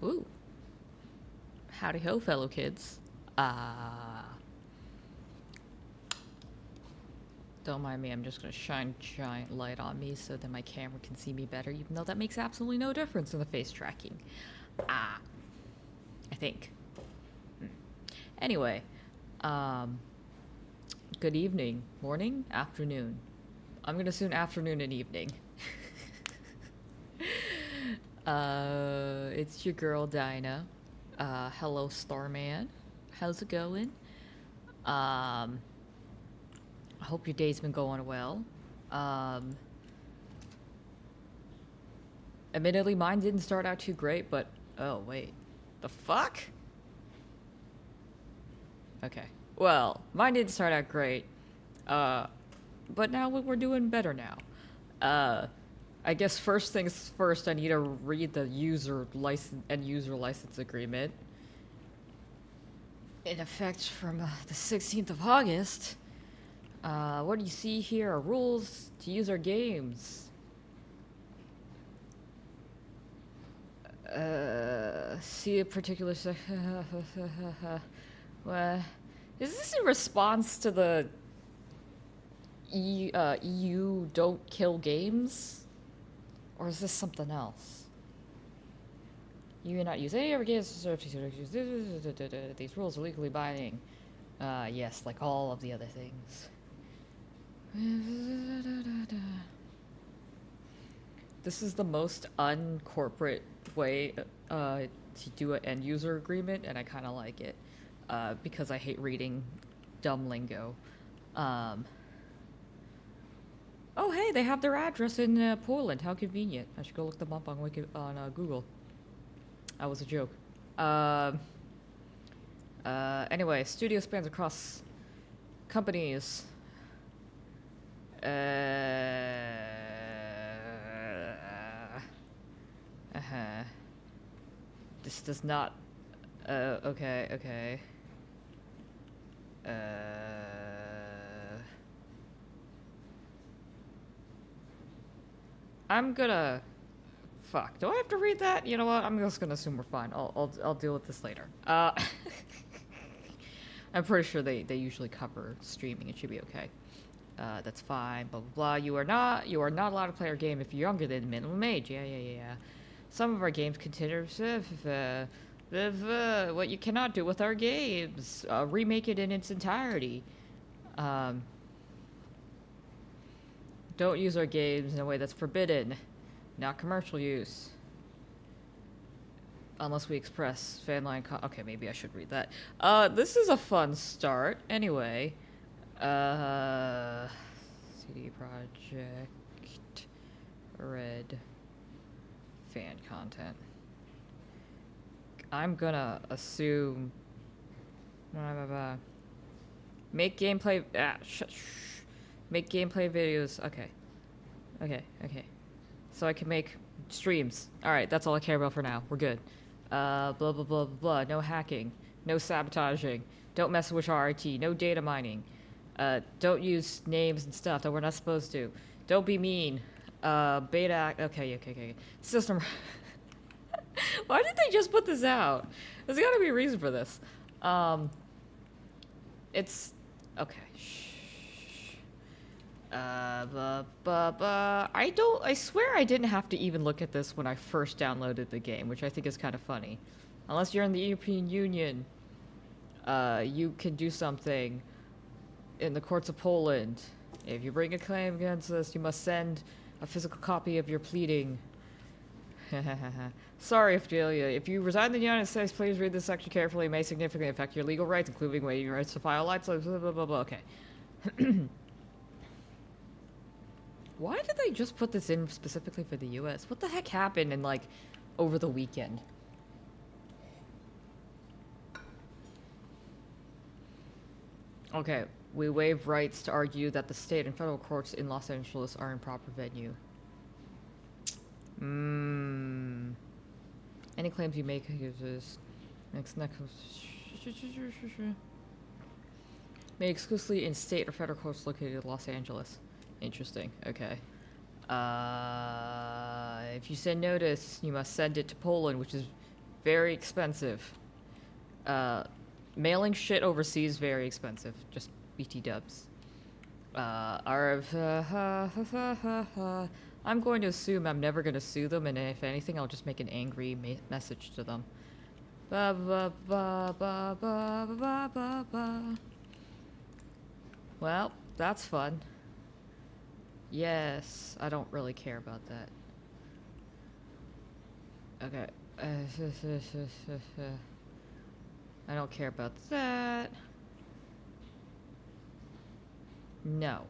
Ooh. Howdy ho, fellow kids. Don't mind me, I'm just gonna shine giant light on me so that my camera can see me better, even though that makes absolutely no difference in the face tracking. Ah. I think. Anyway, um, good evening, morning, afternoon. I'm gonna assume afternoon and evening. It's your girl Dyna. Hello Starman. How's it going? Um, I hope your day's been going well. Um, Admittedly, mine didn't start out too great, but oh wait, the fuck? Okay. Well, mine didn't start out great. Uh, but now we're doing better now. Uh, I guess first things first, I need to read the user license agreement. In effect from the 16th of August. What do you see here are rules to use our games. See a particular What? Is this in response to the EU don't kill games? Or is this something else? You may not use any of our games. These rules are legally binding. Yes, like all of the other things. This is the most uncorporate way to do an end user agreement, and I kind of like it because I hate reading dumb lingo. Oh, hey, they have their address in Poland. How convenient. I should go look them up on Google. That was a joke. Anyway, studio spans across companies. This does not. Okay. I'm gonna. Fuck. Do I have to read that? You know what? I'm just gonna assume we're fine. I'll deal with this later. I'm pretty sure they usually cover streaming. It should be okay. That's fine. Blah blah blah. You are not allowed to play our game if you're younger than minimum age. Yeah. Some of our games consider what you cannot do with our games. Remake it in its entirety. Don't use our games in a way that's forbidden. Not commercial use. Unless we express fanline okay, maybe I should read that. This is a fun start. Anyway. CD Projekt Red fan content. I'm gonna assume make gameplay make gameplay videos. Okay. So I can make streams. Alright, that's all I care about for now. We're good. Blah blah blah blah blah. No hacking. No sabotaging. Don't mess with our IT. No data mining. Don't use names and stuff that we're not supposed to. Don't be mean. Beta. Okay. System. Why did they just put this out? There's gotta be a reason for this. It's okay. I swear I didn't have to even look at this when I first downloaded the game, which I think is kind of funny. Unless you're in the European Union, you can do something in the courts of Poland. If you bring a claim against us, you must send a physical copy of your pleading. Sorry, Ophelia. If you reside in the United States, please read this section carefully. It may significantly affect your legal rights, including waiving your rights to file license. Blah, blah, blah, blah. Okay. Why did they just put this in specifically for the US? What the heck happened in, like, over the weekend? Okay, we waive rights to argue that the state and federal courts in Los Angeles are in proper venue. Any claims you make users next made exclusively in state or federal courts located in Los Angeles. Interesting. Okay. If you send notice, you must send it to Poland, which is Very expensive. Mailing shit overseas, very expensive. Just BT dubs. I'm going to assume I'm never going to sue them, and if anything, I'll just make an angry message to them. Ba ba ba ba ba ba ba ba. Well, that's fun. Yes, I don't really care about that. Okay. I don't care about that. No.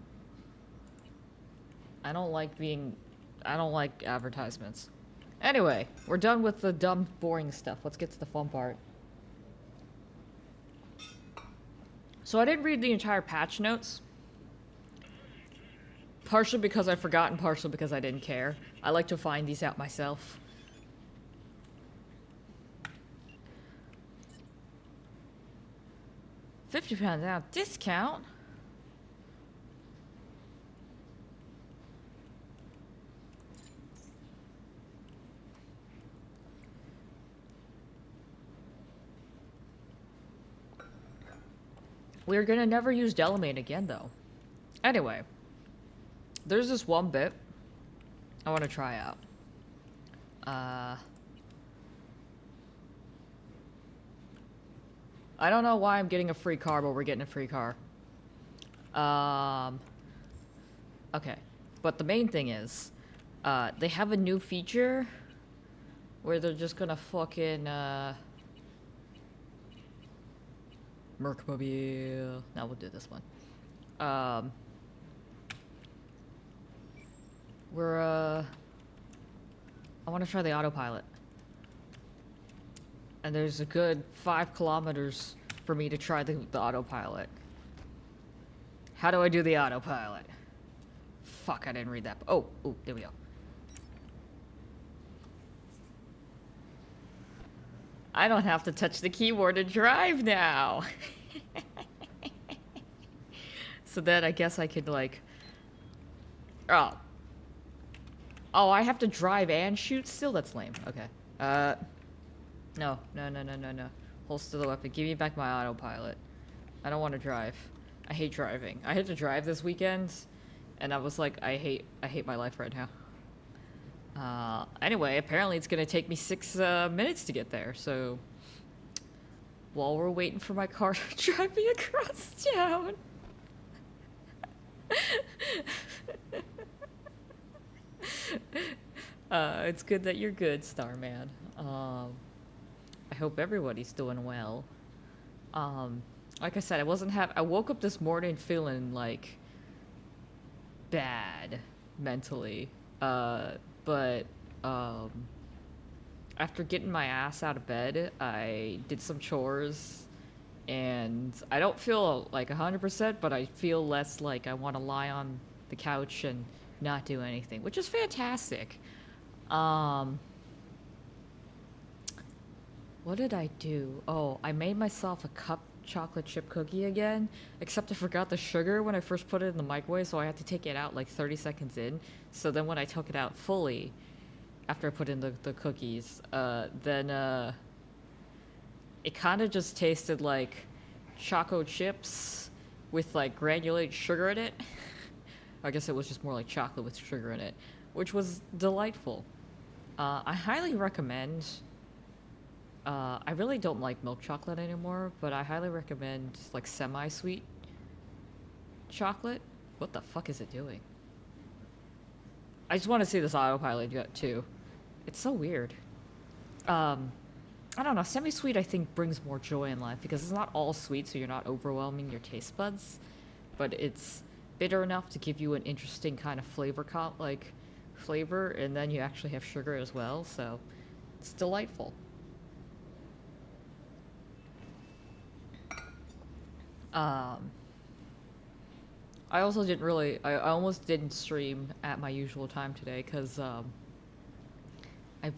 I don't like advertisements. Anyway, we're done with the dumb, boring stuff. Let's get to the fun part. So I didn't read the entire patch notes. Partially because I forgot and partially because I didn't care. I like to find these out myself. £50 out discount? We're gonna never use Delamate again, though. Anyway, there's this one bit I want to try out. I don't know why I'm getting a free car, but we're getting a free car. Okay. But the main thing is, they have a new feature where they're just gonna fucking, Mercmobile. Now we'll do this one. I want to try the autopilot. And there's a good 5 kilometers for me to try the autopilot. How do I do the autopilot? Fuck, I didn't read that. Oh, there we go. I don't have to touch the keyboard to drive now. So then I guess I could like... Oh, I have to drive and shoot still? That's lame. Okay. No. Holster the weapon. Give me back my autopilot. I don't want to drive. I hate driving. I had to drive this weekend, and I was like, I hate my life right now. Anyway, apparently it's gonna take me 6 minutes to get there, so... While we're waiting for my car to drive me across town... it's good that you're good, Starman. I hope everybody's doing well. Like I said, I woke up this morning feeling, like, bad mentally. But after getting my ass out of bed, I did some chores, and I don't feel like 100%, but I feel less like I want to lie on the couch and not do anything, which is fantastic. What did I do? Oh, I made myself a cup chocolate chip cookie again, except I forgot the sugar when I first put it in the microwave, so I had to take it out like 30 seconds in. So then when I took it out fully, after I put in the cookies, then it kind of just tasted like choco chips with like granulated sugar in it. I guess it was just more like chocolate with sugar in it, which was delightful. I highly recommend... I really don't like milk chocolate anymore, but I highly recommend like semi-sweet chocolate. What the fuck is it doing? I just want to see this autopilot too. It's so weird. I don't know, semi-sweet I think brings more joy in life because it's not all sweet, so you're not overwhelming your taste buds, but it's bitter enough to give you an interesting kind of flavor, and then you actually have sugar as well, so it's delightful. I also didn't really... I almost didn't stream at my usual time today because I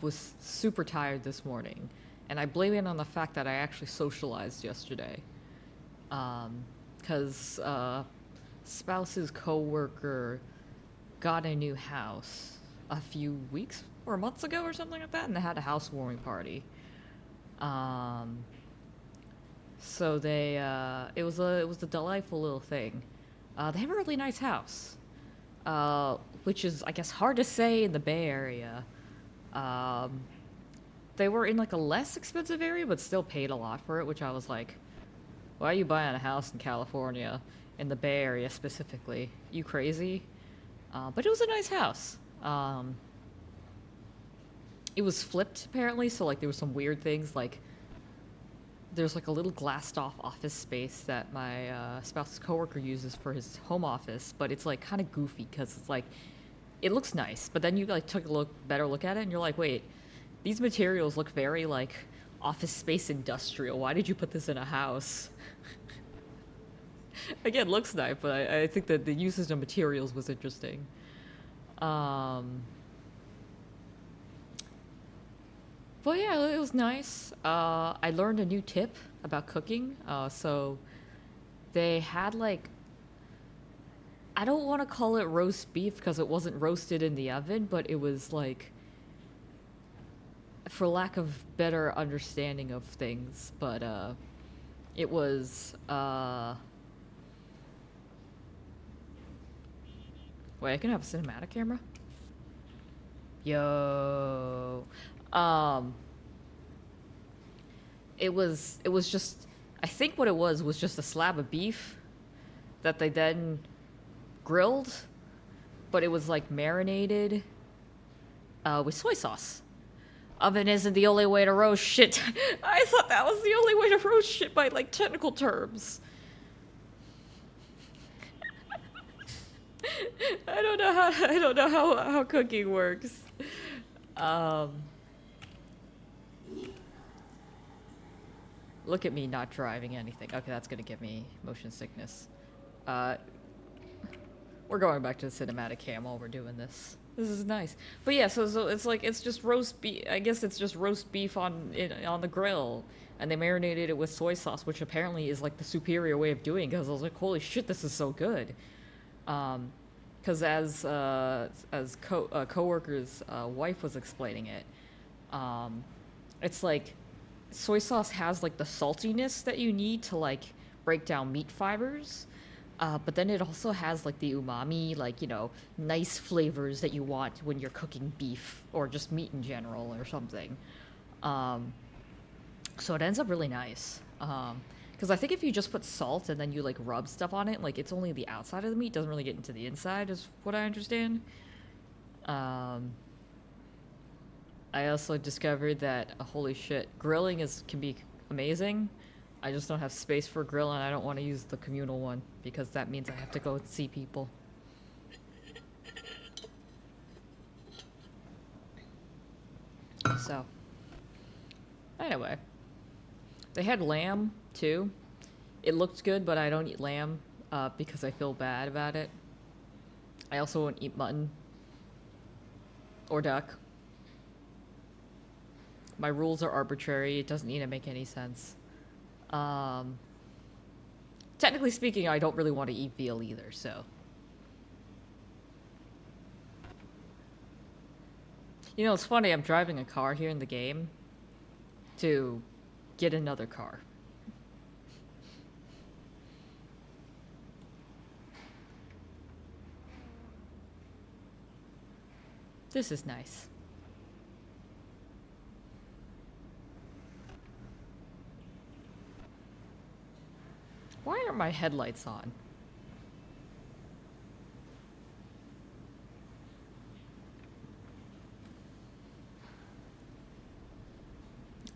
was super tired this morning. And I blame it on the fact that I actually socialized yesterday. Because spouse's co-worker got a new house a few weeks or months ago or something like that, and they had a housewarming party. Um, so it was a delightful little thing. They have a really nice house, which is, I guess, hard to say in the Bay Area. Um, they were in like a less expensive area, but still paid a lot for it, which I was like, why are you buying a house in California, in the Bay Area specifically? You crazy? But it was a nice house. It was flipped apparently, so like there were some weird things like there's like a little glassed off office space that my spouse's coworker uses for his home office, but it's like kind of goofy because it's like it looks nice, but then you like took a better look at it and you're like, wait, these materials look very like office space industrial. Why did you put this in a house? Again, looks nice, but I think that the usage of materials was interesting. Um, but yeah, it was nice. I learned a new tip about cooking. So they had like, I don't want to call it roast beef because it wasn't roasted in the oven, but it was like, for lack of better understanding of things, but it was wait, I can have a cinematic camera? Yo. Um it was just, I think what it was just a slab of beef that they then grilled, but it was like marinated with soy sauce. Oven isn't the only way to roast shit. I thought that was the only way to roast shit by like technical terms. I don't know how cooking works. Um, Look at me not driving anything. Okay, that's gonna give me motion sickness. Uh, we're going back to the cinematic cam while we're doing this. This is nice. But yeah, so it's like it's just roast beef. I guess it's just roast beef on the grill, and they marinated it with soy sauce, which apparently is like the superior way of doing it. Because I was like, holy shit, this is so good. Because as coworker's wife was explaining it, it's like soy sauce has like the saltiness that you need to like break down meat fibers, but then it also has like the umami, like, you know, nice flavors that you want when you're cooking beef or just meat in general or something. Um, so it ends up really nice. Because I think if you just put salt and then you like rub stuff on it, like it's only the outside of the meat, doesn't really get into the inside, is what I understand. Um, I also discovered that holy shit, grilling is can be amazing. I just don't have space for grill and I don't want to use the communal one because that means I have to go and see people. So, anyway, they had lamb too. It looked good, but I don't eat lamb because I feel bad about it. I also won't eat mutton or duck. My rules are arbitrary. It doesn't need to make any sense. Um, Technically speaking, I don't really want to eat veal either, so. You know, it's funny, I'm driving a car here in the game to get another car. This is nice. Why aren't my headlights on?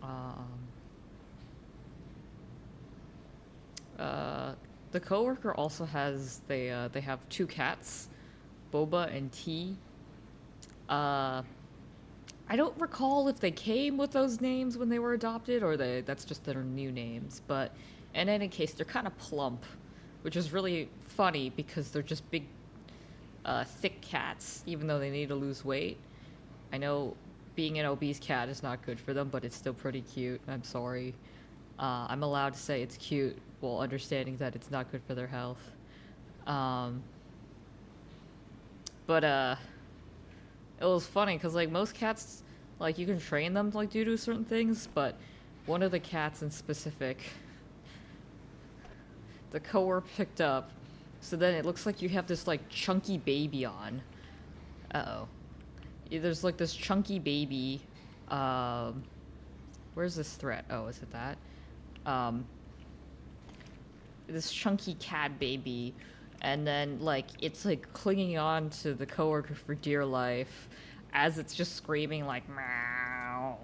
Um, the coworker also has they have two cats, Boba and T. Uh, I don't recall if they came with those names when they were adopted or that's just their new names, but in any case, they're kind of plump, which is really funny because they're just big, thick cats, even though they need to lose weight. I know being an obese cat is not good for them, but it's still pretty cute. I'm sorry. I'm allowed to say it's cute while understanding that it's not good for their health. Um, but it was funny because like most cats, like you can train them to like do certain things, but one of the cats in specific, the coworker picked up. So then it looks like you have this like chunky baby on. Uh-oh. Yeah, there's like this chunky baby. Where's this threat? Oh, is it that? This chunky cat baby, and then like it's like clinging on to the coworker for dear life as it's just screaming like meow,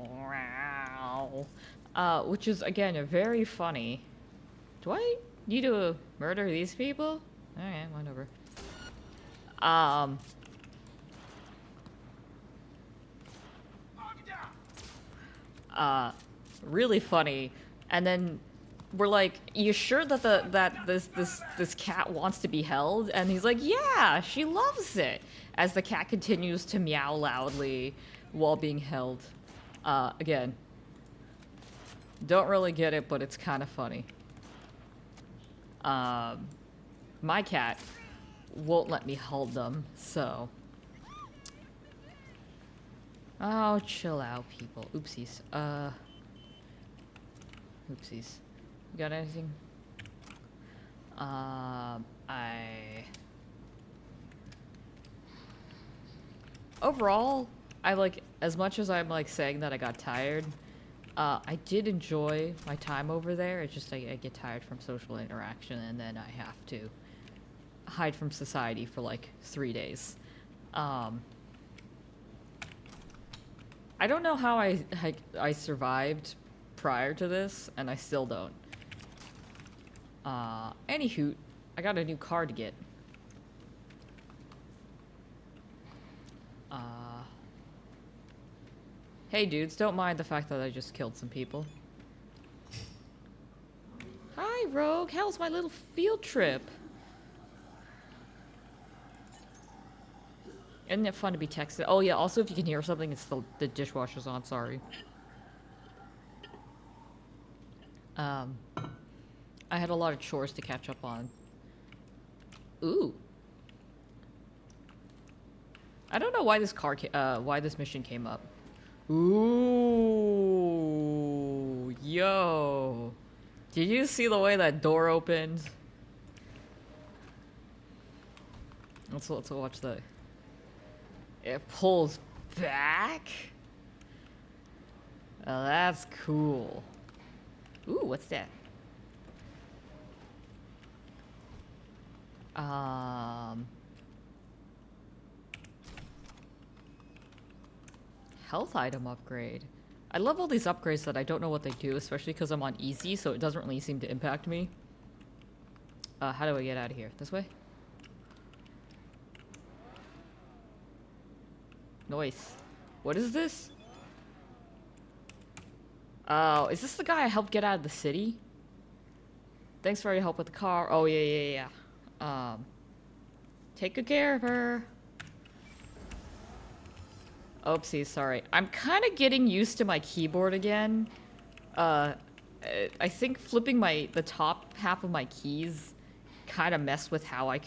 meow, which is again very funny. Do I need to murder these people? Okay, whatever. Really funny. And then we're like, "You sure that this cat wants to be held?" And he's like, "Yeah, she loves it." As the cat continues to meow loudly while being held. Again, don't really get it, but it's kind of funny. My cat won't let me hold them, so. Oh, chill out, people. Oopsies. Oopsies. You got anything? Overall, I like, as much as I'm like saying that I got tired, I did enjoy my time over there. It's just I get tired from social interaction, and then I have to hide from society for like 3 days. I don't know how I survived prior to this, and I still don't. Anywho, I got a new car to get. Hey dudes, don't mind the fact that I just killed some people. Hi Rogue, how's my little field trip? Isn't it fun to be texted? Oh yeah, also if you can hear something, it's the dishwasher's on, sorry. I had a lot of chores to catch up on. Ooh. I don't know why this why this mission came up. Ooh, yo. Did you see the way that door opened? Let's watch the... It pulls back? Oh, that's cool. Ooh, what's that? Health item upgrade. I love all these upgrades that I don't know what they do, especially because I'm on easy, so it doesn't really seem to impact me. How do I get out of here? This way? Nice. What is this? Oh, is this the guy I helped get out of the city? Thanks for your help with the car. Oh, yeah. Take good care of her. Oopsie, sorry. I'm kind of getting used to my keyboard again. I think flipping the top half of my keys kind of mess with how I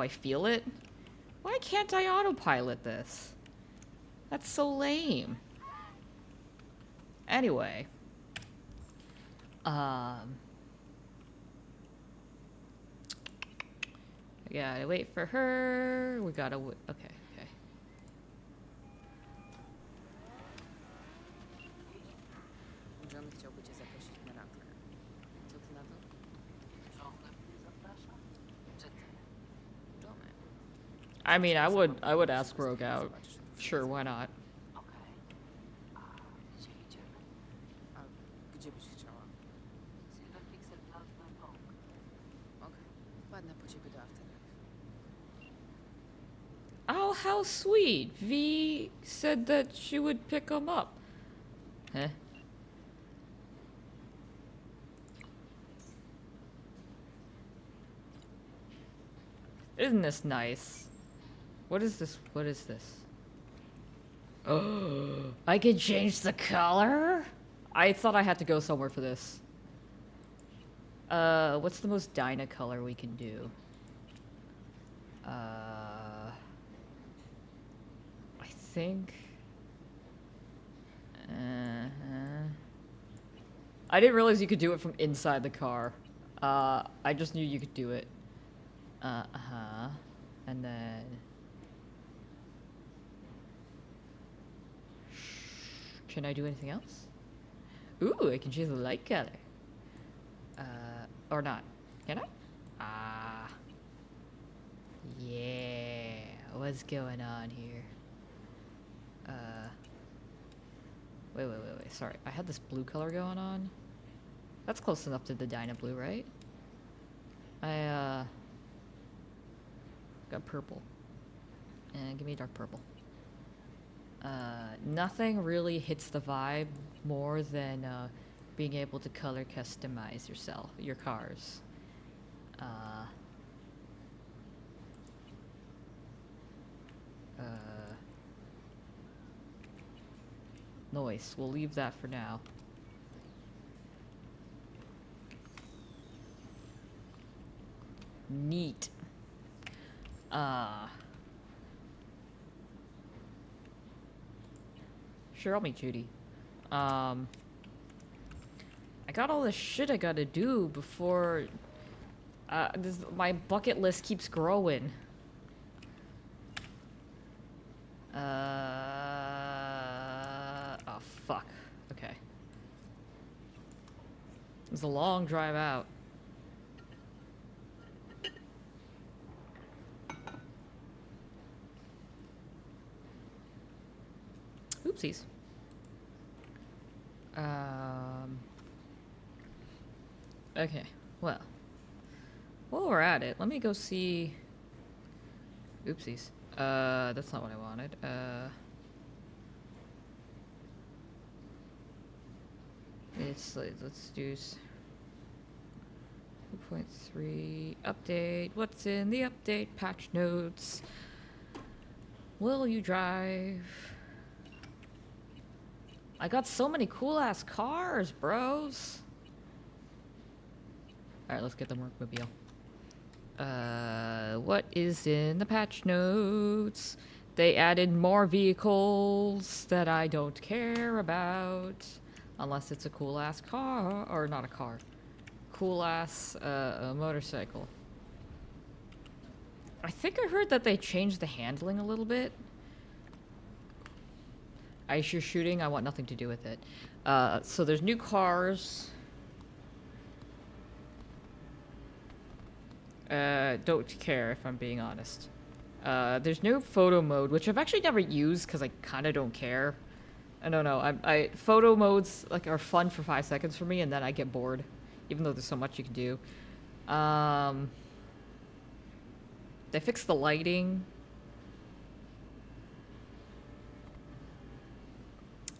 feel it. Why can't I autopilot this? That's so lame. Anyway. I gotta wait for her. We gotta okay. John chciałby cię zaprosić na randkę. Co ty na to? Ciągle mnie zaprasza? Czy ty? Johnny. I mean, I would ask Rogue out. Sure, why not? Okej. A gdzie idziemy? A gdzie byś chciała? Cyberpunk. Okej. Wpadnę po ciebie do Afterlife. Oh, how sweet. V said that she would pick him up. Huh? Isn't this nice? What is this? What is this? Oh, I can change the color? I thought I had to go somewhere for this. What's the most Dyna color we can do? I think... I didn't realize you could do it from inside the car. I just knew you could do it. Uh-huh. And then... Can I do anything else? Ooh, I can change the light color. Or not. Can I? Ah. Yeah. What's going on here? Wait. Sorry. I had this blue color going on. That's close enough to the Dyna blue, right? I, got purple. And give me dark purple. Nothing really hits the vibe more than, being able to color customize your cars. Noise. We'll leave that for now. Neat. Sure, I'll meet Judy. I got all the shit I gotta do before... my bucket list keeps growing. Oh, fuck. Okay. It was a long drive out. Oopsies. Okay, well. While we're at it, let me go see... Oopsies. That's not what I wanted. Let's do 2.3 update. What's in the update patch notes? Will you drive? I got so many cool ass cars, bros. Alright, let's get the workmobile. What is in the patch notes? They added more vehicles that I don't care about. Unless it's a cool ass car. Or not a car. Cool ass a motorcycle. I think I heard that they changed the handling a little bit. Ice you're shooting, I want nothing to do with it. So there's new cars. Don't care if I'm being honest. There's no photo mode, which I've actually never used because I kind of don't care. I don't know. Photo modes like are fun for 5 seconds for me, and then I get bored, even though there's so much you can do. They fixed the lighting.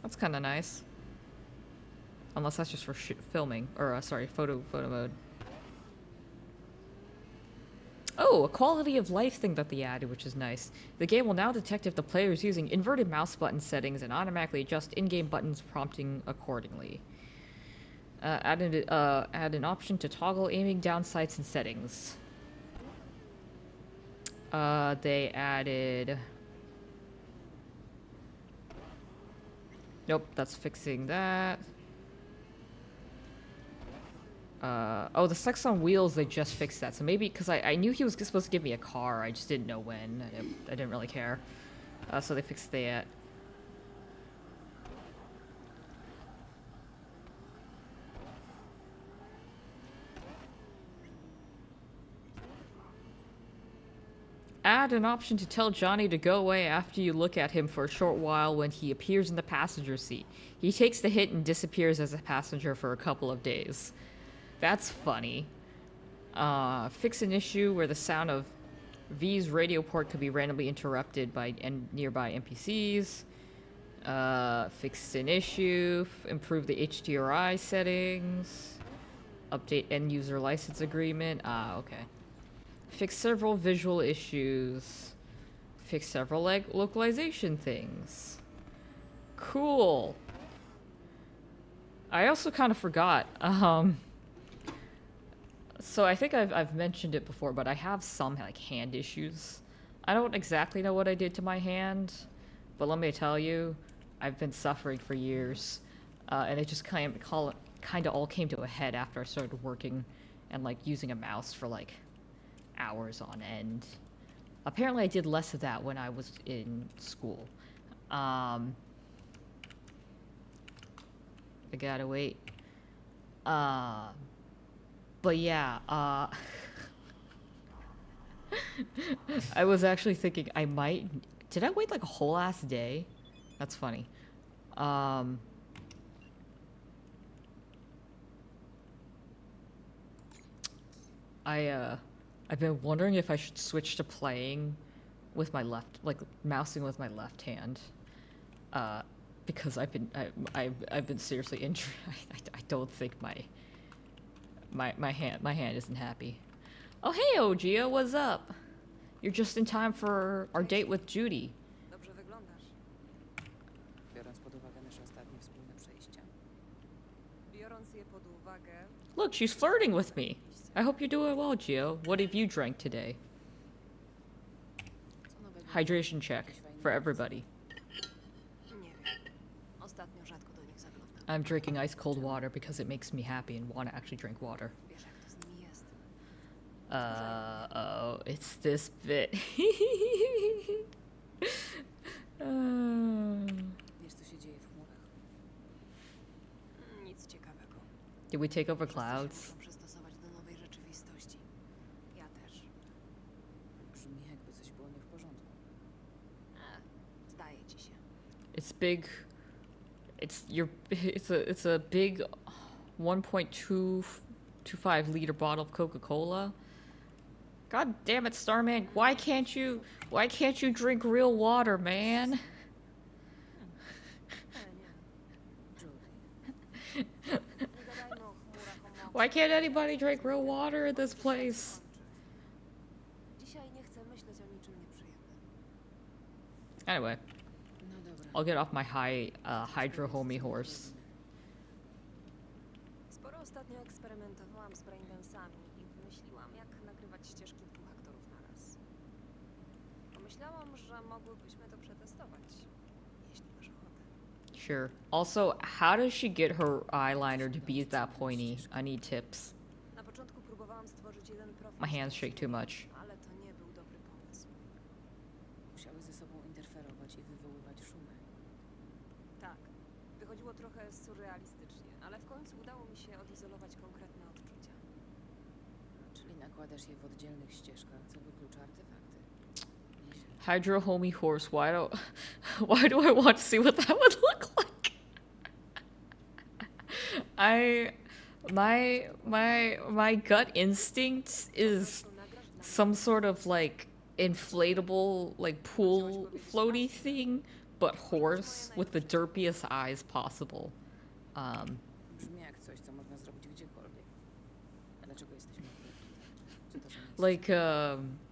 That's kind of nice. Unless that's just for filming, or sorry, photo mode. Oh, a quality of life thing that they added, which is nice. The game will now detect if the player is using inverted mouse button settings and automatically adjust in-game buttons prompting accordingly. Add an option to toggle aiming down sights and settings. They added... Nope, that's fixing that. Oh, the sex on wheels, they just fixed that. So maybe, because I knew he was supposed to give me a car, I just didn't know when. I didn't really care. So they fixed that. Add an option to tell Johnny to go away after you look at him for a short while when he appears in the passenger seat. He takes the hit and disappears as a passenger for a couple of days. That's funny. Fix an issue where the sound of V's radio port could be randomly interrupted by nearby NPCs. Fix an issue. Improve the HDRI settings. Update end user license agreement. Okay. Fix several visual issues. Fix several localization things. Cool. I also kind of forgot. So I think I've mentioned it before, but I have some like hand issues. I don't exactly know what I did to my hand, but let me tell you, I've been suffering for years, and it just kind of kind of all came to a head after I started working and like using a mouse for like hours on end. Apparently I did less of that when I was in school. I gotta wait. But yeah, I was actually thinking I might. Did I wait like a whole ass day? That's funny. I've been wondering if I should switch to playing with my left, like mousing with my left hand, because I've been seriously injured. I don't think my hand isn't happy. Oh hey Ogio, what's up? You're just in time for our date with Judy. Dobrze wyglądasz. Biorąc pod uwagę nasze ostatnie wspólne przejścia. Biorąc je pod uwagę... Look, she's flirting with me. I hope you're doing well, Gio. What have you drank today? Co nowego? Hydration check for everybody. Nie wiem. Ostatnio rzadko do nich zaglądam. I'm drinking ice cold water because it makes me happy and want to actually drink water. Wiesz, jak to z nimi jest. Oh, it's this bit. Wiesz, co się dzieje w chmurach? Nic ciekawego. Did we take over Wszyscy się clouds? muszą przystosować do nowej rzeczywistości. Ja też. Brzmi, jakby coś było nie w porządku. Zdaje ci się. It's big. It's a big 1.225 liter bottle of Coca-Cola. God damn it, Starman! Why can't you drink real water, man? Ale nie. Judy. Nie gadajmy o chmurach, o mocy. Why can't anybody drink real water in this place? Dzisiaj nie chcę myśleć o niczym nieprzyjemnym. Anyway, No dobra. I'll get off my hydro homie horse. Sporo ostatnio eksperymentowałam z braindensami i wymyśliłam, jak nagrywać ścieżki dwóch aktorów naraz. Pomyślałam, że mogłybyśmy to przetestować, jeśli masz ochotę. Sure. Also, how does she get her eyeliner to be that pointy? I need tips. Na początku próbowałam stworzyć jeden profil. My hands shake too much. Ale to nie był dobry pomysł. Musiały ze sobą interferować i wywoływać szumy. Tak, wychodziło trochę surrealistycznie, ale w końcu udało mi się odizolować konkretne odczucia. Czyli nakładasz je w oddzielnych ścieżkach, co wyklucza artefakty. Nieźle. Hydro homie horse. Why do I want to see what that would look like? My gut instinct is some sort of like inflatable like pool floaty thing, but horse with the derpiest eyes possible. Brzmi jak coś, co można zrobić gdziekolwiek. Dlaczego jesteśmy tutaj? Co to za miejsce? Like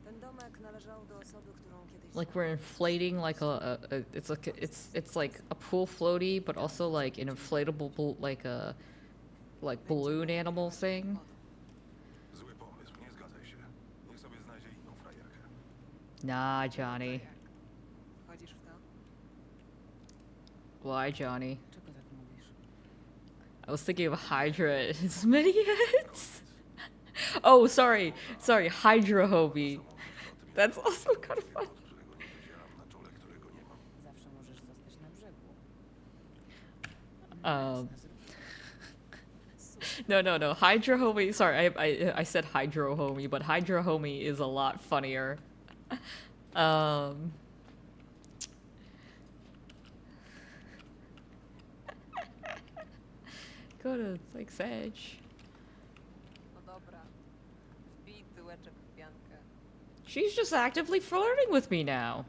Ten domek należał do osoby, którą kiedyś like we're inflating like it's like a pool floaty, but also like an inflatable like balloon animal thing. Zły pomysł, nie zgadzaj się. Niech sobie znajdzie inną frajerkę. Nah, Johnny. Wchodzisz w to? Why, Johnny? Czego tak mówisz? I was thinking of Hydra and his many heads. Oh, sorry, Hydra homie. That's also kind of fun. Którego nie wyzieram na czole, którego nie mam. Zawsze możesz zostać na brzegu. No. Hydra homie. Sorry, I said Hydro homie, but Hydra homie is a lot funnier. Go to like Sedge. No dobra. Wbij tyłeczek w piankę. She's just actively flirting with me now.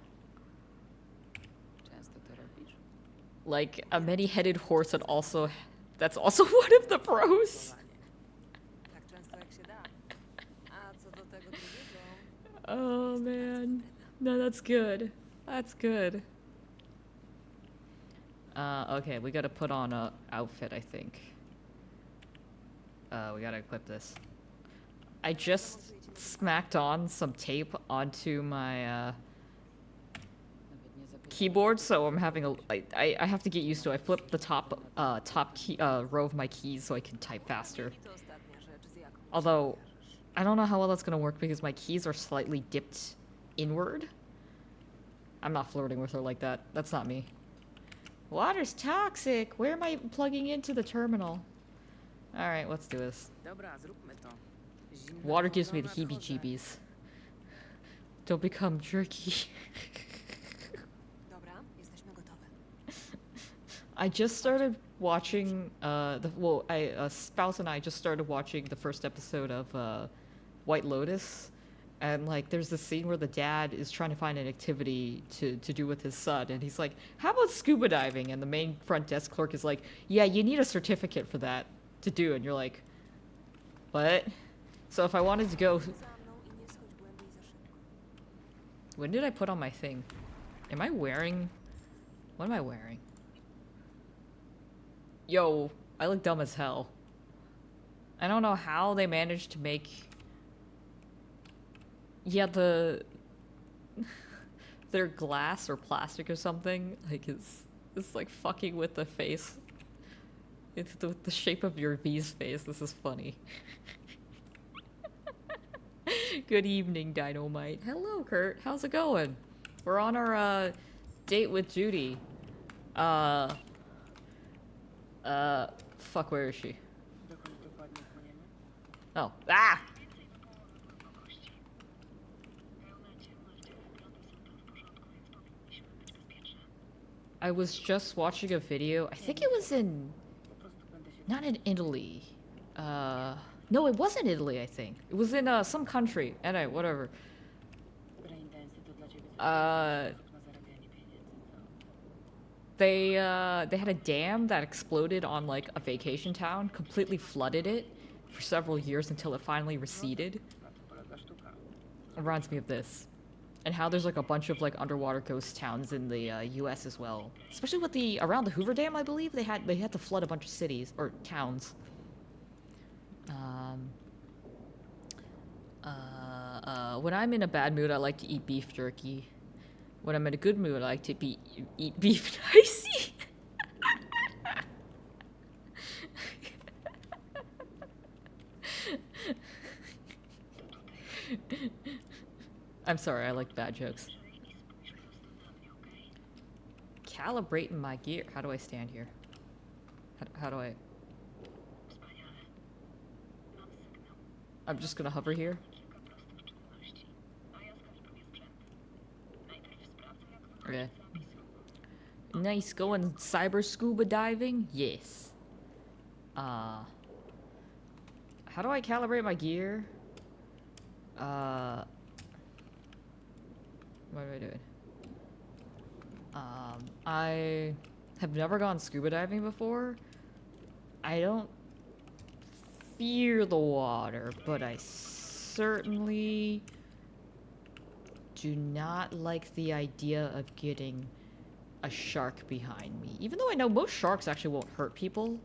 Często to robisz? Like a many-headed horse that's also one of the pros. Tak często jak się da. A co do tego drugiego... Oh man. No, that's good. That's good. Okay, we gotta put on a outfit, I think. We gotta equip this. I just smacked on some tape onto my Nawet nie zapytałem. keyboard, so I'm having I have to get used to it. I flip the top key row of my keys so I can type faster. I to ostatnia rzecz, z jaką się Although kojarzysz. I don't know how well that's gonna work because my keys are slightly dipped inward. I'm not flirting with her like that. That's not me. Water's toxic. Where am I plugging into the terminal? All right, let's do this. Dobra, zróbmy to. Zimna Water woda, gives me the nadchodzę. heebie-jeebies. Don't become jerky. Dobra, jesteśmy gotowe. I just started watching spouse and I just started watching the first episode of White Lotus, and like there's this scene where the dad is trying to find an activity to do with his son, and he's like, how about scuba diving? And the main front desk clerk is like, yeah, you need a certificate for that to do. And you're like, what? So if I wanted to go, Za mną i nie schodź głębiej za szybko. when did I put on my thing? Am I wearing, what am I wearing? Yo, I look dumb as hell. I don't know how they managed to make, yeah, their glass or plastic or something like is like fucking with the face. It's the shape of your V's face. This is funny. Good evening, Dynamite. Hello, Kurt. How's it going? We're on our date with Judy. Fuck, where is she? Dokąd dokładnie płyniemy? Oh, ah! I was just watching a video. I think it was in, Po prostu będę się... not in Italy. No, it wasn't Italy. I think it was in some country. Anyway, whatever. Braindensy to dla ciebie coś Uh, sposób na zarabianie pieniędzy, co? They had a dam that exploded on like a vacation town, completely flooded it for several years until it finally receded. Na tym polega sztuka. It reminds me of this, and how there's like a bunch of like underwater ghost towns in the U.S. as well. Especially with the around the Hoover Dam, I believe they had to flood a bunch of cities or towns. When I'm in a bad mood, I like to eat beef jerky. When I'm in a good mood, I like to eat beef nicey. I'm sorry, I like bad jokes. Calibrating my gear. How do I stand here? How do I... I'm just gonna hover here. Okay. Nice going cyber scuba diving? Yes. How do I calibrate my gear? What am I doing? I have never gone scuba diving before. I don't fear the water, but I certainly do not like the idea of getting a shark behind me. Even though I know most sharks actually won't hurt people.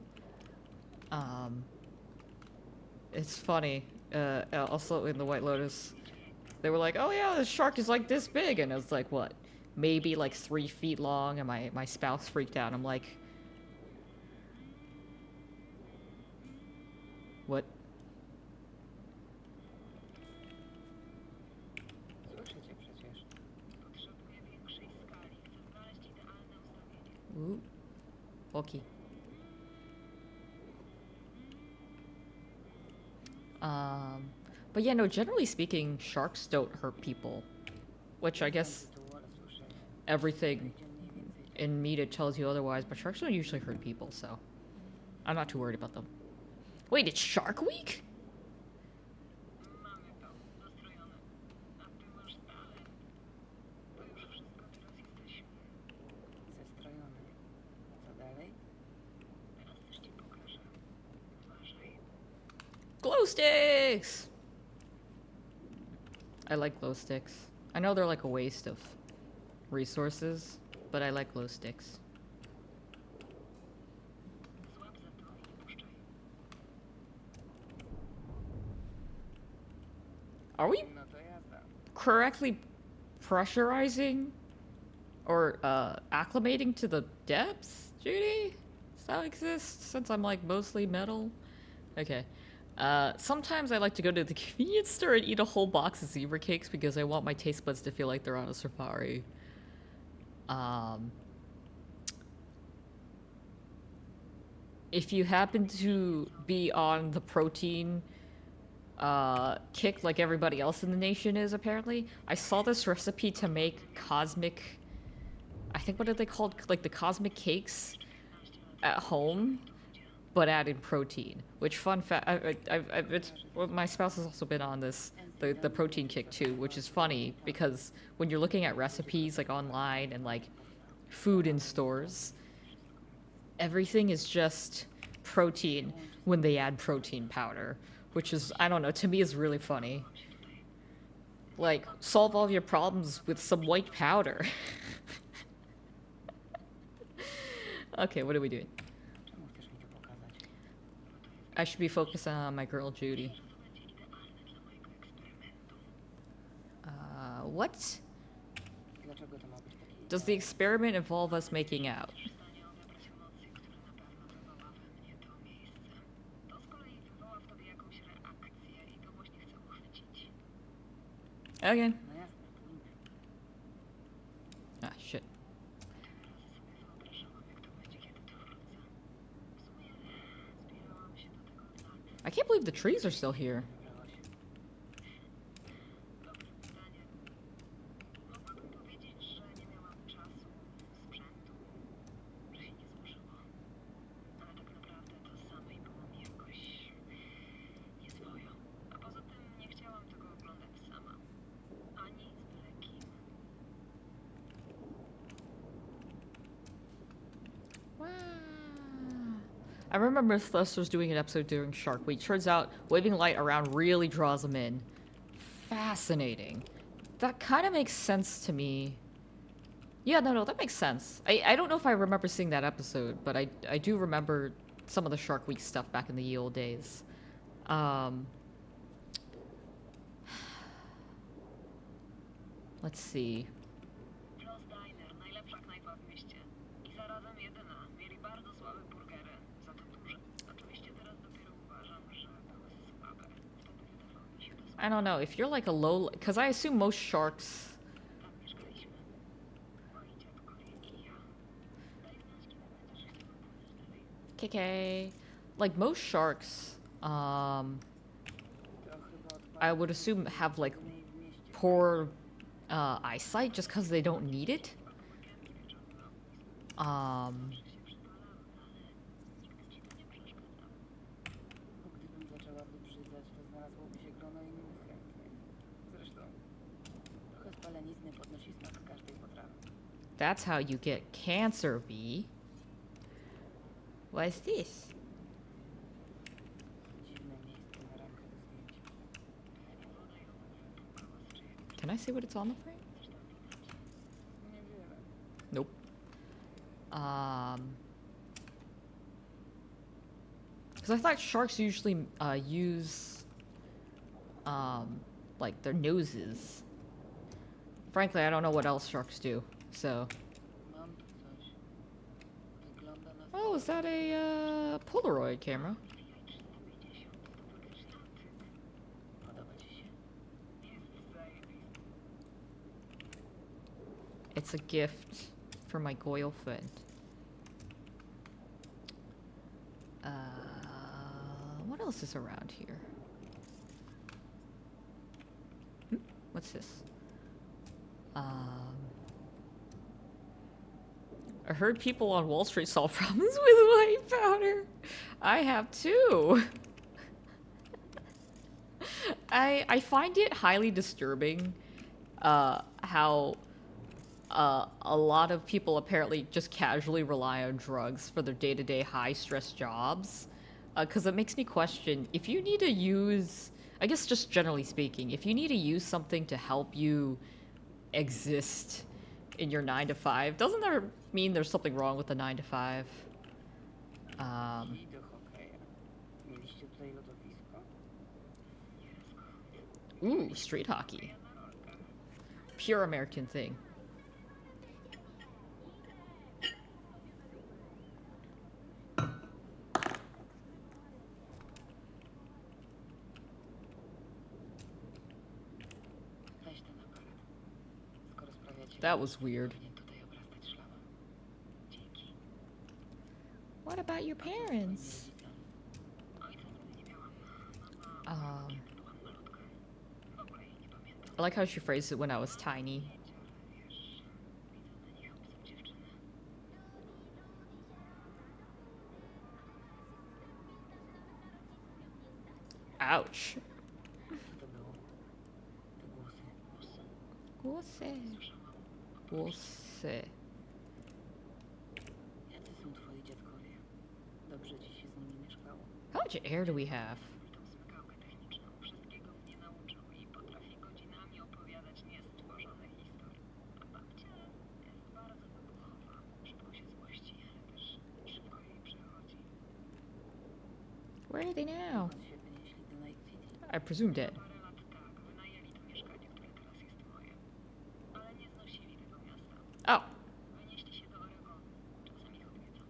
It's funny. Also in the White Lotus, they were like, oh yeah, the shark is like this big. And it was like, what? Maybe like 3 feet long. And my spouse freaked out. I'm like, what? Słyszę cię przecież. Ooh. Okay. But yeah, no, generally speaking, sharks don't hurt people. Which I guess everything in media tells you otherwise, but sharks don't usually hurt people, so I'm not too worried about them. Wait, it's Shark Week? Zestrojony. Co dalej? Glow sticks! I like glow sticks. I know they're like a waste of resources, but I like glow sticks. Are we No to jazda. correctly pressurizing Or, acclimating to the depths, Judy? Does that exist since I'm like mostly metal? Okay. Sometimes I like to go to the convenience store and eat a whole box of zebra cakes because I want my taste buds to feel like they're on a safari. If you happen to be on the protein kick like everybody else in the nation is, apparently, I saw this recipe to make cosmic, I think, what are they called? Like the cosmic cakes at home, but added protein. Which, fun fact, well, my spouse has also been on this, the protein kick too, which is funny because when you're looking at recipes like online and like food in stores, everything is just protein when they add protein powder, which is, I don't know, to me is really funny. Like, solve all your problems with some white powder. Okay, what are we doing? I should be focusing on my girl Judy. What? Does the experiment involve us making out? Okay. Ah, shit. I can't believe the trees are still here. I remember Thus was doing an episode during Shark Week. Turns out waving light around really draws them in. Fascinating. That kind of makes sense to me. Yeah, no, that makes sense. I don't know if I remember seeing that episode, but I do remember some of the Shark Week stuff back in the ye old days. Let's see. Dyna, najlepsza knajpa w mieście. I zarazem jedyna. Mieli bardzo słabe burgery. Za to duże. Oczywiście teraz dopiero uważam, że były słabe. Wtedy wydawało mi się to I don't know, if you're like a low... Because I assume most sharks... tam mieszkaliśmy. Moi dziadkowie i ja. Daj znać, kiedy będziesz chciał pójść dalej. KK. Like most sharks, I would assume have like poor eyesight just because they don't need it. Gdybym zaczęła wybrzydzać, to znalazłoby się grono innych chętnych. Zresztą, trochę spalenizny podnosi smak każdej potrawy. That's how you get cancer, V. What's this? Dziwne miejsce na ramkę do zdjęcia. Can I see what it's on the frame? Niewiele. Nope. Because I thought sharks usually use like their noses. Frankly, I don't know what else sharks do. So, Mam tu coś. Wygląda na... oh, is that a Polaroid camera? Podoba ci się? It's a gift for my Goyle friend. What else is around here? What's this? I heard people on Wall Street solve problems with white powder. I have too. I find it highly disturbing how a lot of people apparently just casually rely on drugs for their day-to-day high-stress jobs. Because it makes me question, if you need to use, I guess just generally speaking, if you need to use something to help you exist in your 9 to 5, doesn't that mean there's something wrong with the 9 to 5? I do hokeja. Mieliście tutaj lodowisko? Ooh, street hockey. Pure American thing. That was weird. Powinien tutaj obrastać szlama. Dzięki. What about your A co z twoimi parents? rodzicami? Ojca nigdy nie miałam. Mama, kiedy byłam malutka. W ogóle jej nie pamiętam. I like how she phrased it when I was tiny. Pojęcia, ale wiesz, widzę na nich obcą dziewczynę. Ouch. Co to było? Te głosy. Głosy. Głosy. Jacy są twoi dziadkowie? Dobrze ci się z nimi mieszkało? How much air do we have? Tą smykałkę techniczną. Wszystkiego mnie nauczył i potrafi godzinami opowiadać niestworzone historie. A babcia jest bardzo wybuchowa. Szybko się złości, ale też szybko jej przechodzi. Where are they now? Skąd się wynieśli do Night City? I presume dead. Parę lat tak, wynajęli to mieszkanie, które teraz jest moje. Ale nie znosili tego miasta. Oh. Wynieśli się do Oregonu. Czasem ich odwiedzam.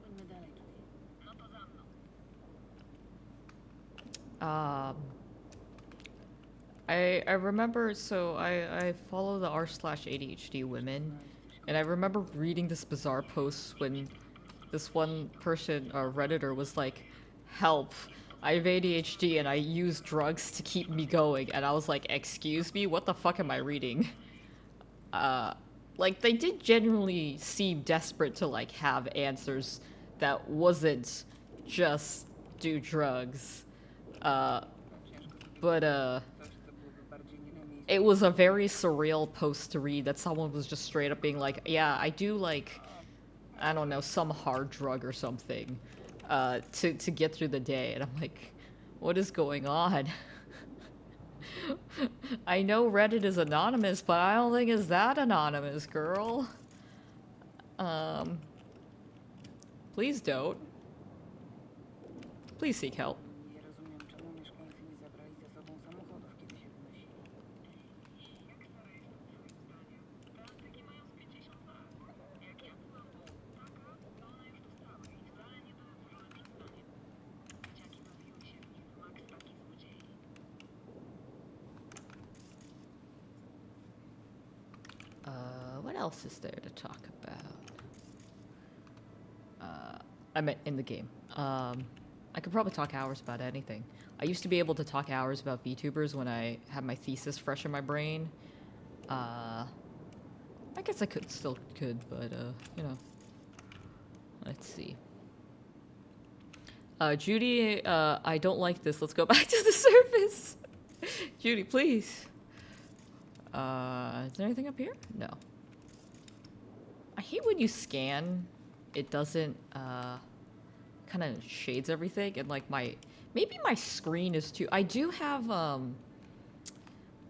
Płyńmy dalej, Judy. No to za mną. I remember, so I follow the r/ADHD women, and I remember reading this bizarre post when this one person, Redditor, was like, help, I have ADHD and I use drugs to keep me going, and I was like, excuse me, what the fuck am I reading? Like, they did genuinely seem desperate to, like, have answers that wasn't just do drugs. But, Coś, co byłoby bardziej nie na miejscu. it was a very surreal post to read that someone was just straight up being like, yeah, I do, like, I don't know, some hard drug or something, to get through the day. And I'm like, what is going on? I know Reddit is anonymous, but I don't think it's that anonymous, girl. Please don't. Please seek help. Nie rozumiem, czemu mieszkańcy nie zabrali ze sobą samochodów, kiedy się wynosili. Jak stara jest twoim zdaniem? Te antyki mają z 50 lat. Jak ja byłam taka, to one już dostały i wcale nie były złożone przez zdanie. Dzieciaki bawiły się w nich Max taki złodziei. What else is there to talk about? I meant in the game. I could probably talk hours about anything. I used to be able to talk hours about VTubers when I had my thesis fresh in my brain. I guess I still could, but you know. Let's see. Judy, I don't like this. Let's go back to the surface. Judy, please. Is there anything up here? No. I hate when you scan, it doesn't, kind of shades everything, and like maybe my screen is too, I do have, I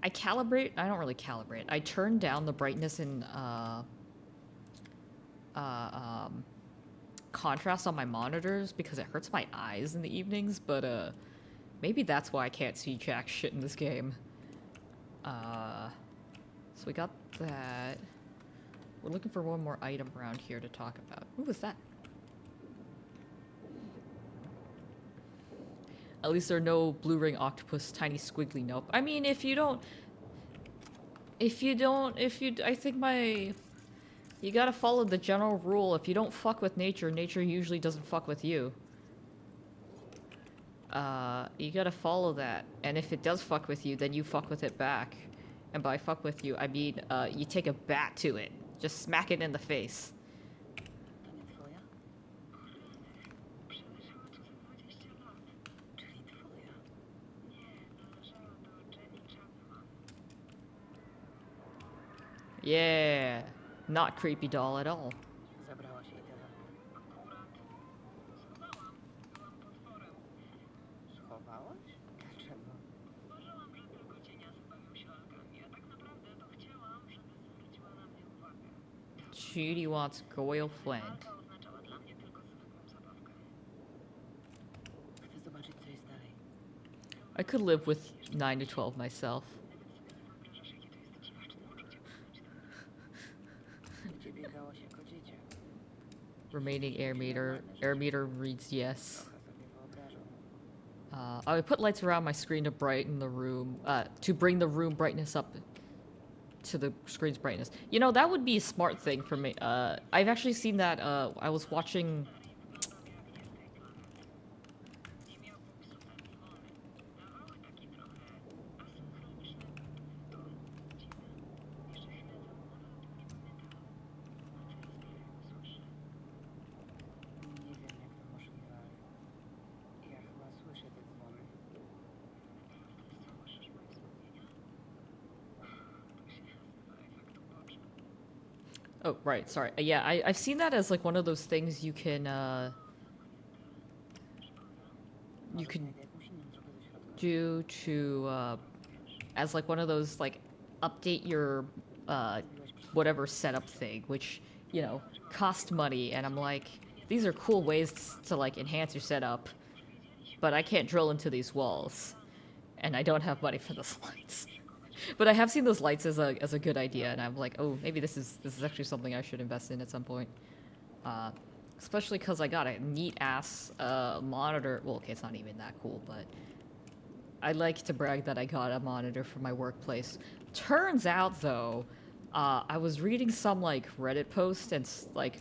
don't really calibrate. I turn down the brightness and, contrast on my monitors because it hurts my eyes in the evenings, but, maybe that's why I can't see jack shit in this game. So we got that. We're looking for one more item around here to talk about. What was that? At least there are no blue ring octopus, tiny squiggly nope. I mean, I think you gotta follow the general rule. If you don't fuck with nature, nature usually doesn't fuck with you. You gotta follow that. And if it does fuck with you, then you fuck with it back. And by fuck with you, I mean, you take a bat to it. Just smack it in the face. To nie twoja? Przeleżała tu za 20 lat. Czyli twoja. Nie, należała do Jenny Chapman. Yeah. Not creepy doll at all. Zabrałaś jej telefon. Akurat. Schowałam. Byłam potworem. Schowałaś? Dlaczego? Uważałam, że tylko cieniasy bawią się lalkami, a tak naprawdę to chciałam, żeby zwróciła na mnie uwagę. Judy wants Goyle Flint. Lalka oznaczała dla mnie tylko zwykłą zabawkę. Chcę zobaczyć, co jest dalej. I could live with 9 to 12 myself. Nawet sobie nie wyobrażasz, jakie to jest dziwaczne uczucie płynąć tam. Gdzie biegałaś jako dzieciak? Remaining air meter. Air meter reads yes. Trochę sobie wyobrażam. I would put lights around my screen to brighten the room, to bring the room brightness up. to the screen's brightness. You know, that would be a smart thing for me. I've actually seen that. I was watching. Nie miał popsute dzwony. Dawały taki trochę asynchroniczny ton. Dziwne. Jeszcze chwilę temu nawet o tym nie pamiętałam. A teraz dalej go słyszę. Nie wiem, jak to możliwe, ale ja chyba słyszę te dzwony. Naprawdę słyszysz moje wspomnienia? To się nazywa efekt uboczny. Oh, right. Sorry. Yeah, I've seen that as like one of those things you can Może can znajdę jakąś inną drogę do środka. do to as like one of those like update your whatever setup thing, which you know cost money. And I'm like, these are cool ways to like enhance your setup, but I can't drill into these walls, and I don't have money for those lights. But I have seen those lights as a good idea, and I'm like, oh, maybe this is actually something I should invest in at some point. Especially because I got a neat ass monitor. Well, okay, it's not even that cool, but I like to brag that I got a monitor for my workplace. Turns out, though, I was reading some like Reddit post, and like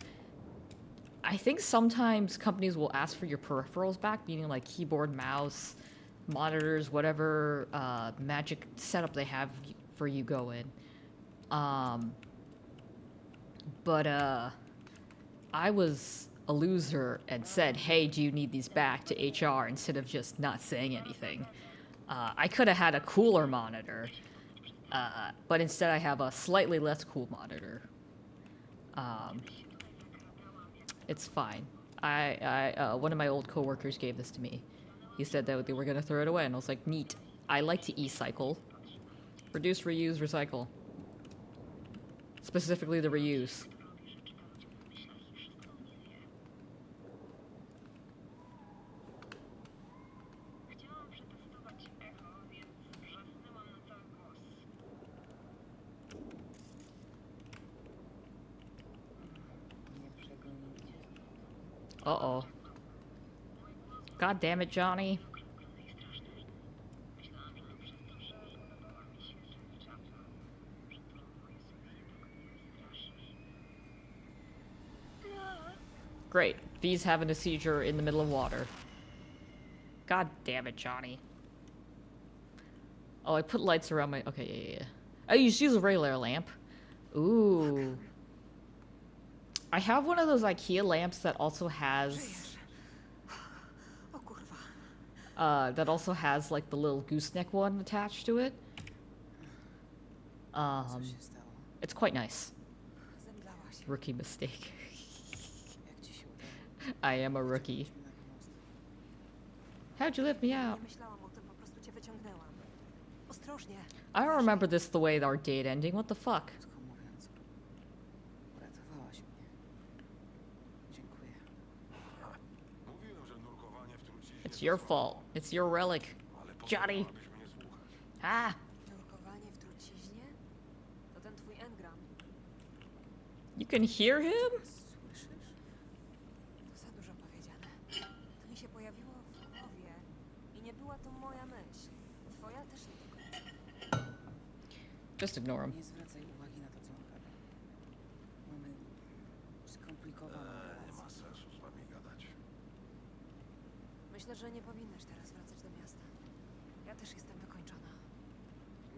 I think sometimes companies will ask for your peripherals back, meaning like keyboard, mouse, monitors, whatever magic setup they have for you going. But I was a loser and said, hey, do you need these back to HR instead of just not saying anything. I could have had a cooler monitor, but instead I have a slightly less cool monitor. It's fine. One of my old coworkers gave this to me. He said that they were going to throw it away, and I was like, neat. I like to e-cycle. Reduce, reuse, recycle. Specifically the reuse. Chciałam przetestować echo, więc wrzasnęłam na cały głos. Nie przegonimy cię. Uh-oh. God damn it, Johnny. Okrąglone i straszne. Myślałam, że to przez to, że podobała mi się średniczawa, przed którą moje sumienie tak mnie straszysz. Great. V's having a seizure in the middle of water. God damn it, Johnny. Oh, I put lights around my... Okay, yeah. Oh, you just use a regular lamp? Ooh. I have one of those IKEA lamps that also has... O kurwa. That also has, like, the little gooseneck one attached to it. Co się stało? It's quite nice. Zemdlałaś. Rookie mistake. Jak ci się udało? I am a rookie. Chodźmy na pomost. How'd you lift me out? Nie myślałam o tym, po prostu cię wyciągnęłam. Ostrożnie. I don't remember this the way our date ending. What the fuck? Krótko mówiąc, uratowałaś mnie. Dziękuję. Mówiłem, że nurkowanie w truciźnie It's to your słabo, fault. It's your relic. ale Johnny. potrzebowałabyś mnie słuchać. Ah! Nurkowanie w truciźnie? To ten twój engram. You can hear him? Słyszysz? To za dużo powiedziane. To mi się pojawiło w głowie. I nie była to moja myśl. Twoja też nie do końca. Just ignore him. Nie zwracaj uwagi na to, co on gada. Mamy skomplikowaną Nie relację. ma sensu z wami gadać. Myślę, że nie powinnaś teraz wracać do miasta. Ja też jestem wykończona.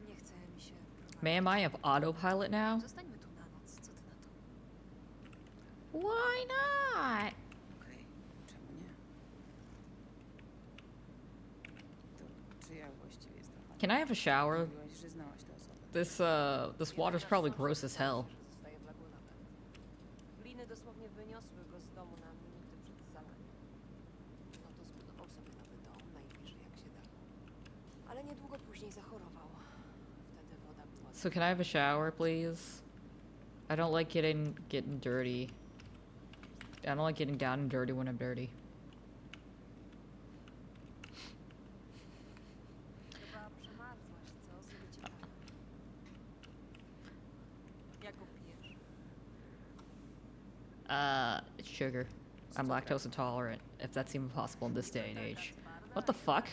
Nie chce mi się prowadzić. Ma'am, I have autopilot now? Zostańmy tu na noc. Co ty na to? Why not? Okej, czemu nie? To czyja właściwie jest ta pani? Can I have a shower? Mówiłaś, że znałaś tę osobę. This water's probably gross as hell. Zostaje w lagunach. Gliny dosłownie wyniosły go z domu na minuty przed zalaniem. No to zbudował sobie nowy dom najbliżej jak się dało. Ale niedługo później zachorował. Wtedy woda była... So can I have a shower, please? I don't like getting dirty. I don't like getting down and dirty when I'm dirty. Chyba przemarzłaś, co? Sobie ciekawe. Jak go pijesz? It's sugar. I'm lactose intolerant, if that's even possible in this day and age. What the fuck?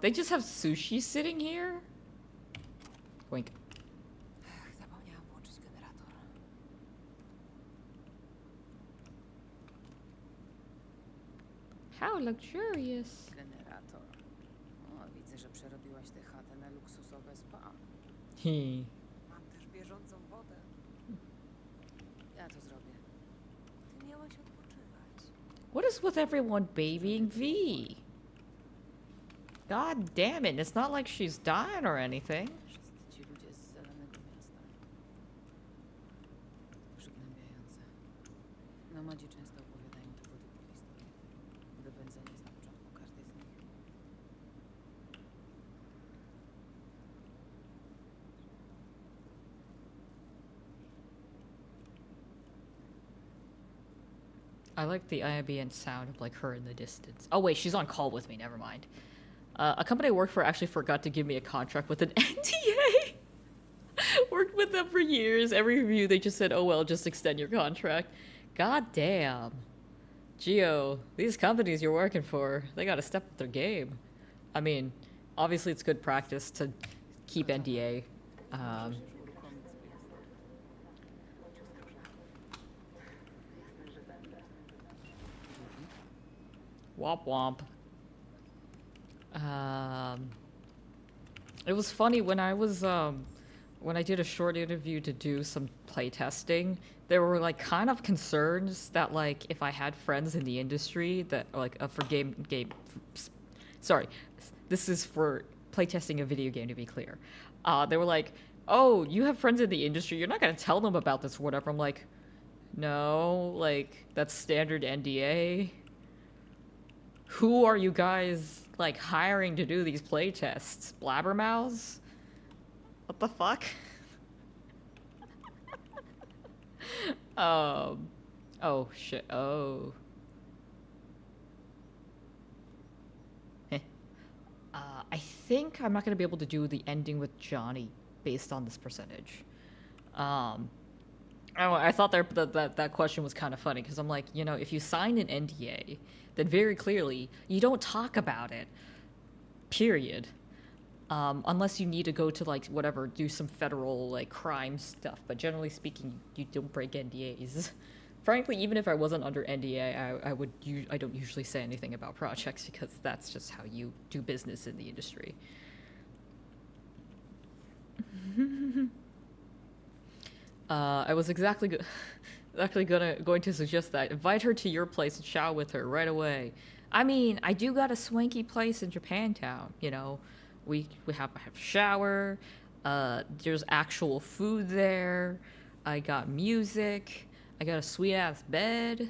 They just have sushi sitting here? Wink. Zapomniałam. How luxurious. Generator. O, widzę, że przerobiłaś tę chatę na luksusowe spa. He. Mam też bieżącą wodę. Ja to zrobię. Ty miałaś odpoczywać. What is with everyone babying V? God damn it, it's not like she's dying or anything. Wszyscy ci ludzie z Zielonego Miasta. Przygnębiające. Nomadzi często opowiadają tego typu historie. Wypędzenie jest na początku każdej z nich. I like the ambient sound of like her in the distance. Oh wait, she's on call with me. Never mind. A company I work for actually forgot to give me a contract with an NDA. Worked with them for years. Every review they just said, "Oh well, just extend your contract." God damn. Gio, these companies you're working for, they gotta step up their game. I mean, obviously it's good practice to keep NDA. Możesz już uruchomić swój język. Womp womp. It was funny when I did a short interview to do some playtesting, there were like kind of concerns that like if I had friends in the industry that like for sorry, this is for playtesting a video game to be clear. They were like, "Oh, you have friends in the industry. You're not gonna tell them about this or whatever." I'm like, "No, like that's standard NDA. Who are you guys like hiring to do these playtests? Blabbermouths? What the fuck?" Oh shit. Oh. I think I'm not gonna be able to do the ending with Johnny based on this percentage. I don't know, I thought that question was kind of funny because I'm like, you know, if you sign an NDA, then very clearly you don't talk about it. Period. Unless you need to go to like whatever, do some federal like crime stuff. But generally speaking, you don't break NDAs. Frankly, even if I wasn't under NDA, I don't usually say anything about projects because that's just how you do business in the industry. I was exactly going to suggest that. Invite her to your place and chow with her right away. I mean, I do got a swanky place in Japantown, you know. We have a shower. There's actual food there. I got music. I got a sweet ass bed.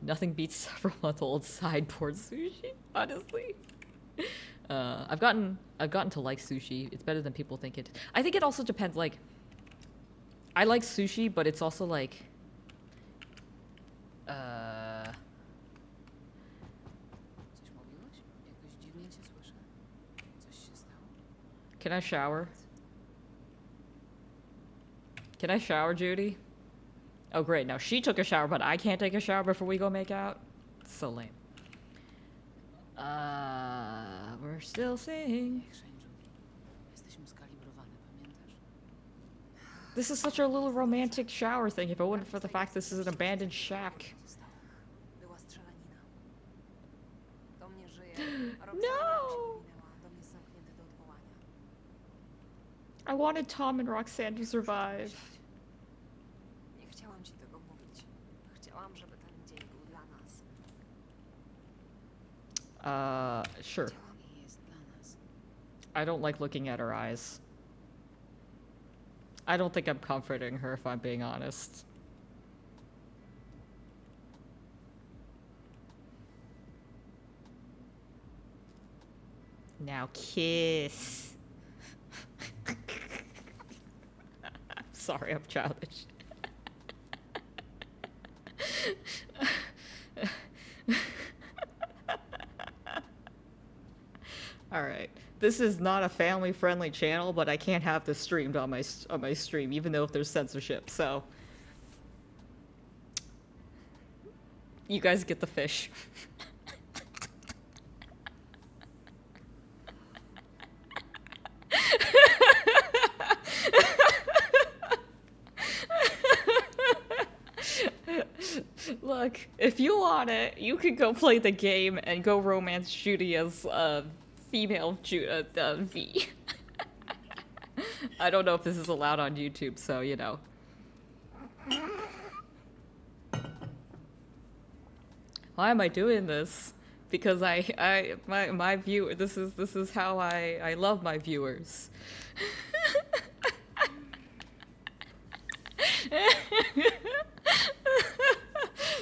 Nothing beats several-month-old sideboard sushi, honestly. I've gotten to like sushi. It's better than people think it. I think it also depends. Like, I like sushi, but it's also like, Coś mówiłeś? Jakoś dziwnie cię słyszę. Coś się stało? Can I shower? Can I shower, Judy? Oh, great. Now she took a shower, but I can't take a shower before we go make out? So lame. We're still seeing. Nie chrzęć, Judy. Jesteśmy skalibrowane, pamiętasz? This is such a little romantic shower thing if it wasn't for the fact this is an abandoned shack. Co się stało? Była strzelanina. Do mnie żyje. A No! Roxana się minęła. Dom jest zamknięty do odwołania. I wanted Tom and Roxanne to survive. Nie chciałam ci tego mówić. Chciałam, żeby ten dzień był dla nas. Sure. Działam i jest dla nas. I don't like looking at her eyes. I don't think I'm comforting her if I'm being honest. Now kiss. Sorry, I'm childish. All right. This is not a family-friendly channel, but I can't have this streamed on my stream, even though if there's censorship. So, you guys get the fish. Look, if you want it, you can go play the game and go romance Judy as female V. I don't know if this is allowed on YouTube, so you know. Why am I doing this? Because my view, this is how I love my viewers.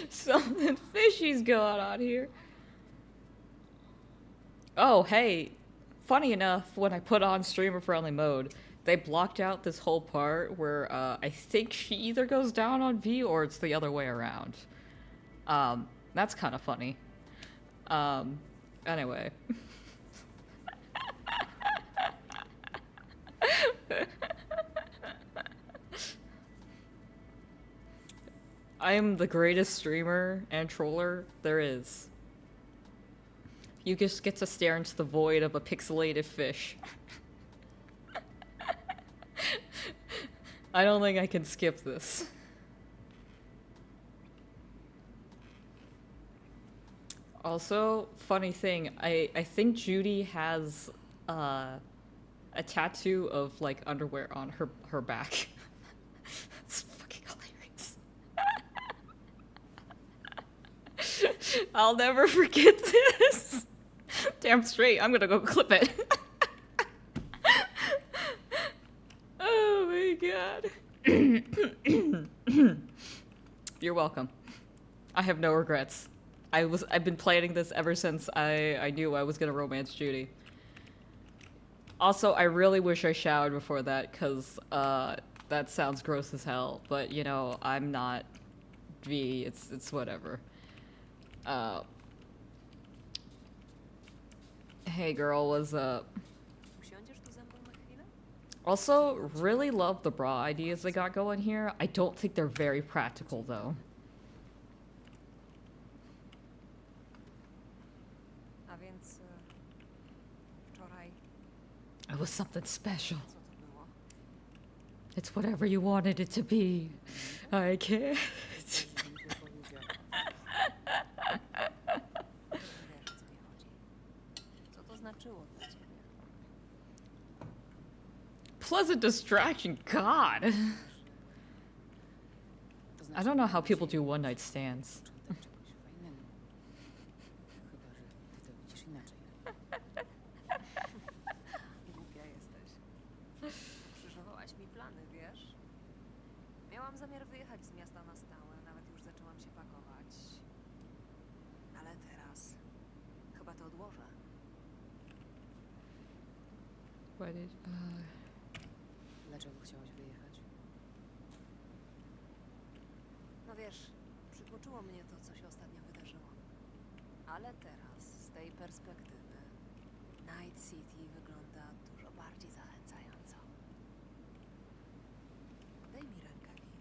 Something fishy's going on here. Oh, hey. Funny enough, when I put on streamer friendly mode, they blocked out this whole part where I think she either goes down on V or it's the other way around. That's kind of funny. Anyway. I am the greatest streamer and troller there is. You just get to stare into the void of a pixelated fish. I don't think I can skip this. Also, funny thing, I think Judy has a tattoo of like underwear on her back. It's fucking hilarious. I'll never forget this. Damn straight, I'm gonna go clip it. Oh my god. You're welcome. I have no regrets. I've been planning this ever since I knew I was gonna romance Judy. Also, I really wish I showered before that, cause that sounds gross as hell. But you know, I'm not V. It's whatever. Hey girl, what's up? Usiądziesz tu ze mną na chwilę? Also, really love the bra ideas they got going here. I don't think they're very practical though. A więc wczoraj It was something special. co to było? It's whatever you wanted it to be. I can't. Wiesz, o co mi chodzi. Co to znaczyło dla ciebie? Pleasant distraction, God. To I don't know how people do one night stands. początek czegoś fajnego. Chyba, że ty to widzisz inaczej. Głupia jesteś. Krzyżowałaś mi plany, wiesz? Miałam zamiar wyjechać z miasta na stałe, nawet już zaczęłam się pakować. Ale teraz chyba to odłożę. Why did, Dlaczego chciałaś wyjechać? No wiesz, przytłoczyło mnie to, co się ostatnio wydarzyło. Ale teraz, z tej perspektywy, Night City wygląda dużo bardziej zachęcająco. Daj mi rękę, Vi.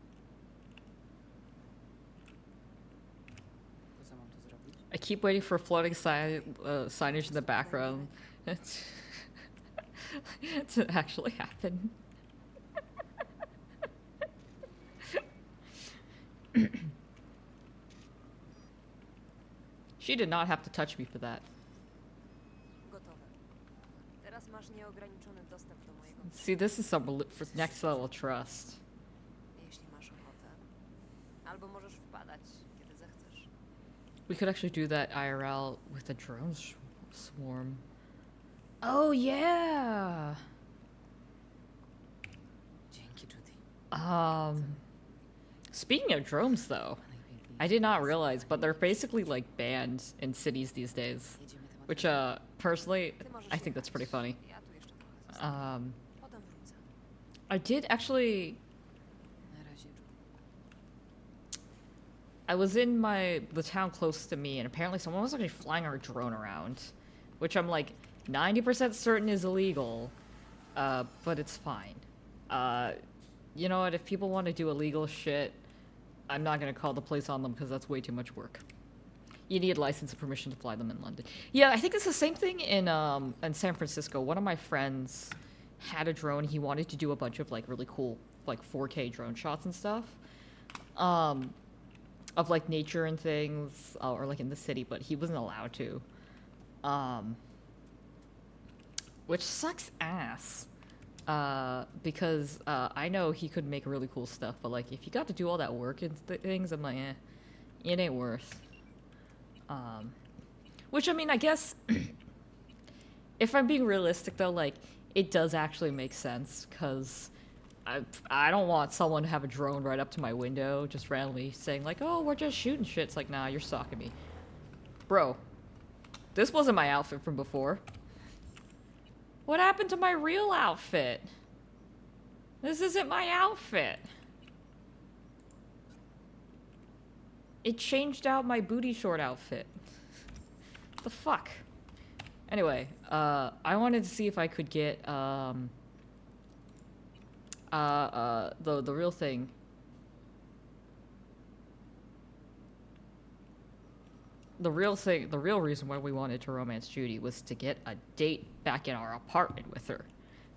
Po co mam to zrobić? I keep waiting for floating signage in the background to actually happen. She did not have to touch me for that. Gotowe. Teraz masz nieograniczony dostęp do mojego See, this is some next level trust. jeśli masz ochotę. Albo możesz wpadać, kiedy zechcesz. We could actually do that IRL with a drone swarm. Oh yeah. Dzięki, Judy. Speaking of drones though, I did not realize, but they're basically like banned in cities these days. Jedziemy tematem. Which, personally, Ty możesz I think that's pretty funny. Ja tu jeszcze trochę zostanę. Potem wrócę. I did actually. Na razie, Judy. I was in the town close to me, and apparently someone was actually flying our drone around, which I'm like 90% certain is illegal, but it's fine. You know what? If people want to do illegal shit, I'm not gonna call the police on them because that's way too much work. You need license and permission to fly them in London. Yeah, I think it's the same thing in San Francisco. One of my friends had a drone. He wanted to do a bunch of like really cool like 4K drone shots and stuff. of like nature and things, or like in the city, but he wasn't allowed to. Which sucks ass. Because I know he could make really cool stuff, but like if you got to do all that work and things, I'm like, it ain't worth. Which I mean, I guess if I'm being realistic though, like it does actually make sense because I don't want someone to have a drone right up to my window just randomly saying like, oh, we're just shooting shit. It's like, nah, you're stalking me, bro. This wasn't my outfit from before. What happened to my real outfit? This isn't my outfit. It changed out my booty short outfit. The fuck? Anyway, I wanted to see if I could get, the real thing. The real reason why we wanted to romance Judy was to get a date back in our apartment with her.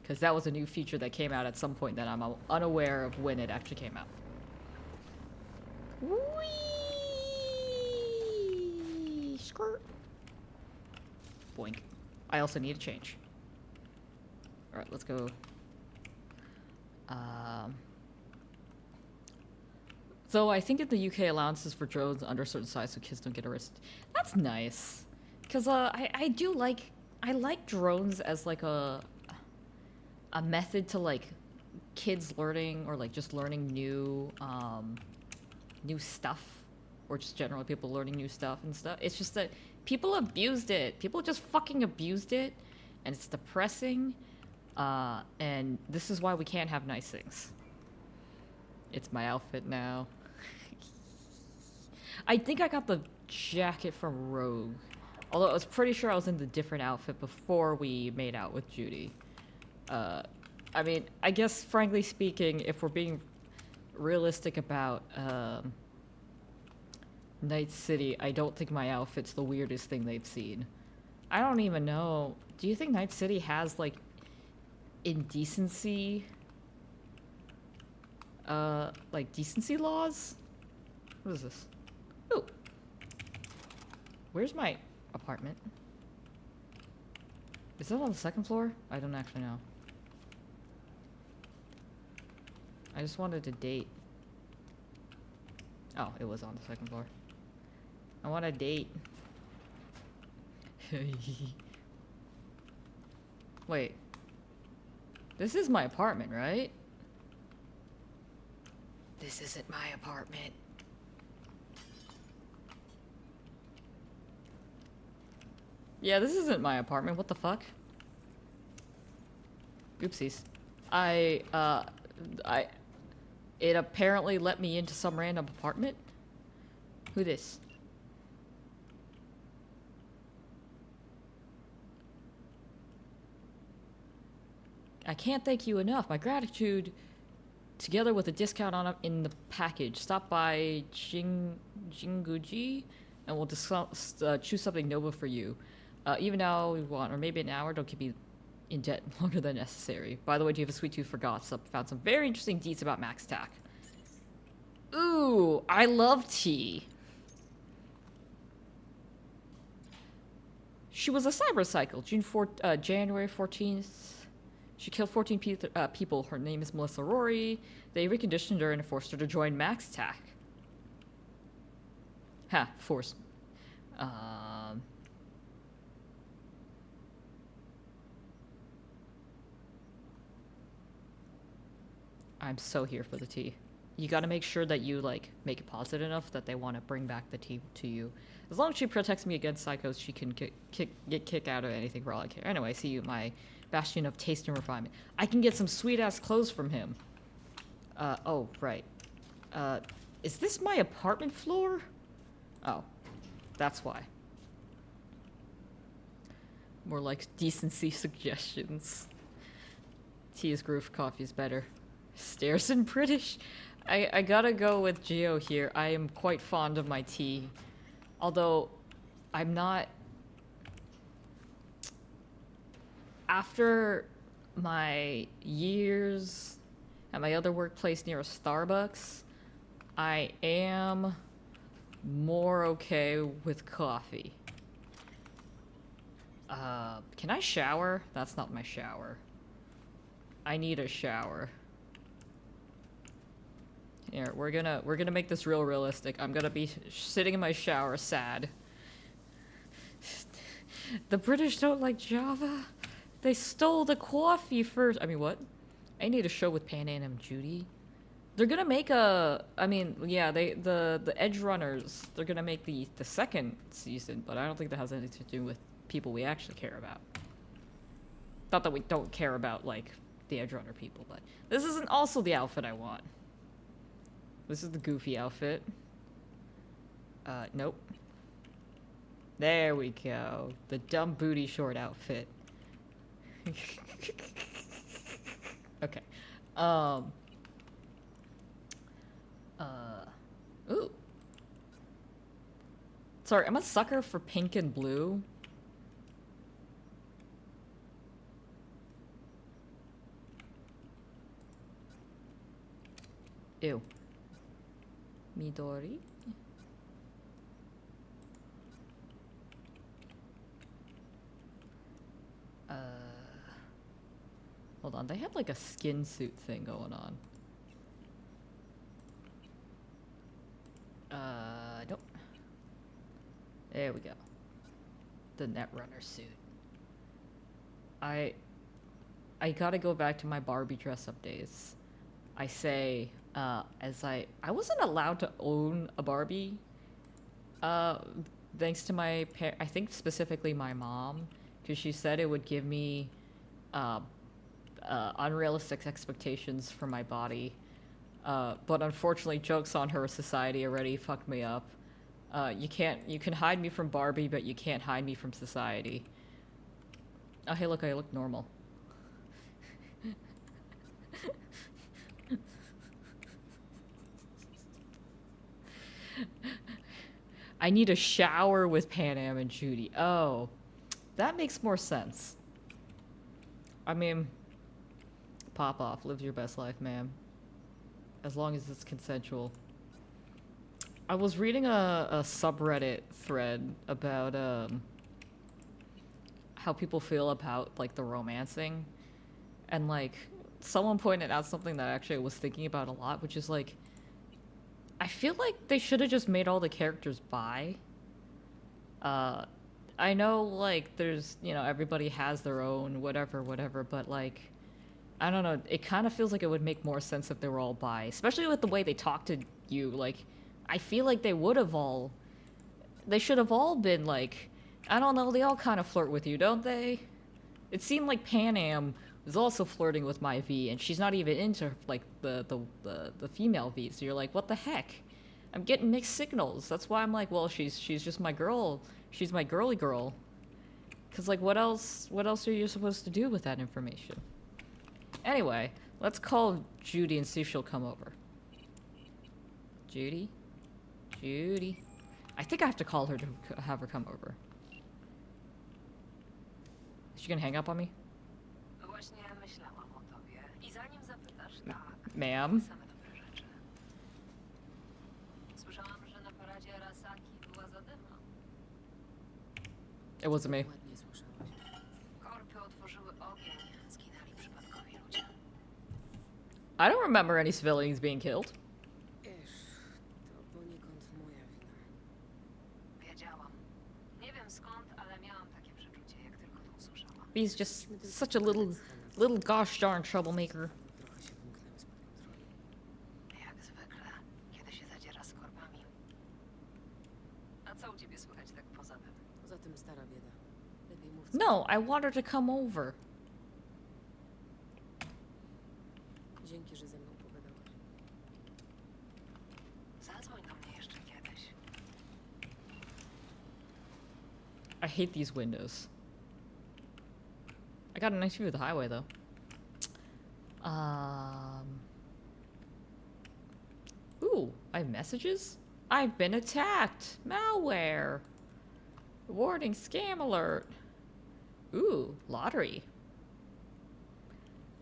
Because that was a new feature that came out at some point that I'm unaware of when it actually came out. Whee! Skirt. Boink. I also need a change. Alright, let's go. So I think in the UK allowances for drones under a certain size so kids don't get arrested. That's nice. Because I do like, I like drones as like a method to like kids learning or like just learning new stuff, or just generally people learning new stuff and stuff. It's just that people abused it. People just fucking abused it, and it's depressing. And this is why we can't have nice things. It's my outfit now. I think I got the jacket from Rogue. Although I was pretty sure I was in the different outfit before we made out with Judy. I mean, I guess, frankly speaking, if we're being realistic about Night City, I don't think my outfit's the weirdest thing they've seen. I don't even know. Do you think Night City has, like, indecency... like, decency laws? What is this? Ooh. Where's my apartment? Is that on the second floor? I don't actually know. I just wanted to date. Oh, it was on the second floor. I want to date. Wait. This is my apartment, right? This isn't my apartment. Yeah, this isn't my apartment. What the fuck? Oopsies. It apparently let me into some random apartment. Who this? I can't thank you enough. My gratitude, together with a discount on in the package. Stop by Jinguji, and we'll choose something Nova for you. Even now we want, or maybe an hour. Don't keep me in debt longer than necessary. By the way, do you have a sweet tooth for gossip? Found some very interesting deets about Max Tack. Ooh, I love tea. She was a cybercycle. January 14th. She killed 14 people. Her name is Melissa Rory. They reconditioned her and forced her to join Max Tack. Ha, forced. I'm so here for the tea. You gotta make sure that you, like, make it positive enough that they want to bring back the tea to you. As long as she protects me against psychos, she can get kicked out of anything for all I care. Anyway, I see you, my bastion of taste and refinement. I can get some sweet-ass clothes from him. Oh, right. Is this my apartment floor? Oh, that's why. More like decency suggestions. Tea is groove, coffee is better. Stairs in British? I gotta go with Geo here. I am quite fond of my tea. Although, I'm not... After my years at my other workplace near a Starbucks, I am more okay with coffee. Can I shower? That's not my shower. I need a shower. Here, we're gonna make this real realistic. I'm gonna be sitting in my shower, sad. The British don't like Java. They stole the coffee first. I mean, what? I need a show with Pan Am and Judy. They're gonna make a. I mean, yeah, the Edge Runners. They're gonna make the second season, but I don't think that has anything to do with people we actually care about. Not that we don't care about like the Edge Runner people, but this isn't also the outfit I want. This is the goofy outfit. Nope. There we go. The dumb booty short outfit. Okay. Ooh. Sorry, I'm a sucker for pink and blue. Ew. Midori? Hold on, they had like a skin suit thing going on. Nope. There we go. The Netrunner suit. I gotta go back to my Barbie dress-up days. I say, as I wasn't allowed to own a Barbie, thanks to my I think specifically my mom, because she said it would give me, unrealistic expectations for my body. But unfortunately, jokes on her, society already fucked me up. You can hide me from Barbie, but you can't hide me from society. Oh, hey, look, I look normal. I need a shower with Pan Am and Judy. Oh, that makes more sense. I mean, pop off, live your best life, ma'am. As long as it's consensual. I was reading a subreddit thread about how people feel about like the romancing, and like someone pointed out something that actually I was thinking about a lot, which is like, I feel like they should have just made all the characters bi. I know like there's, you know, everybody has their own whatever, but like, I don't know, it kind of feels like it would make more sense if they were all bi, especially with the way they talk to you. Like, I feel like they should have all been like, I don't know, they all kind of flirt with you, don't they? It seemed like Pan Am was also flirting with my V, and she's not even into like the female V. So you're like, what the heck? I'm getting mixed signals. That's why I'm like, well, she's just my girl. She's my girly girl. Cause like, what else are you supposed to do with that information? Anyway, let's call Judy and see if she'll come over. Judy? Judy? I think I have to call her to have her come over. Is she gonna hang up on me? Właśnie myślałam o tobie. I zanim zapytasz, tak. Ma'am? Same dobre rzeczy. Słyszałam, że na paradzie Arasaki była zadyma. It wasn't me. Ładnie słyszałaś. Korpy otworzyły ogień. Zginęli przypadkowi ludzie. I don't remember any civilians being killed. Wiesz, to poniekąd moja wina. Wiedziałam. Nie wiem skąd, ale miałam takie przeczucie, jak tylko to usłyszałam. He's just such a little gosh darn troublemaker. Trochę się wymknęły spod kontroli. Jak zwykle, kiedy się zadziera z korpami. A co u ciebie słychać tak poza tym? Poza tym stara bieda. Lepiej mów. No, I want her to come over. Dzięki, że ze mną pogadałaś. Zadzwoń do mnie jeszcze kiedyś. I hate these windows. I got a nice view of the highway though. Ooh, I have messages? I've been attacked! Malware! Warning, scam alert! Ooh, lottery.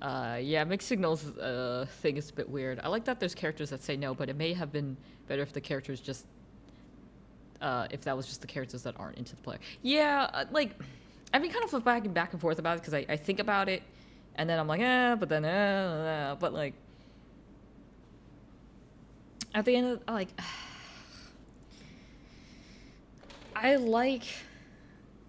Yeah, mixed signals thing is a bit weird. I like that there's characters that say no, but it may have been better if the characters just if that was just the characters that aren't into the player. Yeah, like, I've been kind of back and forth about it because I think about it, and then I'm like, but then, but like, at the end of, like, I like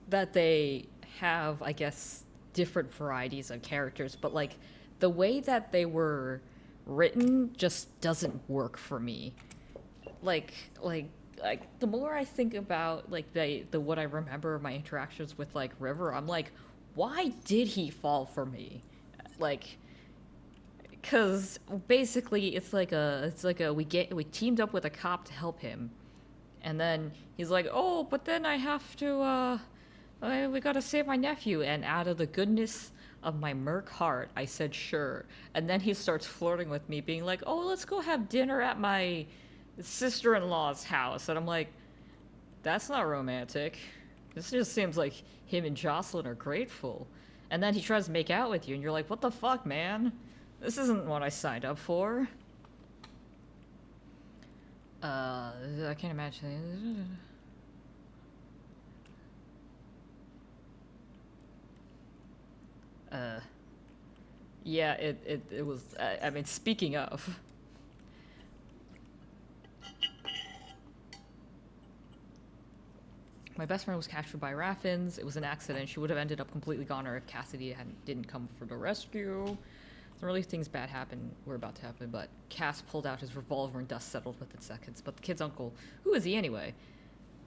that they have, I guess, different varieties of characters, but like, the way that they were written just doesn't work for me. Like the more I think about like the what I remember of my interactions with like River, I'm like, why did he fall for me? Like, cause basically it's like we teamed up with a cop to help him, and then he's like, oh, but then I have to we gotta save my nephew, and out of the goodness of my merc heart, I said sure, and then he starts flirting with me, being like, oh, let's go have dinner at my sister-in-law's house, and I'm like, that's not romantic. This just seems like him and Jocelyn are grateful. And then he tries to make out with you, and you're like, what the fuck, man? This isn't what I signed up for. I can't imagine. Yeah, it was, I mean, speaking of. My best friend was captured by Raffins. It was an accident. She would have ended up completely goner if Cassidy didn't come for the rescue. Some really things bad were about to happen, but Cass pulled out his revolver and dust settled within seconds. But the kid's uncle, who is he anyway?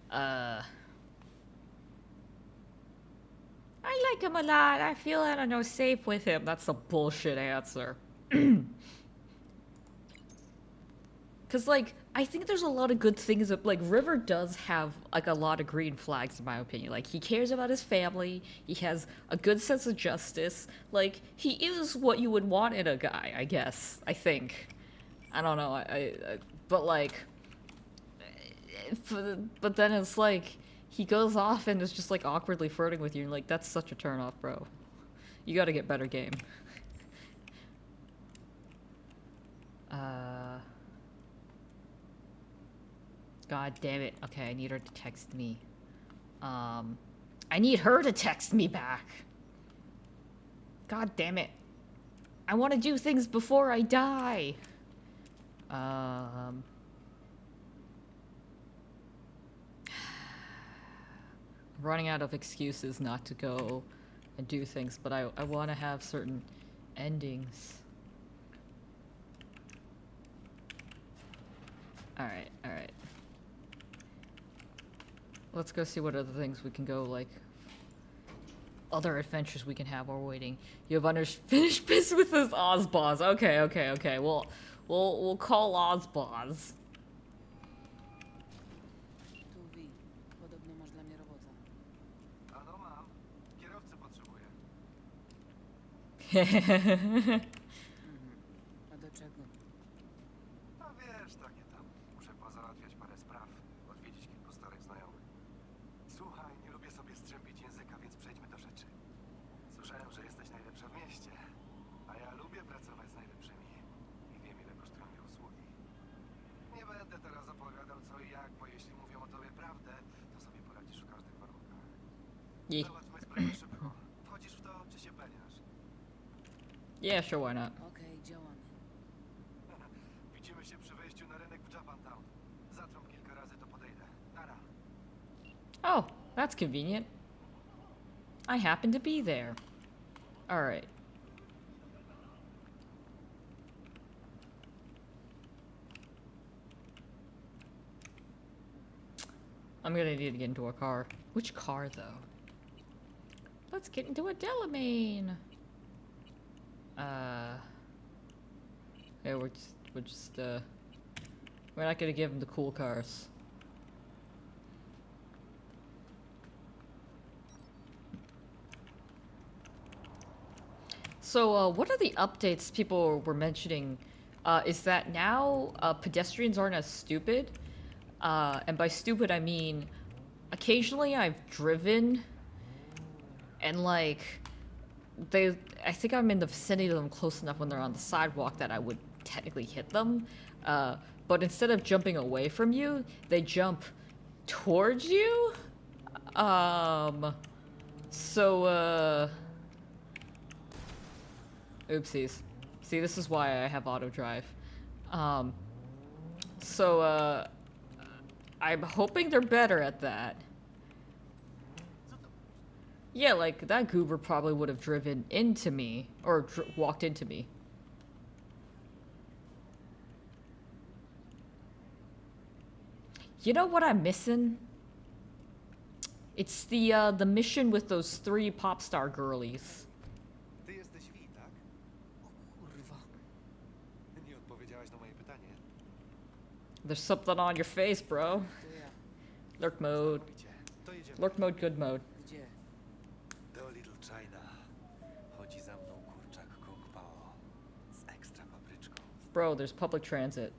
I like him a lot. I feel, I don't know, safe with him. That's a bullshit answer. Because, like, I think there's a lot of good things that, like, River does have, like, a lot of green flags, in my opinion. Like, he cares about his family. He has a good sense of justice. Like, he is what you would want in a guy, I guess. I think. I don't know. But, like, but then it's like, he goes off and is just, like, awkwardly flirting with you. And, like, that's such a turn-off, bro. You gotta get better game. God damn it. Okay, I need her to text me. I need her to text me back. God damn it. I want to do things before I die. Running out of excuses not to go and do things, but I want to have certain endings. Alright, alright. Let's go see what other things we can go, like, other adventures we can have while we're waiting. You have unfinished business with this Ozboz. Okay. We'll call Ozboz. Tu Wi, podobno masz dla mnie robotę. A no mam. Kierowcy potrzebuję. A do czego? No wiesz, takie tam. Muszę pozałatwiać parę spraw. Odwiedzić kilku starych znajomych. Słuchaj, nie lubię sobie strzępić języka, więc przejdźmy do rzeczy. Słyszałem, że jesteś najlepsza w mieście. A ja lubię pracować z najlepszymi. I wiem, ile kosztują mi usługi. Nie będę teraz opowiadał co i jak, bo jeśli mówią o tobie prawdę, to sobie poradzisz w każdych warunkach. Załatwmy sprawę szybko. Wchodzisz w to, czy się peniasz? Yeah, sure, why not? Okej, działamy. Widzimy się przy wejściu na rynek w Japantown. Zatrąb kilka razy, to podejdę. Nara. Oh, that's convenient. I happen to be there. Alright. I'm gonna need to get into a car. Which car, though? Let's get into a Delamain. Yeah, we're not gonna give him the cool cars. So, what are the updates people were mentioning? Is that now pedestrians aren't as stupid? And by stupid, I mean occasionally I've driven and like I think I'm in the vicinity of them close enough when they're on the sidewalk that I would technically hit them. But instead of jumping away from you, they jump Towards you? So, oopsies. See, this is why I have auto drive. So, I'm hoping they're better at that. Yeah, like, that goober probably would have driven into me, or walked into me. You know what I'm missing? It's the mission with those 3 pop star girlies. Ty jesteś Vi, tak? O kurwa. Nie odpowiedziałaś na moje pytanie. There's something on your face, bro. To ja. Lurk mode. Robicie. To jedziemy. Lurk mode, good mode. Gdzie? Do Little China. Chodzi za mną kurczak Kung Pao. Z ekstra papryczką. Bro, there's public transit.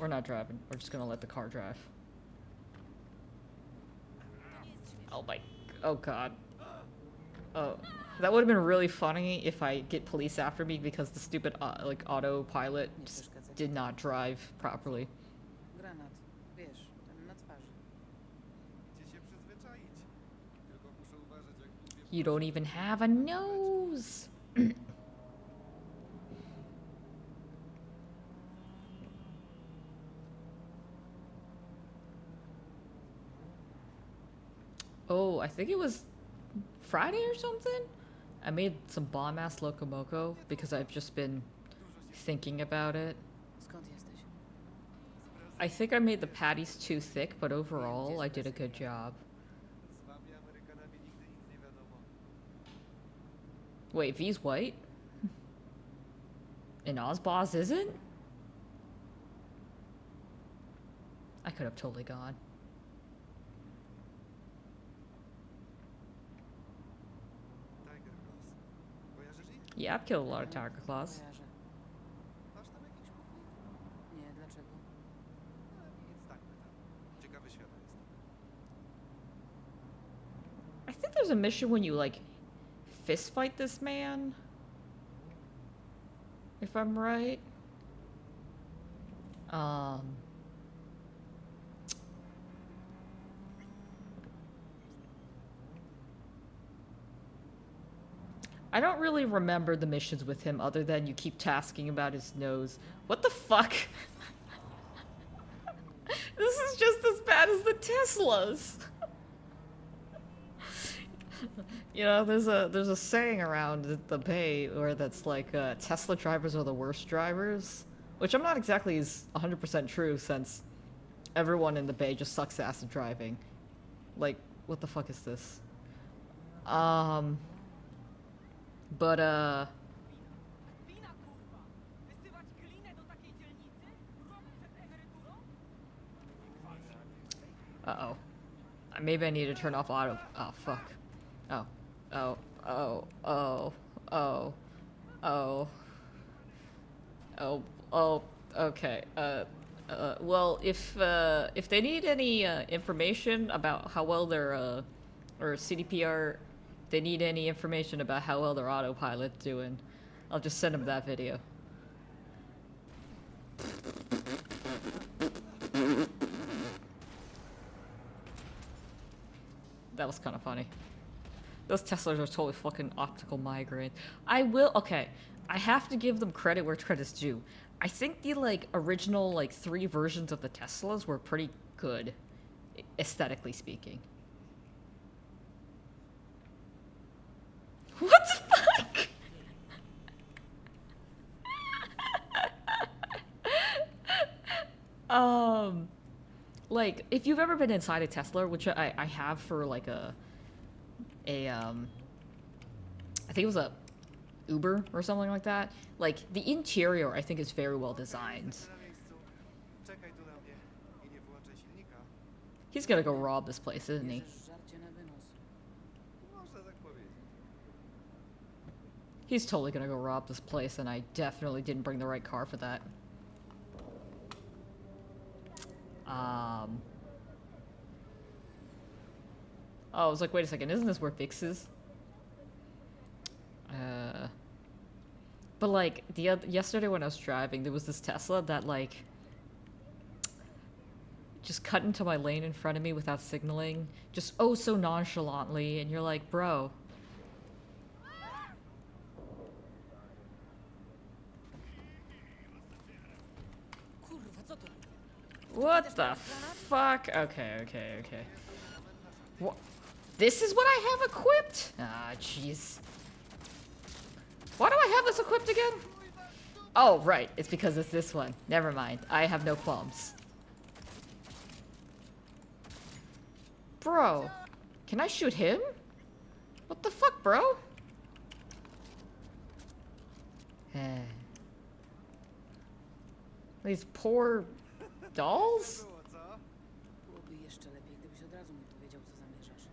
We're not driving. We're just gonna let the car drive. Oh my... Oh god. Oh. That would have been really funny if I get police after me because the stupid, like, autopilot Nie just przeszkadzać. did not drive properly. Granat. Wiesz, ten na twarzy. Gdzie się przyzwyczaić? Tylko muszę uważać, jak lubię... You don't even have a nose! Oh, I think it was Friday or something? I made some bomb-ass locomoco because I've just been thinking about it. Skąd jesteś? I think I made the patties too thick, but overall I did a good job. Z wami Amerykanami nigdy nic nie wiadomo. Wait, V's white? And Ozboz isn't? I could have totally gone. Tiger Claws. Kojarzysz ich? Yeah, I've killed a lot of tiger claws. Kojarzę. Masz tam jakiś kuchni? Nie, dlaczego? Nic, stańmy tam. Ciekawy świat jest. I think there's a mission when you, like, fist fight this man. If I'm right. I don't really remember the missions with him other than you keep tasking about his nose. What the fuck? This is just as bad as the Teslas. You know, there's a saying around the Bay where that's like Tesla drivers are the worst drivers, which I'm not exactly is 100% true since everyone in the Bay just sucks ass at driving. Like, what the fuck is this? But Wina, kurwa! Wysyłać klinę do takiej dzielnicy? Rok przed emeryturą? uh-oh. Maybe I need to turn off auto. Oh fuck. Oh. Oh. Oh. Oh. Oh. Oh. Oh. Oh. Okay. Well, if they need any information about how well their or CDPR, they need any information about how well their autopilot's doing, I'll just send them that video. That was kind of funny. Those Teslas are totally fucking optical migraine. Okay, I have to give them credit where credit's due. I think the, like, original, like, 3 versions of the Teslas were pretty good, aesthetically speaking. What the fuck? Like, if you've ever been inside a Tesla, which I have for, like, I think it was a Uber or something like that. Like, the interior, I think, is very well designed. Na miejscu. Czekaj tu na mnie i nie wyłączaj silnika. He's gonna go rob this place, isn't he? Bierzesz żarcie na wynos. Można tak powiedzieć. He's totally gonna go rob this place, and I definitely didn't bring the right car for that. Oh, I was like, wait a second, isn't this where Vix is? But like, yesterday when I was driving, there was this Tesla that, like, just cut into my lane in front of me without signaling, just oh so nonchalantly, and you're like, bro. Kurwa, co to? What the fuck? Okay. What? This is what I have equipped? Ah, jeez. Why do I have this equipped again? Oh, right. It's because it's this one. Never mind. I have no qualms. Bro. Can I shoot him? What the fuck, bro? These poor dolls? Było, co? Byłoby jeszcze lepiej, gdybyś od razu mi powiedział, co zamierzasz.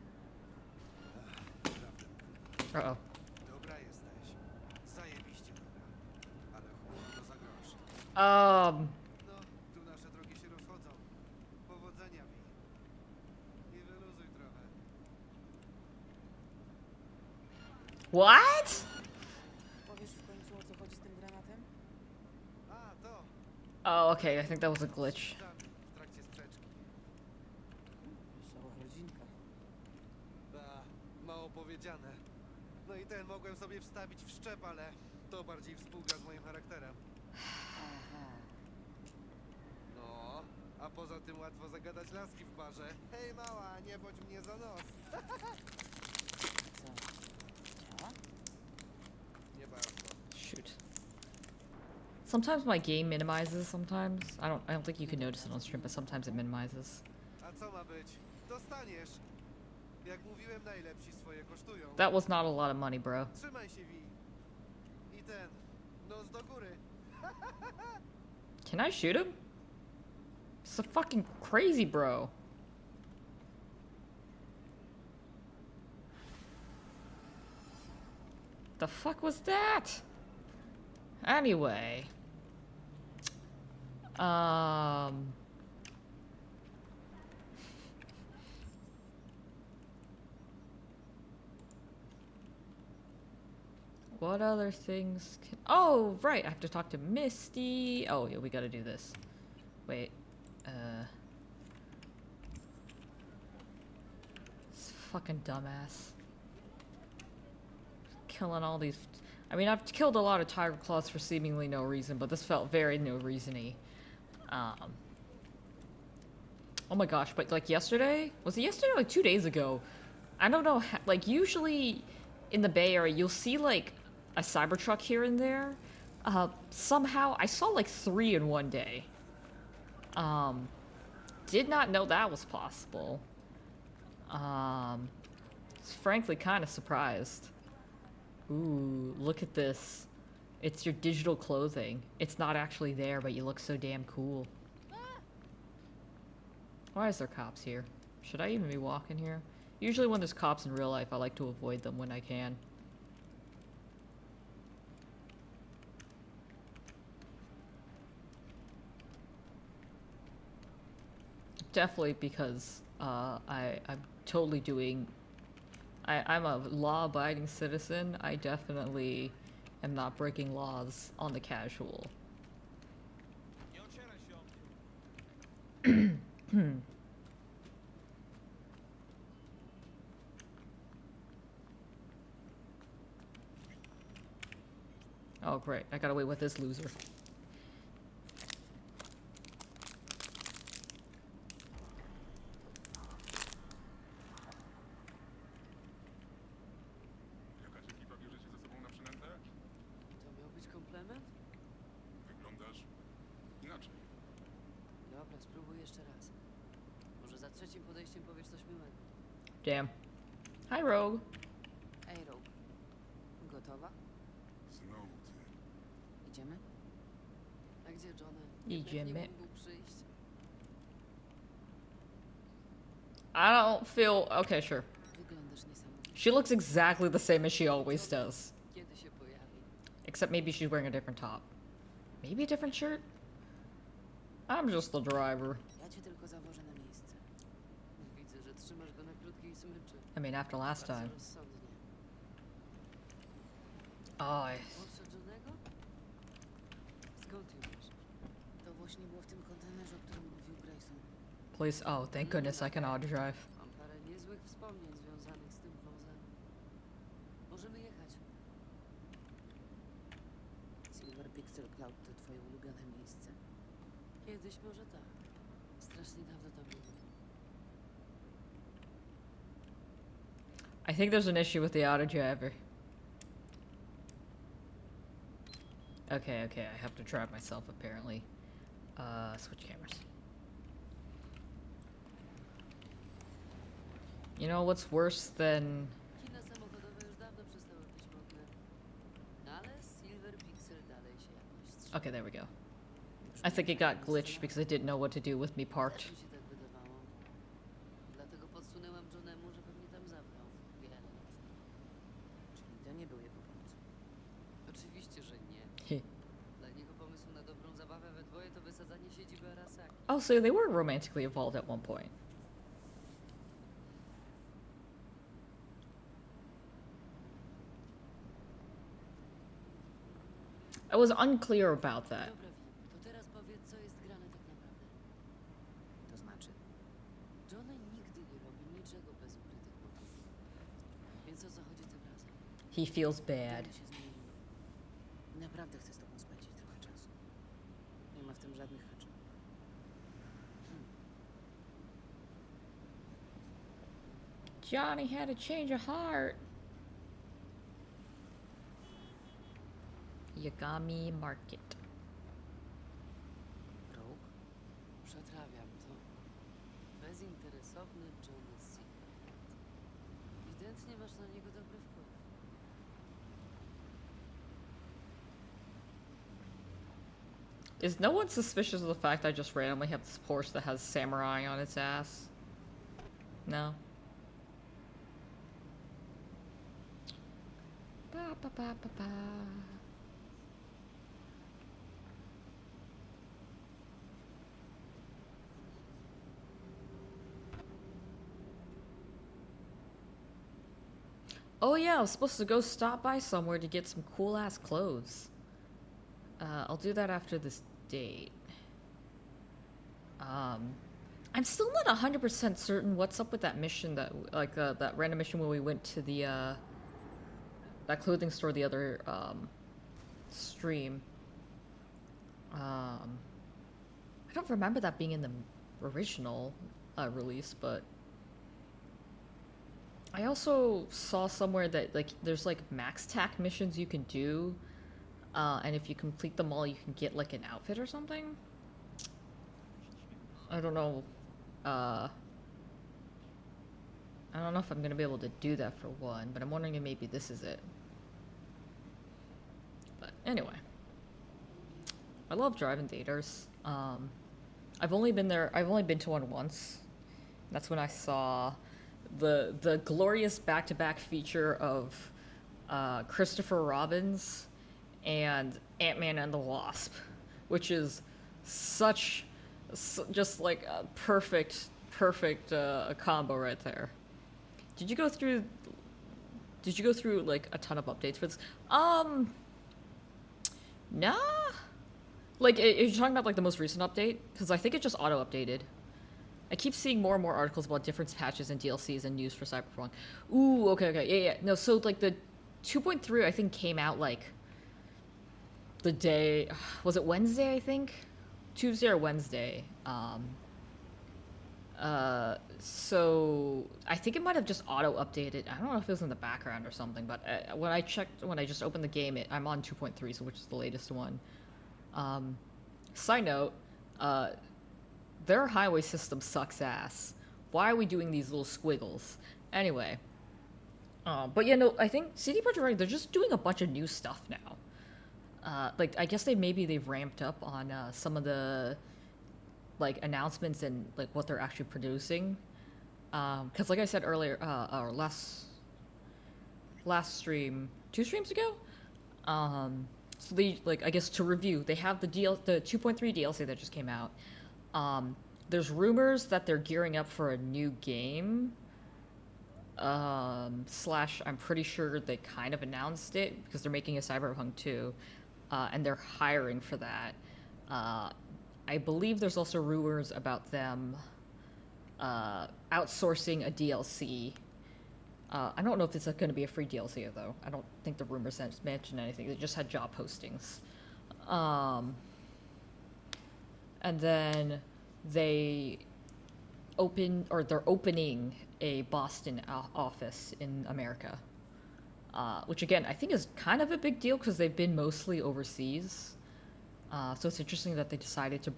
Uh-oh. Dobra jesteś. Zajebiście dobra. Ale chłop to za grosz. No, tu nasze drogi się rozchodzą. Powodzenia mi. I wyluzuj trochę. What? Powiesz w końcu, o co chodzi z tym granatem? A, to. Oh, okay. I think that was a glitch. W trakcie sprzeczki. Wesoła rodzinka. Mało powiedziane. No i ten mogłem sobie wstawić w szczep, ale to bardziej współgra z moim charakterem. Aha. No, a poza tym łatwo zagadać laski w barze. Hej mała, nie bądź mnie za nos. Co? Działa? Nie bardzo. Shoot. Sometimes my game minimizes sometimes. I don't think you can notice it on stream, but sometimes it minimizes. A co ma być? Dostaniesz. Jak mówiłem, najlepsi swoje kosztują. That was not a lot of money, bro. Trzymaj się, Wi. I ten, nos do góry. Can I shoot him? It's a fucking crazy, bro. The fuck was that? Anyway. What other things can... Oh, right, I have to talk to Misty. Oh, yeah, we gotta do this. Wait, this fucking dumbass. Killing all these... I mean, I've killed a lot of tiger claws for seemingly no reason, but this felt very no reason-y. Oh my gosh, but like yesterday? Was it yesterday or like 2 days ago? I don't know, like usually in the Bay Area, you'll see like a Cybertruck here and there. Somehow, I saw like 3 in one day. Did not know that was possible. Was frankly kind of surprised. Ooh, look at this. It's your digital clothing. It's not actually there, but you look so damn cool. Why is there cops here? Should I even be walking here? Usually when there's cops in real life, I like to avoid them when I can. Definitely because I'm totally doing... I'm a law-abiding citizen. I definitely am not breaking laws on the casual. Oh great, I gotta wait with this loser. Jakaś ekipa bierze się ze sobą na przynętę? To miał być komplement? Wyglądasz inaczej. Dobra, spróbuj jeszcze raz. Może za trzecim podejściem powiesz coś miłego. Damn. Hi, Rogue. Ej, Rogue. Gotowa? Znowu ty. Idziemy? A gdzie Johnny? Idziemy. Nie mógł przyjść. I don't feel... Okay, sure. Wyglądasz niesamowicie. She looks exactly the same as she always does. Kiedy się pojawi? Except maybe she's wearing a different top. Maybe a different shirt? I'm just the driver. Ja cię tylko zawożę na miejsce. Widzę, że trzymasz go na krótkiej smyczy. I mean, after last Bardzo time. rozsądnie. Oh, Porsche Johnego? Skąd ją masz? To właśnie było w tym kontenerze, o którym mówił Grayson. please. Oh, thank goodness I can auto drive. Mam parę niezłych wspomnień związanych z tym wozem. Możemy jechać. Silver Pixel Cloud to twoje ulubione miejsce? Kiedyś może tak. Strasznie dawno tam nie byłem. I think there's an issue with the auto driver. Okay, I have to drive myself apparently. Switch cameras. You know what's worse than... Kina samochodowe już dawno przestały być modne. Ale Silver Pixel dalej się jakoś trzyma. Okay, there we go. I think it got glitched because I didn't know what to do with me parked. Też mi się tak wydawało. Dlatego podsunęłam Johnemu, że pewnie tam zabrał wiele lat temu. Czyli to nie był jego pomysł? Oczywiście, że nie. Dla niego pomysł na dobrą zabawę we dwoje to wysadzanie siedziby Arasaki. Oh, so they were romantically involved at one point. I was unclear about that. Dobra, Wi, to teraz powiedz, co jest grane tak naprawdę. To znaczy? Johnny nigdy nie robi niczego bez ukrytych motywów. Więc o co chodzi tym razem? He feels bad. Dyna się zmienił. Naprawdę chcę z tobą spędzić trochę czasu. Nie ma w tym żadnych haczyków. Johnny had a change of heart. Yagami Market. Rogue? Przetrawiam to. Bezinteresowny Johnny Silverhand. Ewidentnie masz na niego dobry wpływ. Is no one suspicious of the fact I just randomly have this Porsche that has samurai on its ass? No? Ba ba ba ba ba. Oh yeah, I was supposed to go stop by somewhere to get some cool ass clothes. I'll do that after this date. I'm still not 100% certain what's up with that mission that, like, that random mission where we went to the, that clothing store the other, stream. I don't remember that being in the original, release, but... I also saw somewhere that, like, there's, like, max tack missions you can do, and if you complete them all, you can get, like, an outfit or something? I don't know, I don't know if I'm gonna be able to do that for one, but I'm wondering if maybe this is it. But anyway. I love driving theaters. I've only been to one once. That's when I saw the glorious back-to-back feature of Christopher Robin's and Ant-Man and the Wasp, which is just like a perfect combo right there. Did you go through like a ton of updates for this? Nah. Like, are you talking about like the most recent update? Because I think it just auto-updated. I keep seeing more and more articles about different patches and DLCs and news for Cyberpunk. Ooh, okay, yeah. No, so like the 2.3 I think came out like the day, was it Wednesday, I think? Tuesday or Wednesday. So I think it might have just auto-updated. I don't know if it was in the background or something, but when I just opened the game, I'm on 2.3, so which is the latest one. Side note, their highway system sucks ass. Why are we doing these little squiggles? Anyway. But yeah, no, I think CD Projekt Red, they're just doing a bunch of new stuff now. Like, I guess they've ramped up on some of the, like, announcements and, like, what they're actually producing. Because like I said earlier, or last stream, 2 streams ago? So they, like, I guess to review, they have the 2.3 DLC that just came out. There's rumors that they're gearing up for a new game. I'm pretty sure they kind of announced it because they're making a Cyberpunk 2, and they're hiring for that. I believe there's also rumors about them outsourcing a DLC. I don't know if it's going to be a free DLC though. I don't think the rumors mentioned anything. They just had job postings. And then they're opening a Boston office in America. Which again, I think is kind of a big deal because they've been mostly overseas. So it's interesting that they decided to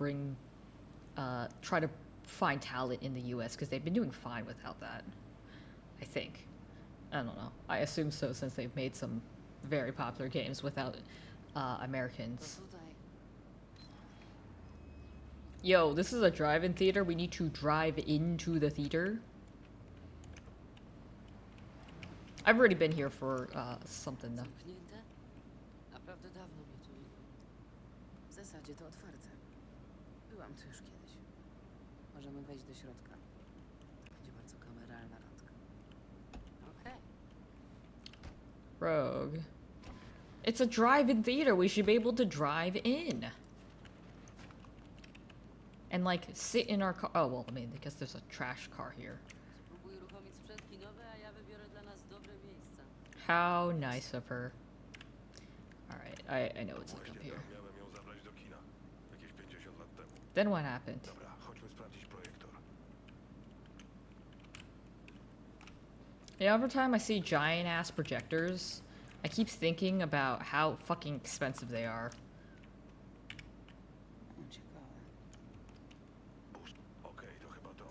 try to find talent in the US because they've been doing fine without that. I think. I don't know. I assume so since they've made some very popular games without Americans. Yo, this is a drive-in theater. We need to drive into the theater. I've already been here for something though. Zamknięte? Naprawdę dawno mnie tu nie było. W zasadzie to otwarte. Byłam tu już kiedyś. Możemy wejść do środka. Będzie bardzo kameralna randka. Okej. Rogue. It's a drive-in theater. We should be able to drive in. And like sit in our car. Oh, well, I mean, I guess there's a trash car here. Spróbuj uruchomić sprzęt kinowy, a ja wybiorę dla nas dobre miejsca. How nice of her. Alright, I know it's like up Właśnie here. miałem ją zabrać do kina. Jakieś 50 lat temu. Then what happened? Dobra, chodźmy sprawdzić projektor. Yeah, every time I see giant ass projectors, I keep thinking about how fucking expensive they are. Ciekawe. Okej, to chyba to.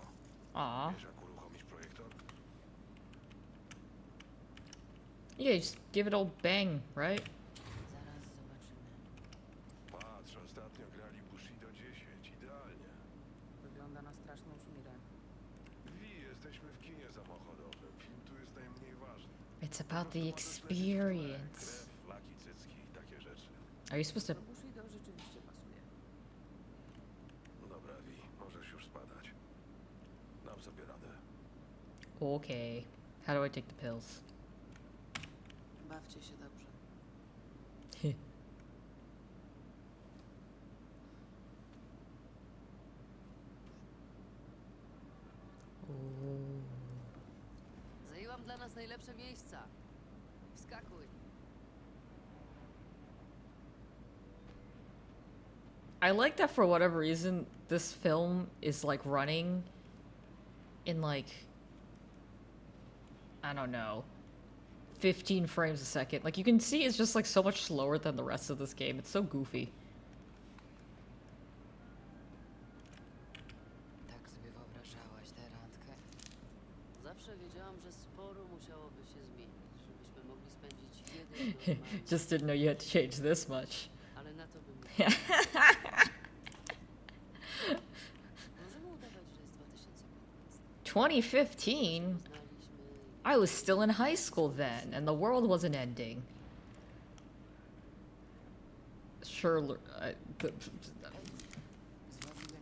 Aw. Wiesz, jak uruchomić projektor? Yeah, just give it old bang, right? Zaraz zobaczymy. Patrz, ostatnio grali Bushido 10. Idealnie. Wygląda na straszną szmirę. Jesteśmy w kinie samochodowym. Film tu jest najmniej ważny. It's about the Możesz lecieć w tle, experience. krew, flaki, cycki i takie rzeczy. Are you supposed to... Do Bushido rzeczywiście pasuje. Dobra, Vi, możesz już spadać. Dam sobie radę. Okay. How do I take the pills? Bawcie się dobrze. Zajęłam dla nas najlepsze miejsca. Wskakuj. I like that for whatever reason, this film is like running in like, I don't know, 15 frames a second. Like you can see it's just like so much slower than the rest of this game. It's so goofy. Tak sobie wyobrażałaś tę randkę? Zawsze wiedziałam, że sporo musiałoby się zmienić, żebyśmy mogli spędzić jeden normalny. Just didn't know you had to change this much. Ale na to bym Możemy udawać, że jest 2015. 2015? Znaliśmy... I was still in high school then, and the world wasn't ending. Sure, Zławiłem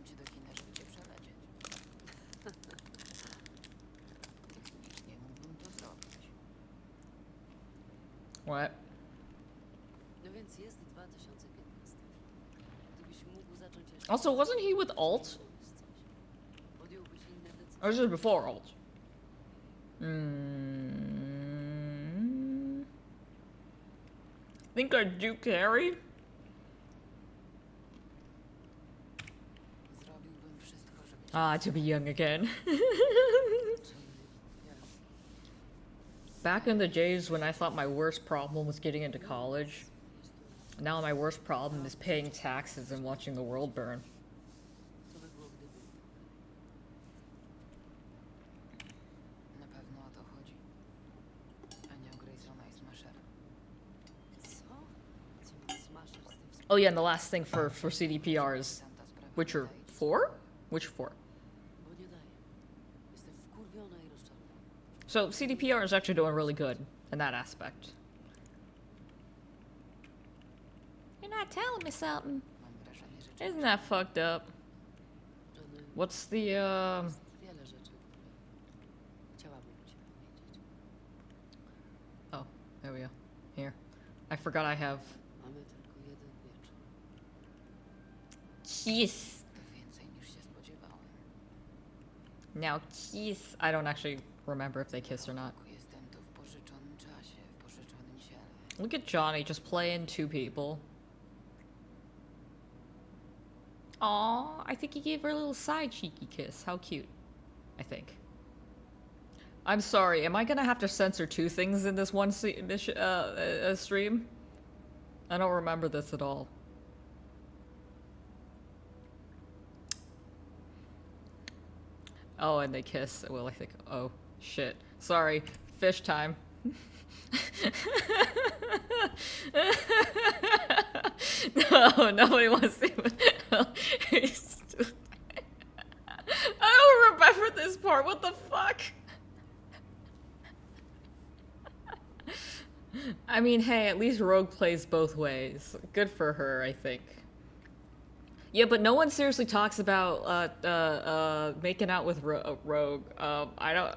cię do kina, żeby cię przelecieć. Technicznie mógłbym to zrobić. what? No więc jest 2015. Gdybyś mógł zacząć jeszcze... Also, wasn't he with Alt? Podjąłbyś inne decyzje. Or was it before Alt? Think I do carry? Zrobiłbym wszystko, żeby cię... Ah, to be young again. Back in the days when I thought my worst problem was getting into college, now my worst problem is paying taxes and watching the world burn. Co by było, gdyby... Na pewno o to chodzi. A nie o Graysona i Smashera. Co? Co ma Smasher z tym wspólnego? Oh yeah, and the last thing for CDPR is Tamta sprawa Witcher wydaje ci się 4? mała, Witcher 4. Bo nie daje. Jestem wkurwiona i rozczarowana. So CDPR is actually doing really good in that aspect. You're not telling me something. Mam wrażenie, że Isn't that fucked up? Johnny, What's the jest wiele rzeczy, które chciałabym ci powiedzieć. Oh, there we go. Here. I forgot I have... Mamy tylko jeden wieczór. Kiss. To więcej niż się spodziewałem. Now kiss. I don't actually remember if they kissed or not. Jestem tu w pożyczonym czasie, w pożyczonym ciele. Look at Johnny just playing two people. Aw, I think he gave her a little side cheeky kiss. How cute. I think. I'm sorry, am I gonna have to censor two things in this one stream? I don't remember this at all. Oh, and they kiss. Well, I think. Oh, shit. Sorry. Fish time. No, nobody wants to. I don't remember this part. What the fuck? I mean, hey, at least Rogue plays both ways. Good for her, I think. Yeah, but no one seriously talks about making out with Rogue. I don't.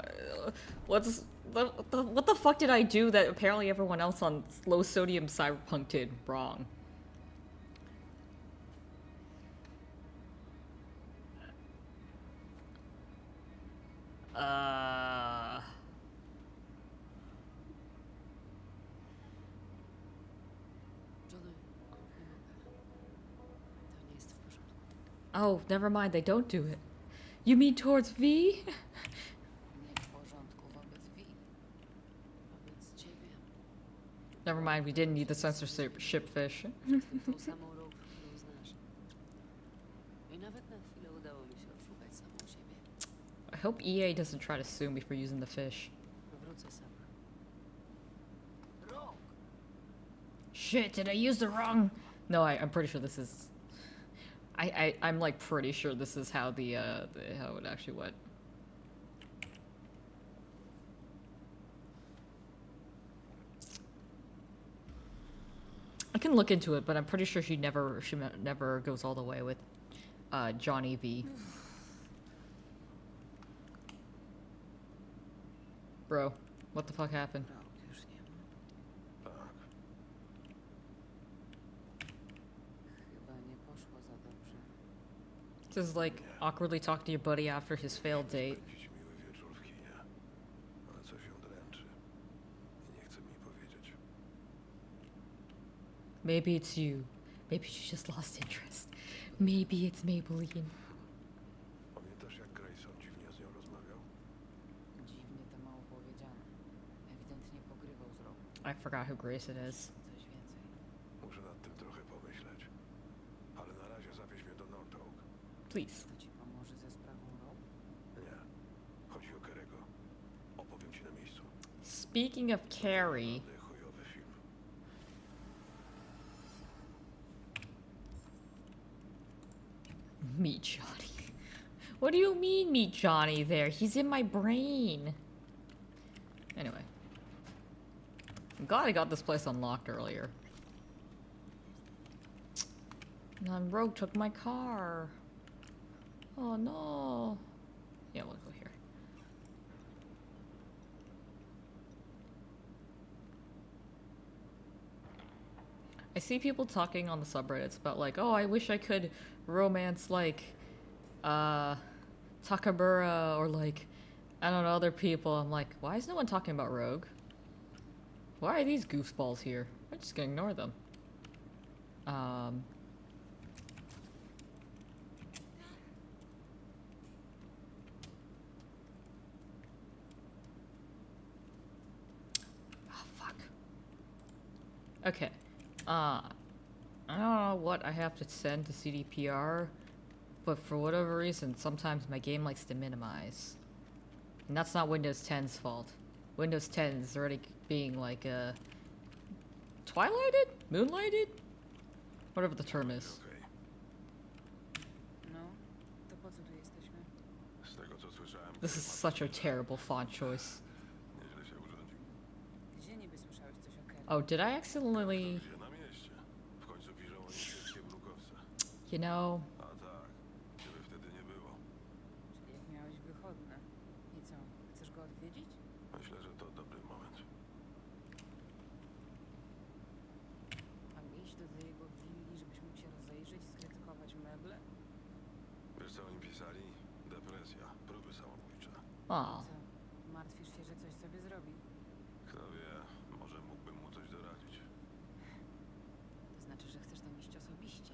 What the fuck did I do that apparently everyone else on low sodium Cyberpunk did wrong? Johnny, nie mogę. To nie jest w porządku. Oh, never mind, they don't do it. You mean towards V? Nie w porządku wobec Vi. Wobec ciebie. Never mind, we didn't need the censorship fish. Jestem tą samą Rogue, którą znasz. I nawet na chwilę udało mi się oszukać samą siebie. I hope EA doesn't try to sue me for using the fish. Wrócę sama. Rogue! Shit, did I use the wrong... No, I'm pretty sure this is... I'm like pretty sure this is how how it actually went. I can look into it, but I'm pretty sure she never goes all the way with Johnny V. Bro, what the fuck happened? Rogue już nie ma. Tak. Chyba nie poszło za dobrze. This is like awkwardly talking to your buddy after his failed date. Spędzić miły wieczór w kinie. Ale coś ją dręczy. I nie chce mi powiedzieć. Maybe it's you. Maybe she just lost interest. Maybe it's Maybelline. Pamiętasz, jak Grayson dziwnie z nią rozmawiał? Dziwnie to mało powiedziane. Ewidentnie pogrywał z Rogue. I forgot who Grace it is. Coś więcej. Muszę nad tym trochę pomyśleć. Ale na razie zawieź mnie do North Oak. Please. To ci pomoże ze sprawą Rogue? Nie. Chodzi o Kerego. Opowiem ci na miejscu. Speaking of Carrie, Naprawdę chujowy film. meet Johnny. What do you mean meet Johnny there? He's in my brain. Anyway. I'm glad I got this place unlocked earlier. And Rogue took my car. Oh no. Yeah, we'll go here. I see people talking on the subreddits about like, oh, I wish I could romance like Takamura or like I don't know other people. I'm like, why is no one talking about Rogue? Why are these goofballs here? I'm just gonna ignore them. Oh, fuck. Okay. I don't know what I have to send to CDPR, but for whatever reason, sometimes my game likes to minimize. And that's not Windows 10's fault. Windows 10 is already being like, twilighted? Moonlighted? Whatever the term is. Okej. No, to po co tu jesteśmy? Z tego co słyszałem, This is such a terrible font choice. nieźle się urządził. Gdzie niby słyszałeś coś o Kerry? Oh, did I accidentally... Się na mieście. W końcu piszą o niemieckie brukowce. You know... A tak, ciebie wtedy nie było. Czyli jak miałeś wychodne. I co, chcesz go odwiedzić? Myślę, że to dobry moment. Mam iść do jego willi, żebyś mógł się rozejrzeć, skrytykować meble? Wiesz co oni pisali? Depresja, próby samobójcze. Aw. Co, martwisz się, że coś sobie zrobi? Kto wie, może mógłbym mu coś doradzić. To znaczy, że chcesz tam iść osobiście?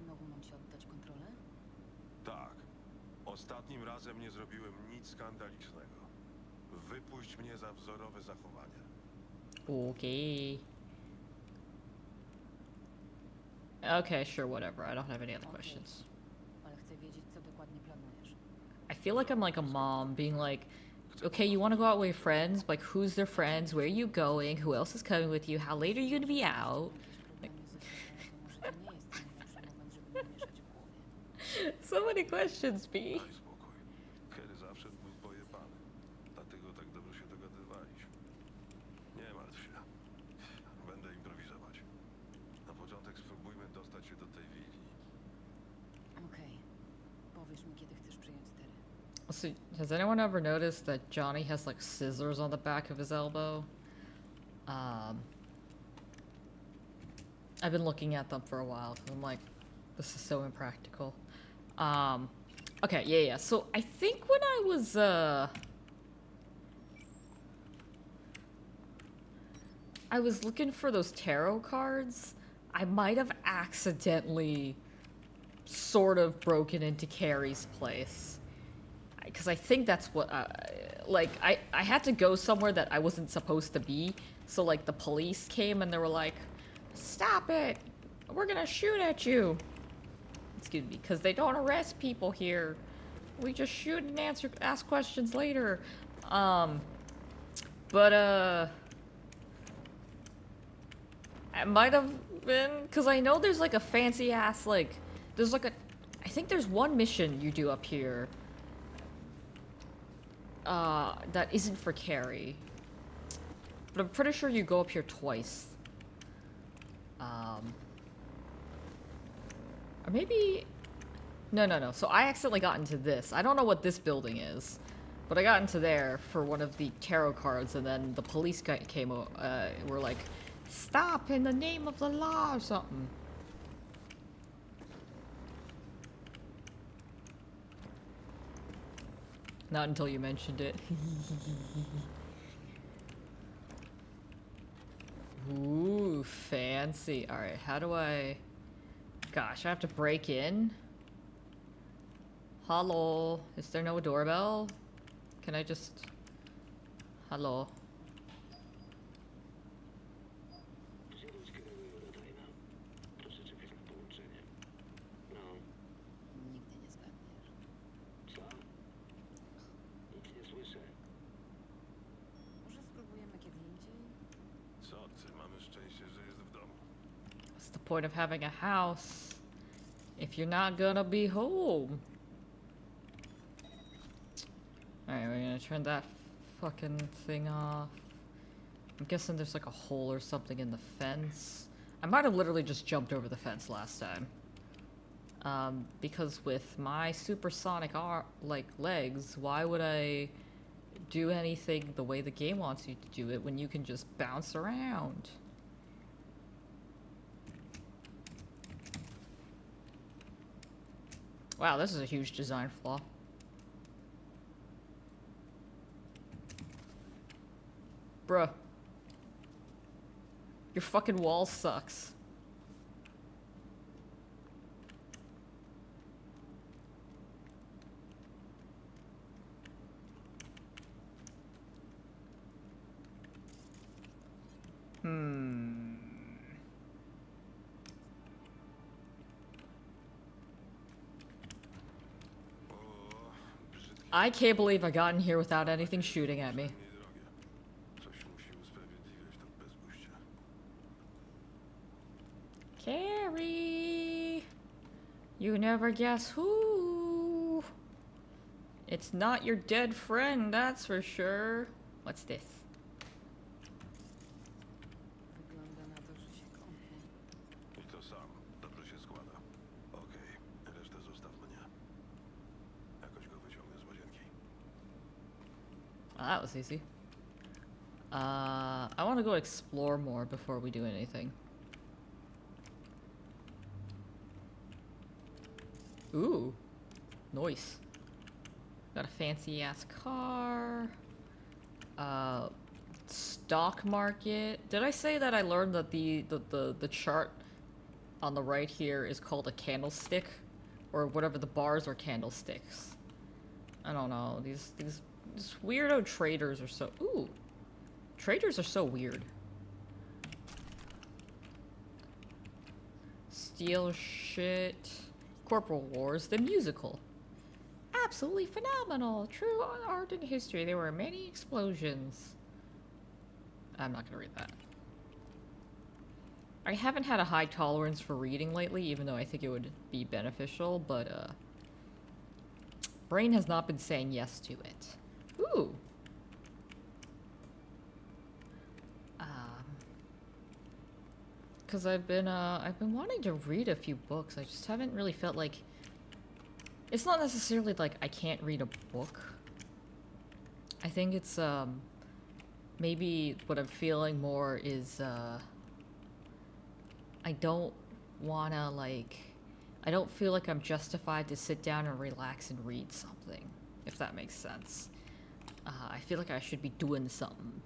Znowu mam ci oddać kontrolę? Tak. Ostatnim razem nie zrobiłem nic skandalicznego. Wypuść mnie za wzorowe zachowanie. Okay. Okay, sure, whatever. I don't have any other Okay. questions. Ale chcę wiedzieć, co dokładnie planujesz. I feel like I'm like a mom being like, okay, you want to go out with your friends? Like, who's their friends? Where are you going? Who else is coming with you? How late are you going to be out? Jakieś problemy ze sobą, to może to nie jest ten najlepszy moment, żeby nie mieszać w głowie. So many questions, B. Daj spokój. Kerry zawsze był pojebany. Dlatego tak dobrze się dogadywaliśmy. Nie martw się. Będę improwizować. Na początek spróbujmy dostać się do tej willi. Okej. Powiesz mi, kiedy chcesz przyjąć stery. So, has anyone ever noticed that Johnny has like scissors on the back of his elbow? I've been looking at them for a while because I'm like, this is so impractical. Okay, yeah. So I think when I was looking for those tarot cards, I might have accidentally sort of broken into Carrie's place. Because I think that's what, like, I had to go somewhere that I wasn't supposed to be. So, like, the police came and they were like, stop it! We're gonna shoot at you! Excuse me, because they don't arrest people here. We just shoot and ask questions later. It might have been, because I know there's, like, a fancy-ass, like, there's, like, I think there's one mission you do up here that isn't for Carrie. But I'm pretty sure you go up here twice. Or maybe... No. So I accidentally got into this. I don't know what this building is. But I got into there for one of the tarot cards, and then the police guy came were like, stop in the name of the law or something. Not until you mentioned it. Ooh, fancy. Alright, how do I... Gosh, I have to break in? Hello? Is there no doorbell? Can I just... Hello? Nigdy nie zgadniesz. Może spróbujemy kiedy indziej? Co ty? Mamy szczęście, że jest w domu. What's the point of having a house if you're not gonna be home? Alright, we're gonna turn that fucking thing off. I'm guessing there's like a hole or something in the fence. I might have literally just jumped over the fence last time. Because with my supersonic legs, why would I do anything the way the game wants you to do it when you can just bounce around? Wow, this is a huge design flaw. Bruh. Your fucking wall sucks. I can't believe I got in here without anything shooting at me. Niedrogie. Coś musi usprawiedliwiać to bezguście. Carrie! You never guess who? It's not your dead friend, that's for sure. What's this? Wygląda na to, że się kąpie. I to sam. Dobrze się składa. Okej, resztę zostaw mnie. Jakoś go wyciągnę z łazienki. Oh, that was easy. I want to go explore more before we do anything. Ooh. Nice. Got a fancy ass car. Stock market. Did I say that I learned that the chart on the right here is called a candlestick? Or whatever, the bars are candlesticks. I don't know. These weirdo traders are so... Ooh. Traders are so weird. Steal shit. Corporal Wars, the musical. Absolutely phenomenal. True art and history. There were many explosions. I'm not gonna read that. I haven't had a high tolerance for reading lately, even though I think it would be beneficial, but brain has not been saying yes to it. Ooh. Because I've been wanting to read a few books. I just haven't really felt like... It's not necessarily like I can't read a book. I think it's, maybe what I'm feeling more is, I don't wanna, like... I don't feel like I'm justified to sit down and relax and read something, if that makes sense. I feel like I should be doing something.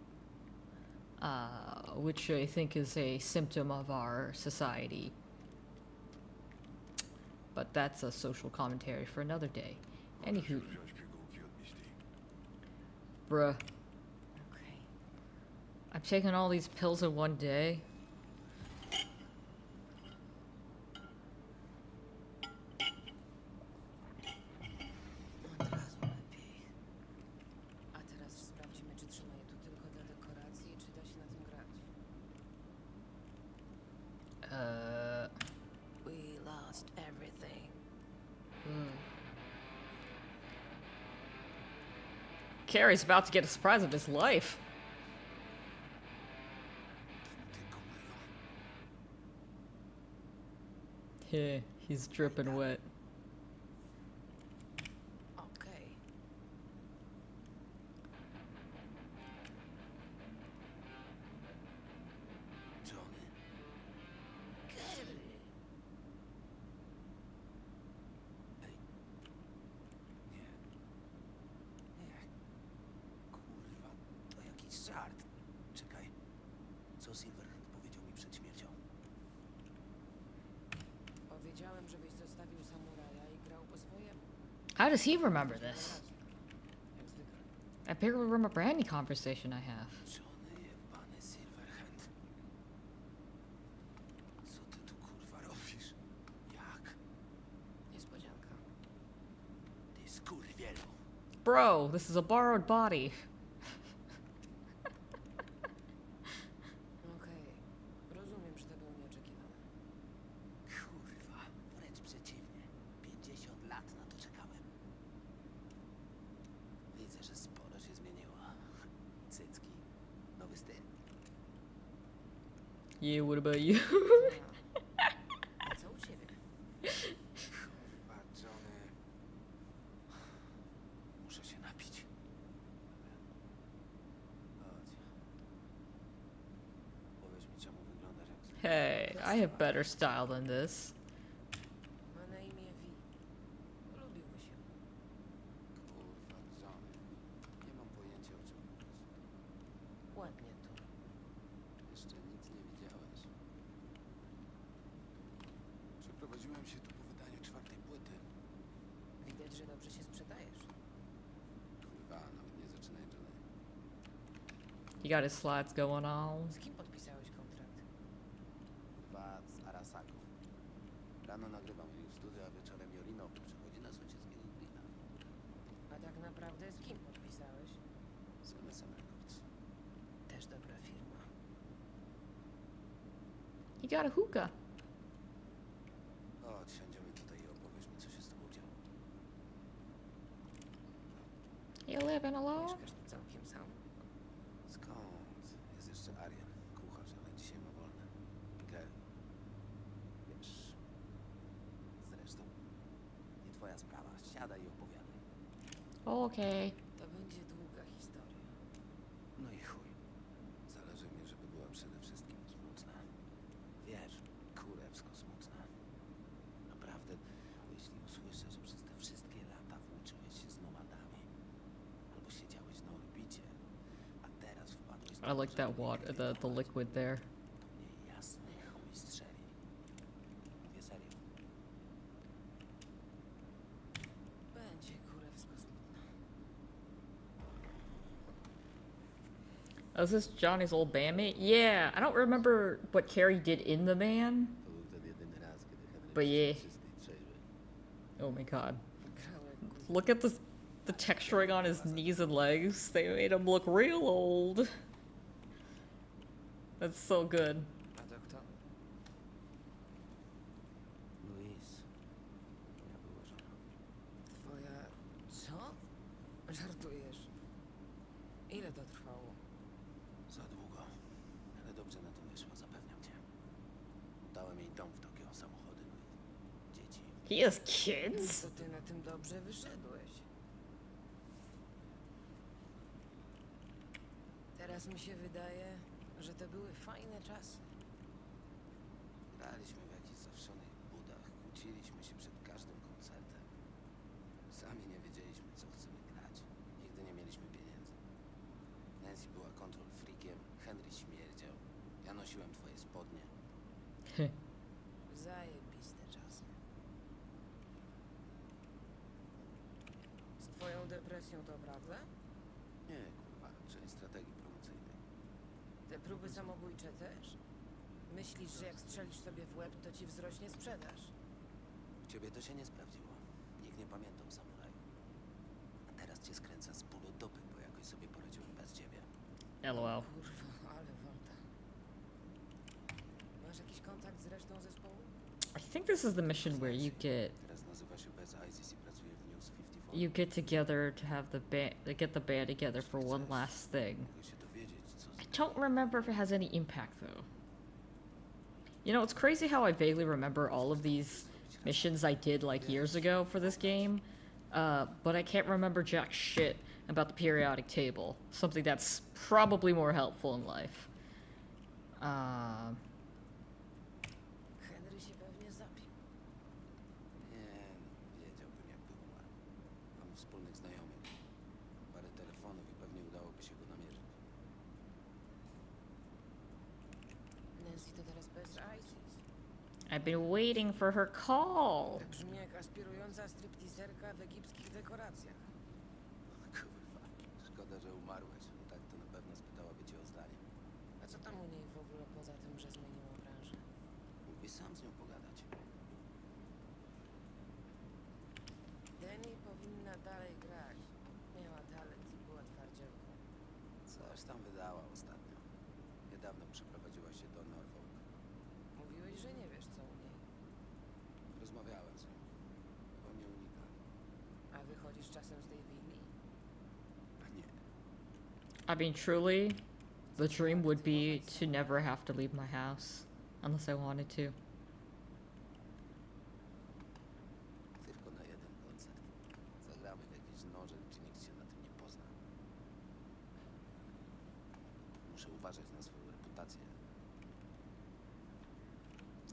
Which I think is a symptom of our society. But that's a social commentary for another day. Anywho. Bruh. Okej. I'm taking all these pills in one day. Od razu lepiej. A teraz sprawdźmy, czy trzyma je tu tylko dla dekoracji, czy da się na tym grać. We lost everything. Carrie's about to get a surprise of his life. Yeah, he's dripping wet. Okej. Johnny. Gary. Ej. Nie. Nie. Kurwa, to jakiś żart. Czekaj. Co Silverhand powiedział mi przed śmiercią? Powiedziałem, żebyś zostawił samuraja i grał po swojemu. How does he remember this? Jak zwykle. I barely remember any conversation I have. Johnny jebany Silverhand. Co ty tu kurwa robisz? Jak? Niespodzianka. Ty skurwielu. Bro, this is a borrowed body. Okej. Rozumiem, że to było nieoczekiwane. Kurwa, wręcz przeciwnie. 50 lat na to czekałem. Widzę, że sporo się zmieniło. Cycki, nowy styl. Yeah, what about you? A co u ciebie? Kurwa, Johnny. Muszę się napić. Chodź. Powiedz mi, czemu wyglądasz jak zwykle. Hey, I have better style than this. Ma na imię Vi. Lubiłby się. Kurwa, Johnny. Nie mam pojęcia, o czym mówisz. Ładnie tu. Jeszcze nic nie widziałeś. Przeprowadziłem się tu po wydaniu 4. płyty. Widać, że dobrze się sprzedajesz. Kurwa, nawet nie zaczynaj, Johnny. He got his slides going on. Z kim podpisałeś kontrakt? Kurwa, z Arasaką. Rano nagrywam jej w studiu, a wieczorem Jolino przychodzi na sąsiedzkiego Dyna. A tak naprawdę z kim podpisałeś? Z MSM Records. Też dobra firma. He got a hookah. Chodź, siądziemy tutaj i opowiesz mi, co się z tobą działo. You living alone? Mieszkasz tu całkiem sam? Skąd? Jest jeszcze Arian, kucharz, ale dzisiaj ma wolne. Gel. Wiesz... Zresztą, nie twoja sprawa. Siadaj i opowiadaj. Okay. To będzie długa historia. No i chuj. Zależy mi, żeby była przede wszystkim smutna. Wiesz, kurewsko smutna. Naprawdę, jeśli usłyszę, że przez te wszystkie lata włóczyłeś się z nomadami, I like that water, the liquid there. Nie jasny chuj strzeli. Mówię serio. Będzie kurewsko smutno. Oh, is this Johnny's old bandmate? Yeah, I don't remember what Carrie did in the band, To był ten jedyny raz, kiedy Henry but yeah. czysty i trzeźwy. Oh my god. Grał jak gówno. Look at the texturing on his knees and legs. They made him look real old. That's so good. A to kto? Louise. Moja była żona. Twoja... co? Żartujesz. Ile to trwało? Za długo. Ale dobrze na tym wyszło, zapewniam cię. Dałem jej dom w Tokio, samochody, no i dzieci. He has kids? To ty na tym dobrze wyszedłeś. Teraz mi się wydaje, że to były fajne czasy. Graliśmy w jakichś zawszonych budach, kłóciliśmy się przed każdym koncertem. Sami nie wiedzieliśmy, co chcemy grać. Nigdy nie mieliśmy pieniędzy. Nancy była kontrol freakiem, Henry śmierdział. Ja nosiłem twoje spodnie. Zajebiste czasy. Z twoją depresją to prawda? Nie, kurwa, część strategii promocyjnej. Te próby samobójcze też? Myślisz, że jak strzelisz sobie w łeb, to ci wzrośnie sprzedaż? U ciebie to się nie sprawdziło. Nikt nie pamiętał samuraju. A teraz cię skręca z bólu dupy, bo jakoś sobie poradziłem bez ciebie. LOL. Kurwa, ale wolta. Masz jakiś kontakt z resztą zespołu? I think this is the mission where Teraz nazywa się bez ISIS i pracuje w News 54. you get together to have the band, to get the band together for one last thing. Mogę się dowiedzieć, co I don't remember if it has any impact though. You know, it's crazy how I vaguely remember all of these missions I did like years ago for this game, but I can't remember jack shit about the periodic table. Something that's probably more helpful in life. Henry się pewnie zapił. Nie, no, wiedziałbym jakby umarł. Mamy wspólnych znajomych. Parę telefonów i pewnie udałoby się go namierzyć. Nancy to teraz bez ISIS. I've been waiting for her call. To brzmi jak aspirująca stripteaserka w egipskich dekoracjach. Kurwa, szkoda, że umarłeś, bo tak to na pewno spytałaby cię o zdanie. A co tam u niej w ogóle poza tym, że zmieniła branżę? Mógłbyś sam z nią pogadać. Dyni powinna dalej grać. Miała talent i była twardzielką. Coś tam wydała ostatnio. Niedawno przeprowadziła się do Norfolk. Mówiłeś, że nie wiesz co u niej. Rozmawiałem z nią. Chyba mnie unika. A wychodzisz czasem z tej willi? A nie. I mean, truly, the dream would be to never have to leave my house. Unless I wanted to. Tylko na jeden koncert. Zagramy w jakieś noże, gdzie nikt się na tym nie pozna. Muszę uważać na swoją reputację.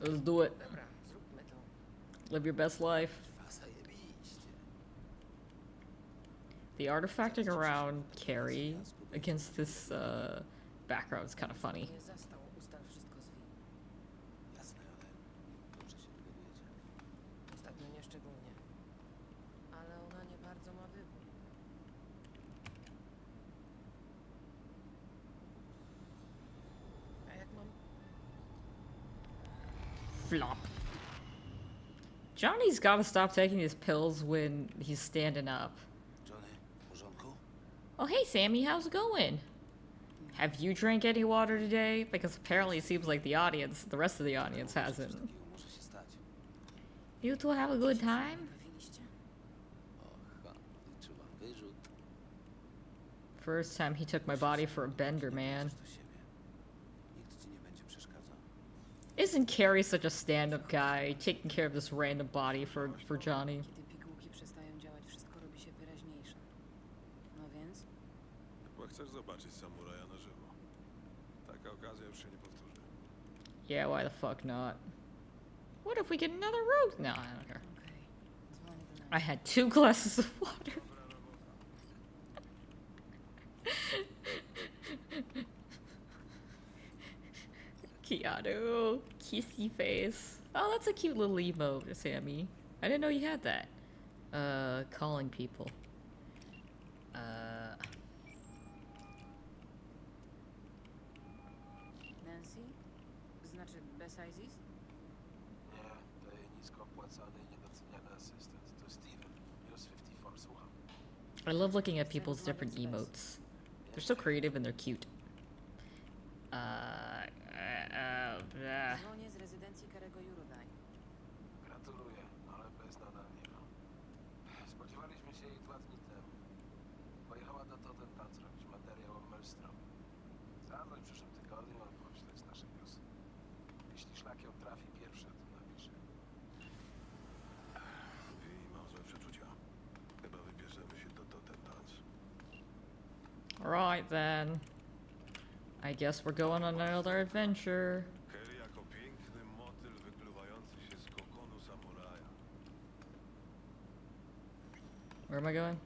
Let's do it. Dobra, zróbmy to. Live your best life. Trwa zajebiście. The artifacting around Carrie against this background is kind of funny. Nie zastał, ustal wszystko z willi. Jasne, ale dobrze się dogadujecie. Ostatnio nieszczególnie. Ale ona nie bardzo ma wybór. A jak mam... Flop. Johnny's gotta stop taking his pills when he's standing up. Johnny, w porządku? Oh, hey, Sammy, how's it going? Have you drank any water today? Because apparently it seems like the rest of the audience Coś hasn't. takiego może się stać. You two have a good time? Bawiliście? Och, wyczuwam wyrzut. First time he took my body for a bender, man. Do siebie. Nikt ci nie będzie przeszkadzał. Isn't Carrie such a stand-up guy, taking care of this random body for Johnny? Kiedy pigułki przestają działać, wszystko robi się wyraźniejsze. No więc? Chyba chcesz zobaczyć samuraja na żywo. Taka okazja już się nie powtórzy. Yeah, why the fuck not? What if we get another rogue? No, I don't care. Okej. Dzwonię do I Nancy. had 2 glasses of water. Keanu, kissy face. Oh, that's a cute little emote, Sammy. I didn't know you had that. Calling people. Nancy? Znaczy bez Isis? Nie, to jej nisko opłacany i niedoceniany asystent. To Steven, News 54, słucham. I love looking at people's different emotes. They're so creative and they're cute. Dzwonię z rezydencji Karego Jurodaj. Gratuluję, ale bez nadal nie ma. Spodziewaliśmy się jej 2 dni temu. Pojechała do Tottenham zrobić materiał o Maelstrom. Zadzwoń w przyszłym tygodniu albo śledź nasze newsy. Jeśli szlak ją trafi pierwszy, to napiszę. I mam złe przeczucia. Chyba wybierzemy się do Tottenham. Right then. I guess we're going on another adventure. Kerry jako piękny motyl wykluwający się z kokonu samuraja. Where am I going?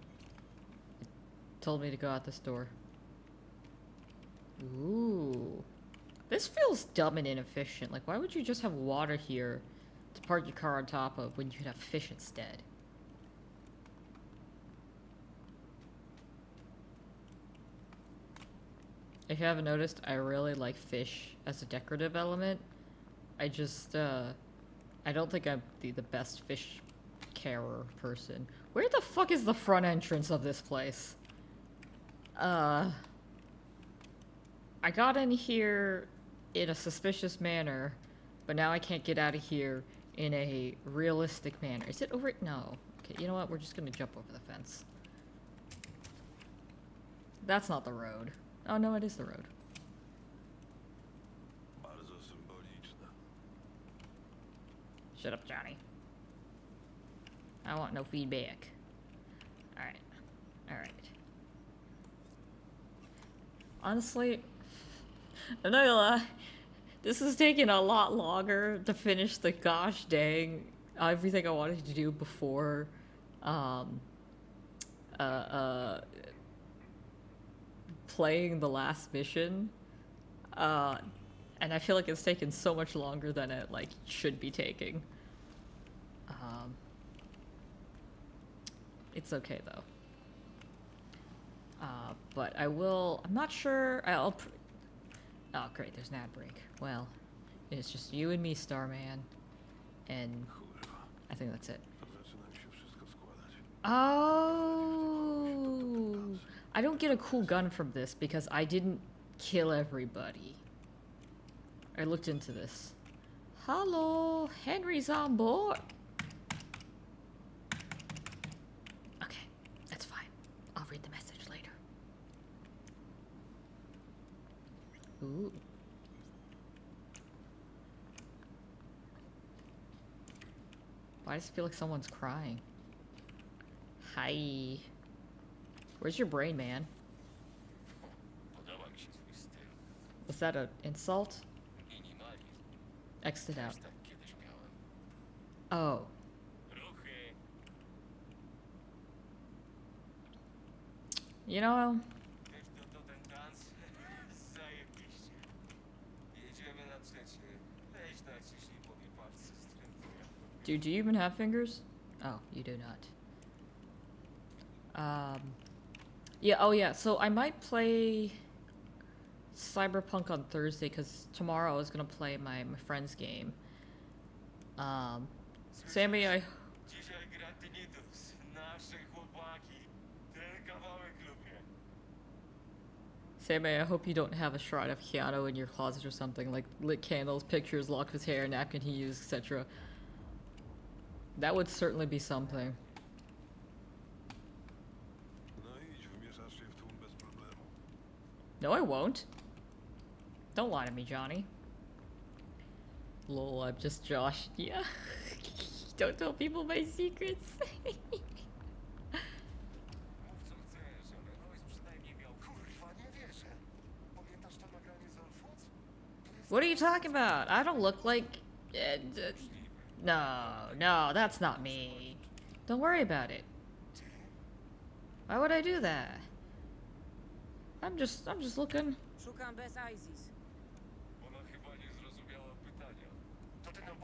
It told me to go out this door. Ooh. This feels dumb and inefficient. Like, why would you just have water here to park your car on top of when you could have fish instead? If you haven't noticed, I really like fish as a decorative element. I just, I don't think I'm the best fish carer person. Where the fuck is the front entrance of this place? I got in here in a suspicious manner, but now I can't get out of here in a realistic manner. Is it over? No. Okay, you know what? We're just gonna jump over the fence. That's not the road. Oh no, it is the road. Bardzo symboliczne. Shut up, Johnny. I want no feedback. Alright. Alright. Honestly, I'm not gonna lie. This is taking a lot longer to finish the gosh dang everything I wanted to do before playing the last mission. And I feel like it's taken so much longer than it like should be taking. It's okay though. But I will. I'm not sure. Oh great, there's an ad break. Well, it's just you and me, Starman, and Kurwa, I think that's it. to zaczyna mi się wszystko składać. Oh, I don't get a cool gun from this because I didn't kill everybody. I looked into this. Hello, Henry's on board. Okay, that's fine. I'll read the message later. Ooh. Why does it feel like someone's crying? Hi. Where's your brain, man? Podoba mi się twój styl. Was that an insult? Minimalizm. Exit out. Też tak kiedyś miałem. Oh. Ruchy. You know, Wiesz, to ten dans? Zajebiście. Jedziemy na trzecie. Weź naciśnij po mi palce strętnie. dude, do you even have fingers? Oh, you do not. Yeah, oh yeah, so I might play Cyberpunk on Thursday, because tomorrow I was gonna play my friend's game. Sammy, I... Dzisiaj gra Tinnitus. Nasze chłopaki. Ten kawałek lubię. Sammy, I hope you don't have a shrine of Keanu in your closet or something, like lit candles, pictures, lock of his hair, napkin he used, etc. That would certainly be something. No idź, wmieszasz się w tłum bez problemu. No, I won't. Don't lie to me, Johnny. Lol, I'm just Josh. Yeah. Don't tell people my secrets. Mów co chcesz, ale Lois przynajmniej miał... Kurwa, nie wierzę. Pamiętasz to nagranie z All Foods? To jest What are you talking about? I don't look like... No, that's not me. Don't worry about it. Why would I do that? I'm just looking. Szukam bez Isis. Ona chyba nie zrozumiała.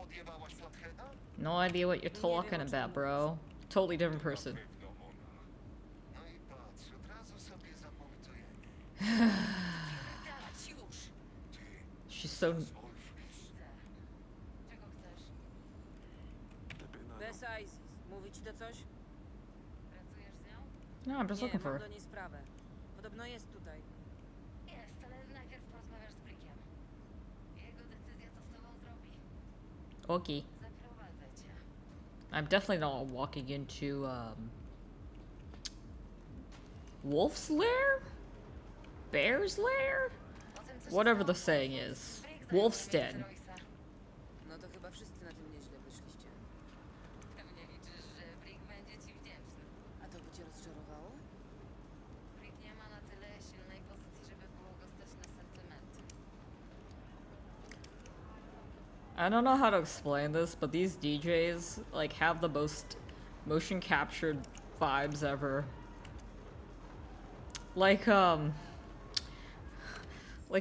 podjebałaś Flatheada? No idea what you're talking about, bro. Totally different person. Pewno ona. No i patrz, od razu sobie zamontujemy. Dać już! She's so. Czego chcesz? Lepiej na Bez Isis. Mówi ci to coś? Pracujesz z nią? No, I'm just Nie, looking for mam her. do niej sprawę. Podobno jest tutaj. Jest, ale najpierw porozmawiasz z Brickiem. Jego decyzja, co z tobą zrobi. Okay. Zaprowadzę cię. I'm definitely not walking into Wolf's lair? Bear's lair? O tym, co się Whatever the stało, saying Wolfus. is. Brick Wolf's zajął den. miejsce Royce'a. No to chyba wszyscy na tym nieźle wyszliście. Pewnie liczysz, że Brick będzie ci wdzięczny. A to by cię rozczarowało? Brick nie ma na tyle silnej pozycji, żeby było go stać na sentymenty. I don't know how to explain this, but these DJs like have the most motion captured vibes ever. Like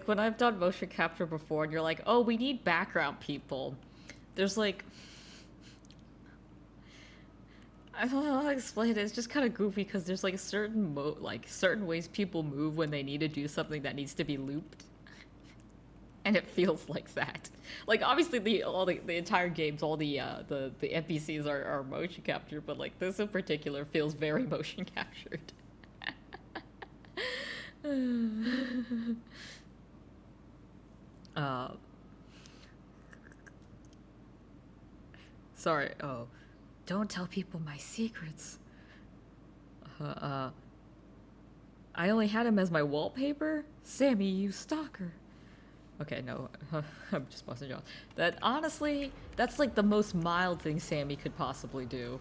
when I've done motion capture before and you're like, "Oh, we need background people." There's like I don't know how to explain it. It's just kind of goofy because there's like certain certain ways people move when they need to do something that needs to be looped. And it feels like that. Like obviously the entire games, all the NPCs are motion captured, but like this in particular feels very motion captured. Sorry. Oh, don't tell people my secrets. I only had him as my wallpaper? Sammy, you stalker. Okay, no, I'm just busting you off. That, honestly, that's like the most mild thing Sammy could possibly do.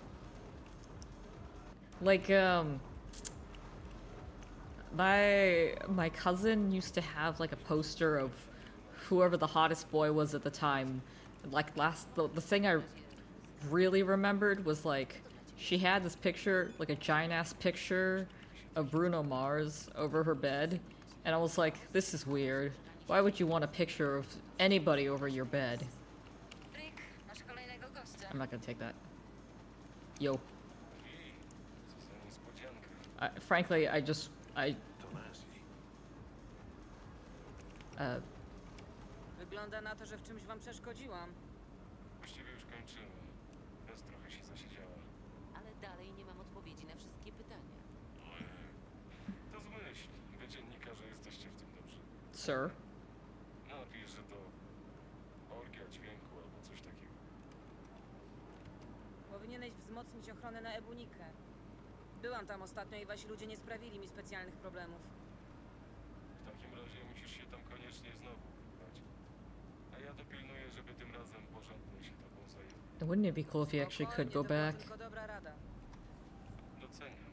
Like, my cousin used to have like a poster of whoever the hottest boy was at the time. Like the thing I really remembered was like, she had this picture, like a giant ass picture of Bruno Mars over her bed. And I was like, this is weird. Why would you want a picture of anybody over your bed? Brick, masz kolejnego gościa. I'm not gonna take that. Yo. I co za niespodzianka. Frankly, I to Nancy. Wygląda na to, że w czymś wam przeszkodziłam. Właściwie już kończymy. Bez trochę się zasiedziała. Ale dalej nie mam odpowiedzi na wszystkie pytania. Ojej. To zmyśl. Wy dziennikarze jesteście w tym dobrzy. Sir. Napisz, że to orgia dźwięku albo coś takiego. Powinieneś wzmocnić ochronę na Ebunikę. Byłam tam ostatnio i wasi ludzie nie sprawili mi specjalnych problemów. W takim razie musisz się tam koniecznie znowu wybrać. A ja dopilnuję, żeby tym razem porządnie się tobą zajęli. Wouldn't it be cool if you actually could go Spokojnie, to była back? tylko dobra rada. Doceniam.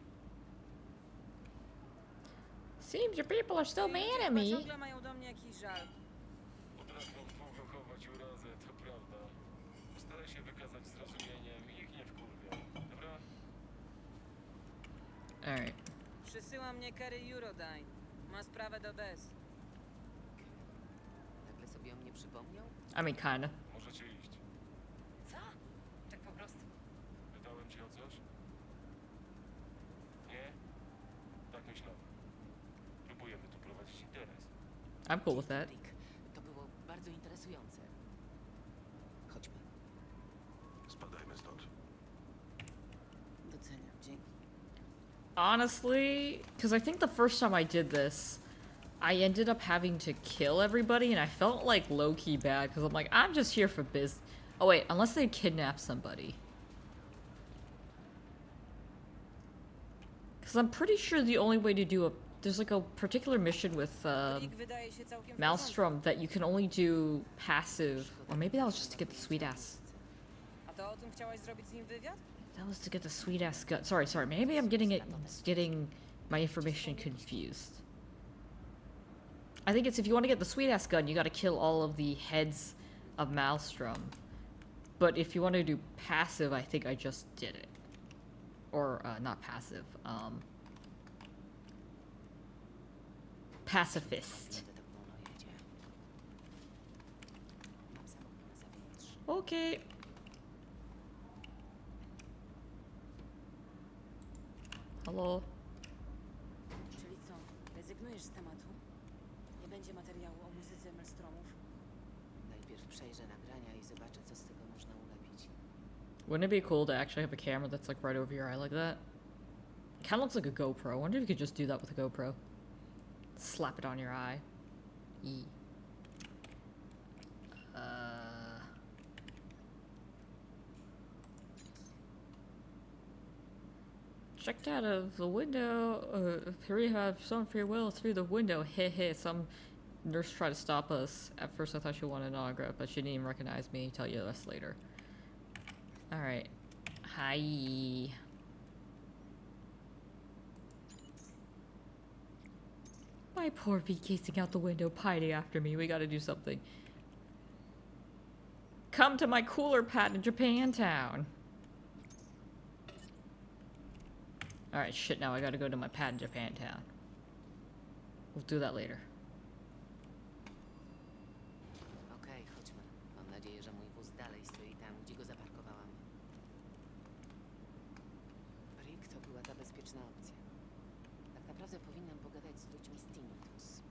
Seems your people are still Ci ludzie mad at chyba me. ciągle mają do mnie jakiś żal. Potrafią długo chować urazę, to prawda. Staraj się wykazać zrozumieniem i ich nie wkurwiaj. Dobra? Alright. Przysyła mnie Kerry Eurodyne. Ma sprawę do Bez. Nagle sobie o mnie przypomniał? I mean, kinda. Możecie iść. Co? Tak po prostu. Pytałem cię o coś? Nie? Tak myślałem. Próbujemy tu prowadzić interes. I'm cool with that. Brick, to było bardzo interesujące. Chodźmy. Spadajmy stąd. Doceniam, dzięki. Honestly, because I think the first time I did this, I ended up having to kill everybody, and I felt like low-key bad, because I'm like, I'm just here for business. Oh wait, unless they kidnap somebody. Because I'm pretty sure the only way to do there's like a particular mission with Brick wydaje się całkiem w Maelstrom that you can only do passive, or maybe that was just to get the sweet ass. porządku. A to o tym chciałaś zrobić z nim wywiad? That was to get the sweet ass gun. Sorry. Maybe I'm getting my information confused. I think it's if you want to get the sweet ass gun, you got to kill all of the heads of Maelstrom. But if you want to do passive, I think I just did it. Or not passive. Pacifist. Będę tak wolno jedzie. Mam samochód na zewnątrz. Okay. Hello. Czyli co, rezygnujesz z tematu? Nie będzie materiału o muzyce Maelstromów? Najpierw przejrzę nagrania i zobaczę, co z tego można ulepić. Wouldn't it be cool to actually have a camera that's like right over your eye like that? Kind of looks like a GoPro. I wonder if you could just do that with a GoPro. Slap it on your eye. E. Checked out of the window. Here we have some free will through the window. Heh heh. Some nurse tried to stop us. At first I thought she wanted an autograph, but she didn't even recognize me. Tell you this later. Alright. Hi. My poor V gazing out the window, pining after me. We gotta do something. Come to my cooler pad in Japantown. Alright, shit, now I gotta go to my pad in Japantown. We'll do that later. Okej, chodźmy. Mam nadzieję, że mój wóz dalej stoi tam, gdzie go zaparkowałam. Rick to była ta bezpieczna opcja. Tak naprawdę powinnam pogadać z ludźmi z Tinnitus.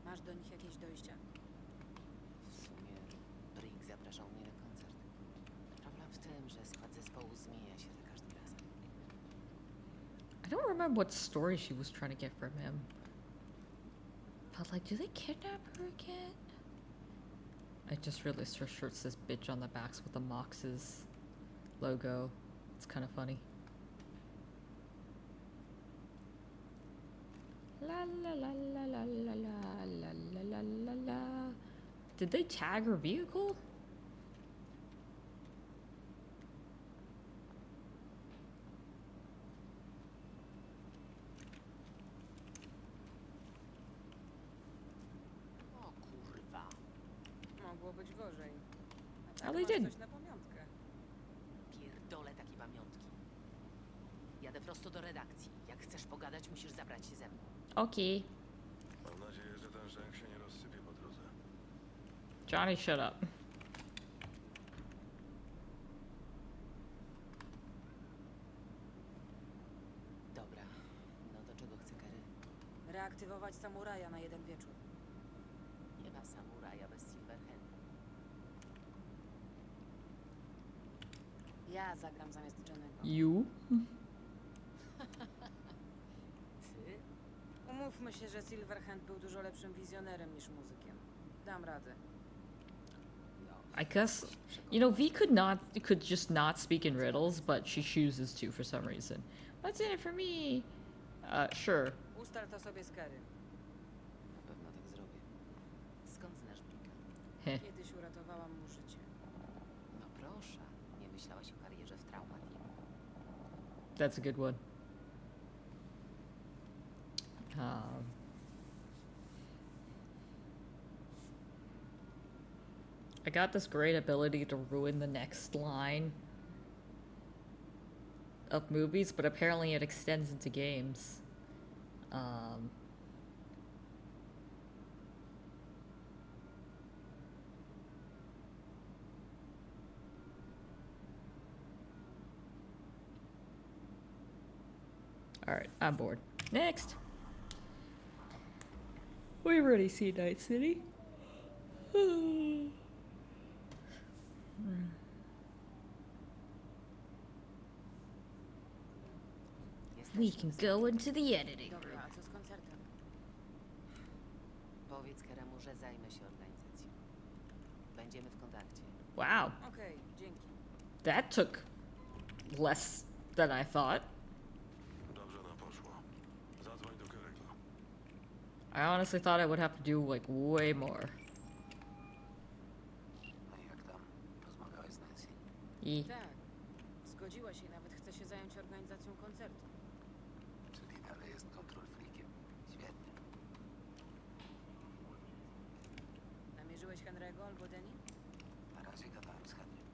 Masz do nich jakieś dojścia? W sumie Rick zapraszał mnie na koncert. Problem w tym, że skład zespołu zmienia się za każdym razem. I don't remember what story she was trying to get from him. But like, do they kidnap her again? I just realized her shirt says bitch on the backs with the Mox's logo. It's kind of funny. La la la la la la la la la la la la. Did they tag her vehicle? O kurwa. Mogło być gorzej. A Ale masz idzie- coś na pamiątkę. Pierdolę takie pamiątki. Jadę prosto do redakcji. Jak chcesz pogadać, musisz zabrać się ze mną. Okay. Mam nadzieję, że ten rzęk się nie rozsypie po drodze. Johnny, shut up. Dobra. No do czego chce Kerry? Reaktywować samuraja na jeden wieczór. Nie ma samuraja bez Silverhand. Ja zagram zamiast Jennego. You? Ty? Umówmy się, że Silverhand był dużo lepszym wizjonerem niż muzykiem. Dam radę. I guess, you know, V could just not speak in riddles, but she chooses to for some reason. What's in it for me? Sure. Ustal to sobie z Kerry. Na pewno tak zrobię. Skąd znasz Bricka? Heh. Kiedyś uratowałam mu życie. No proszę. Nie myślałaś o karierze w Trauma Team? That's a good one. Um, I got this great ability to ruin the next line of movies, but apparently it extends into games. Alright, I'm bored. Next! We've already seen Night City. We can go into the editing room. Dobra, a co z koncertem? Powiedz Keremu, że zajmę się organizacją. Będziemy w kontakcie. Wow, Okej, dzięki. that took less than I thought. Dobrze nam poszło. Zadzwoń do Kerego. I honestly thought I would have to do like way more. No i jak tam? Rozmawiałeś z Nancy? E. Tak. Zgodziła się i nawet chce się zająć organizacją koncertu. Czyli dalej jest kontrol freakiem. Świetnie. Namierzyłeś Henry'ego albo Denny? Na razie gadałem z Henrym.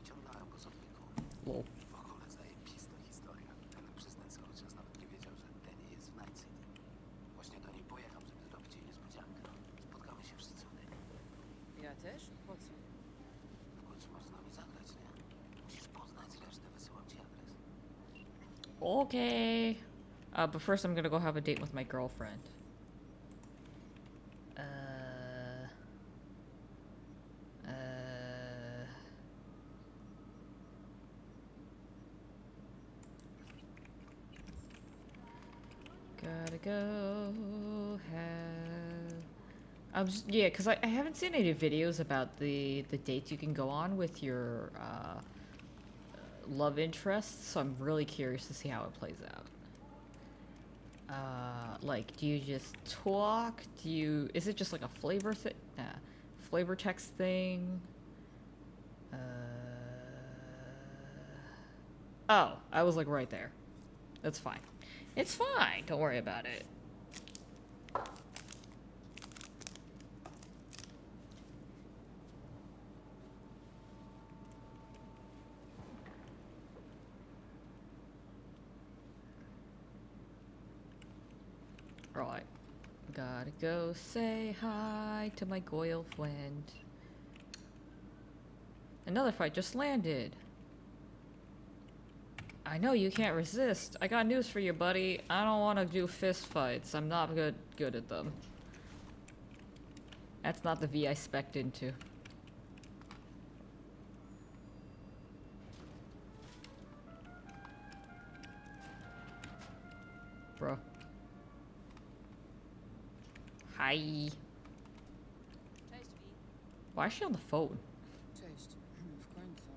Ciągnąłem go z odwyku. Lol. W ogóle zajebista historia. Ten przyznać cały czas nawet nie wiedział, że Denny jest w Night City. Właśnie do niej pojechał, żeby zrobić jej niespodziankę. Spotkamy się wszyscy u Denny. Ja też? Po co? W końcu Okay. But first I'm gonna go have a date with my girlfriend. Uh... Gotta go have... yeah, because I haven't seen any videos about the dates you can go on with your love interests, so I'm really curious to see how it plays out. Like, do you just talk? Is it just like a flavor thing? Flavor text thing? Oh, I was like right there. That's fine. It's fine, don't worry about it. Right. Gotta go say hi to my Goyle friend. Another fight just landed. I know you can't resist. I got news for you, buddy. I don't want to do fist fights. I'm not good at them. That's not the V I spec'd into. Bro. Hi. Cześć, Vi. Why is she on the phone? Cześć. W końcu.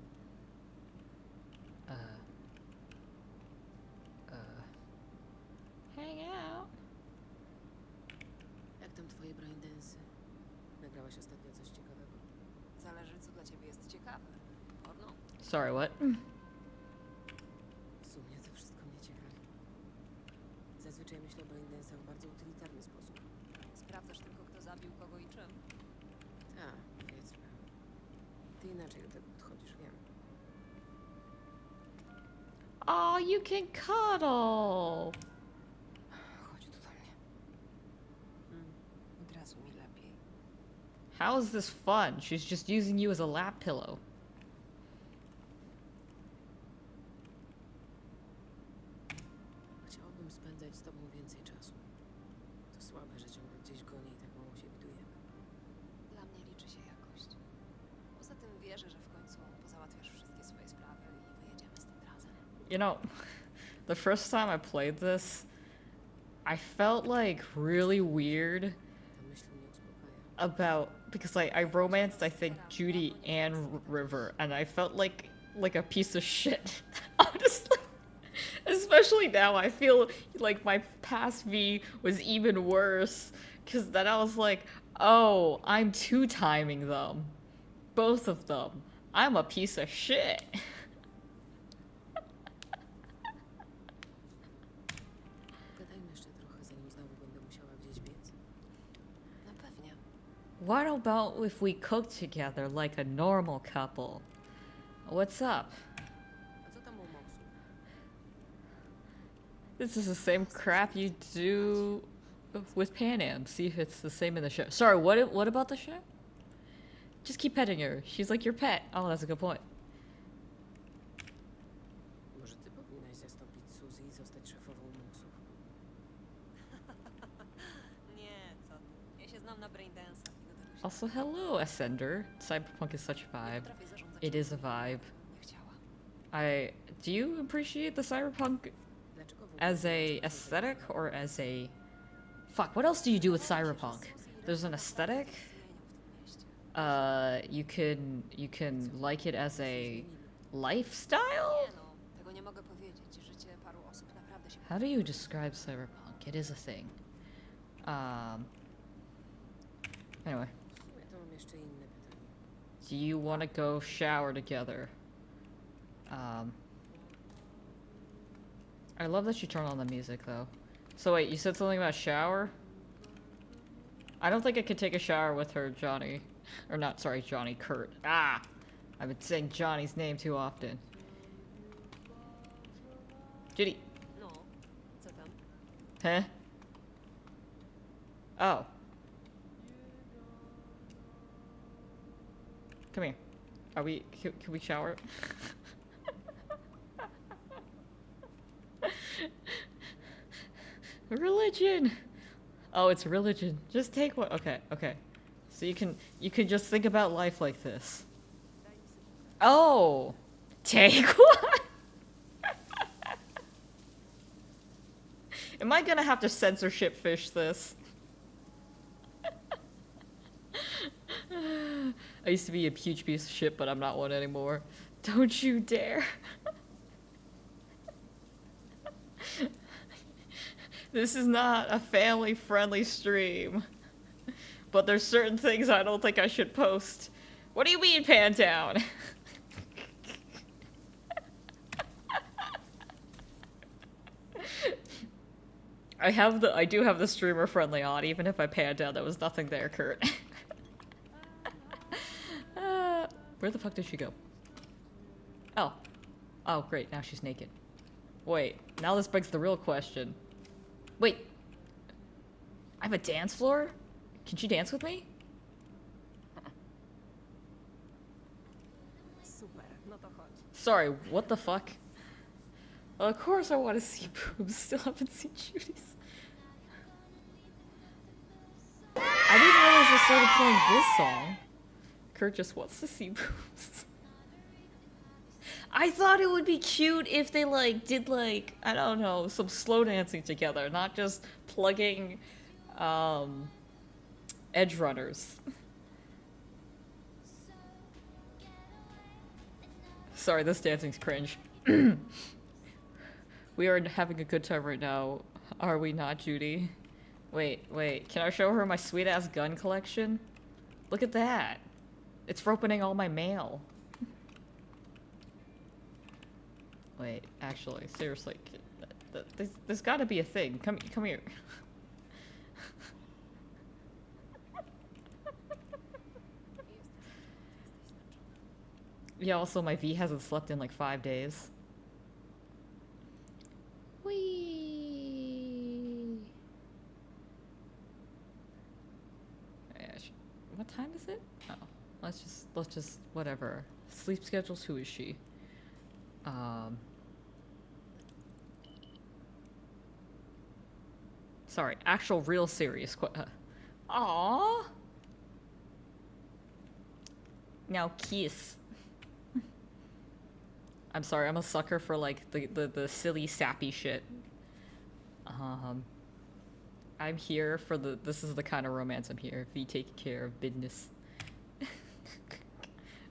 Hang out. Jak tam twoje braindensy? Nagrałaś ostatnio coś ciekawego? Zależy, co dla ciebie jest ciekawe. Porno? Sorry, what? W sumie to wszystko mnie ciekawi. Zazwyczaj myślę o braindensach w bardzo utylitarny sposób. Sprawdzasz tylko, kto zabił kogo i czym. Tak, powiedzmy. Ty inaczej do tego podchodzisz, wiem. Oh, you can cuddle. Chodź tu do mnie. Od razu mi lepiej. How is this fun? She's just using you as a lap pillow. Chciałabym spędzać z tobą więcej czasu. To słabe, że ciągle gdzieś gonię i tak mało się widujemy. Dla mnie liczy się jakość. Poza tym wierzę, że w końcu pozałatwiasz wszystkie swoje sprawy i wyjedziemy stąd razem. You know, the first time I played this, I felt like really weird Ta myśl mnie uspokaja. about because I romanced I think Judy and River, and I felt like a piece of shit. Honestly, especially now I feel like my past V was even worse because then I was like, oh, I'm two-timing them, both of them. I'm a piece of shit. Pogadajmy jeszcze trochę, zanim znowu będę musiała gdzieś biec. No pewnie. What about if we cook together like a normal couple? What's up? A co tam u Moksów? This is the same crap you do with Pan Am. See if it's the same in the show. Sorry, what about the show? Just keep petting her. She's like your pet. Oh, that's a good point. Może ty powinnaś zastąpić Suzy i zostać szefową Moksów? Nie, co ty. Ja się znam na braindensach i do tego się Also, hello, Ascender. Cyberpunk is such a nie vibe. potrafię zarządzać It is a ludźmi, vibe. Nie chciała. Do you appreciate the Cyberpunk Dlaczego w ogóle as a aesthetic or as a... Fuck, what else do you do with Cyberpunk? There's an aesthetic. You can like it as a lifestyle? Nie no, tego nie mogę powiedzieć. Życie paru osób naprawdę się... How do you describe Cyberpunk? It is a thing. Anyway, W sumie to mam jeszcze inne pytanie. do you want to go shower together? I love that you turned on the music though. So wait, you said something about shower? I don't think I could take a shower with her, Johnny. Or not, sorry, Johnny, Kurt. Ah! I've been saying Johnny's name too often. Judy. No, co tam? Huh? Oh. Come here. Are we, can we shower? Religion. Oh, it's religion. Just take one. Okay, okay. So you can just think about life like this. Oh, take one. Am I gonna have to censorship fish this? I used to be a huge piece of shit, but I'm not one anymore. Don't you dare. This is not a family-friendly stream. But there's certain things I don't think I should post. What do you mean, Pantown? I do have the streamer friendly on, even if I panned down, there was nothing there, Kurt. Where the fuck did she go? Oh. Oh, great, now she's naked. Wait, now this begs the real question. Wait. I have a dance floor? Can she dance with me? Super, no to chodź. Sorry, what the fuck? Of course I want to see boobs. Still haven't seen Judy's. I didn't realize I started playing this song. Kurt just wants to see boobs. I thought it would be cute if they like did like, I don't know, some slow dancing together, not just plugging edge runners. Sorry, this dancing's cringe. We are having a good time right now, are we not, Judy? Wait, can I show her my sweet-ass gun collection? Look at that. It's for opening all my mail. Wait, actually, seriously, there's gotta be a thing. Come here. Yeah, also my V hasn't slept in like 5 days. Whee! What time is it? Oh, let's just whatever. Sleep schedules. Who is she? Sorry, actual real serious Aww. Now kiss. I'm sorry, I'm a sucker for like the silly sappy shit. I'm here for this is the kind of romance I'm here. V taking care of business.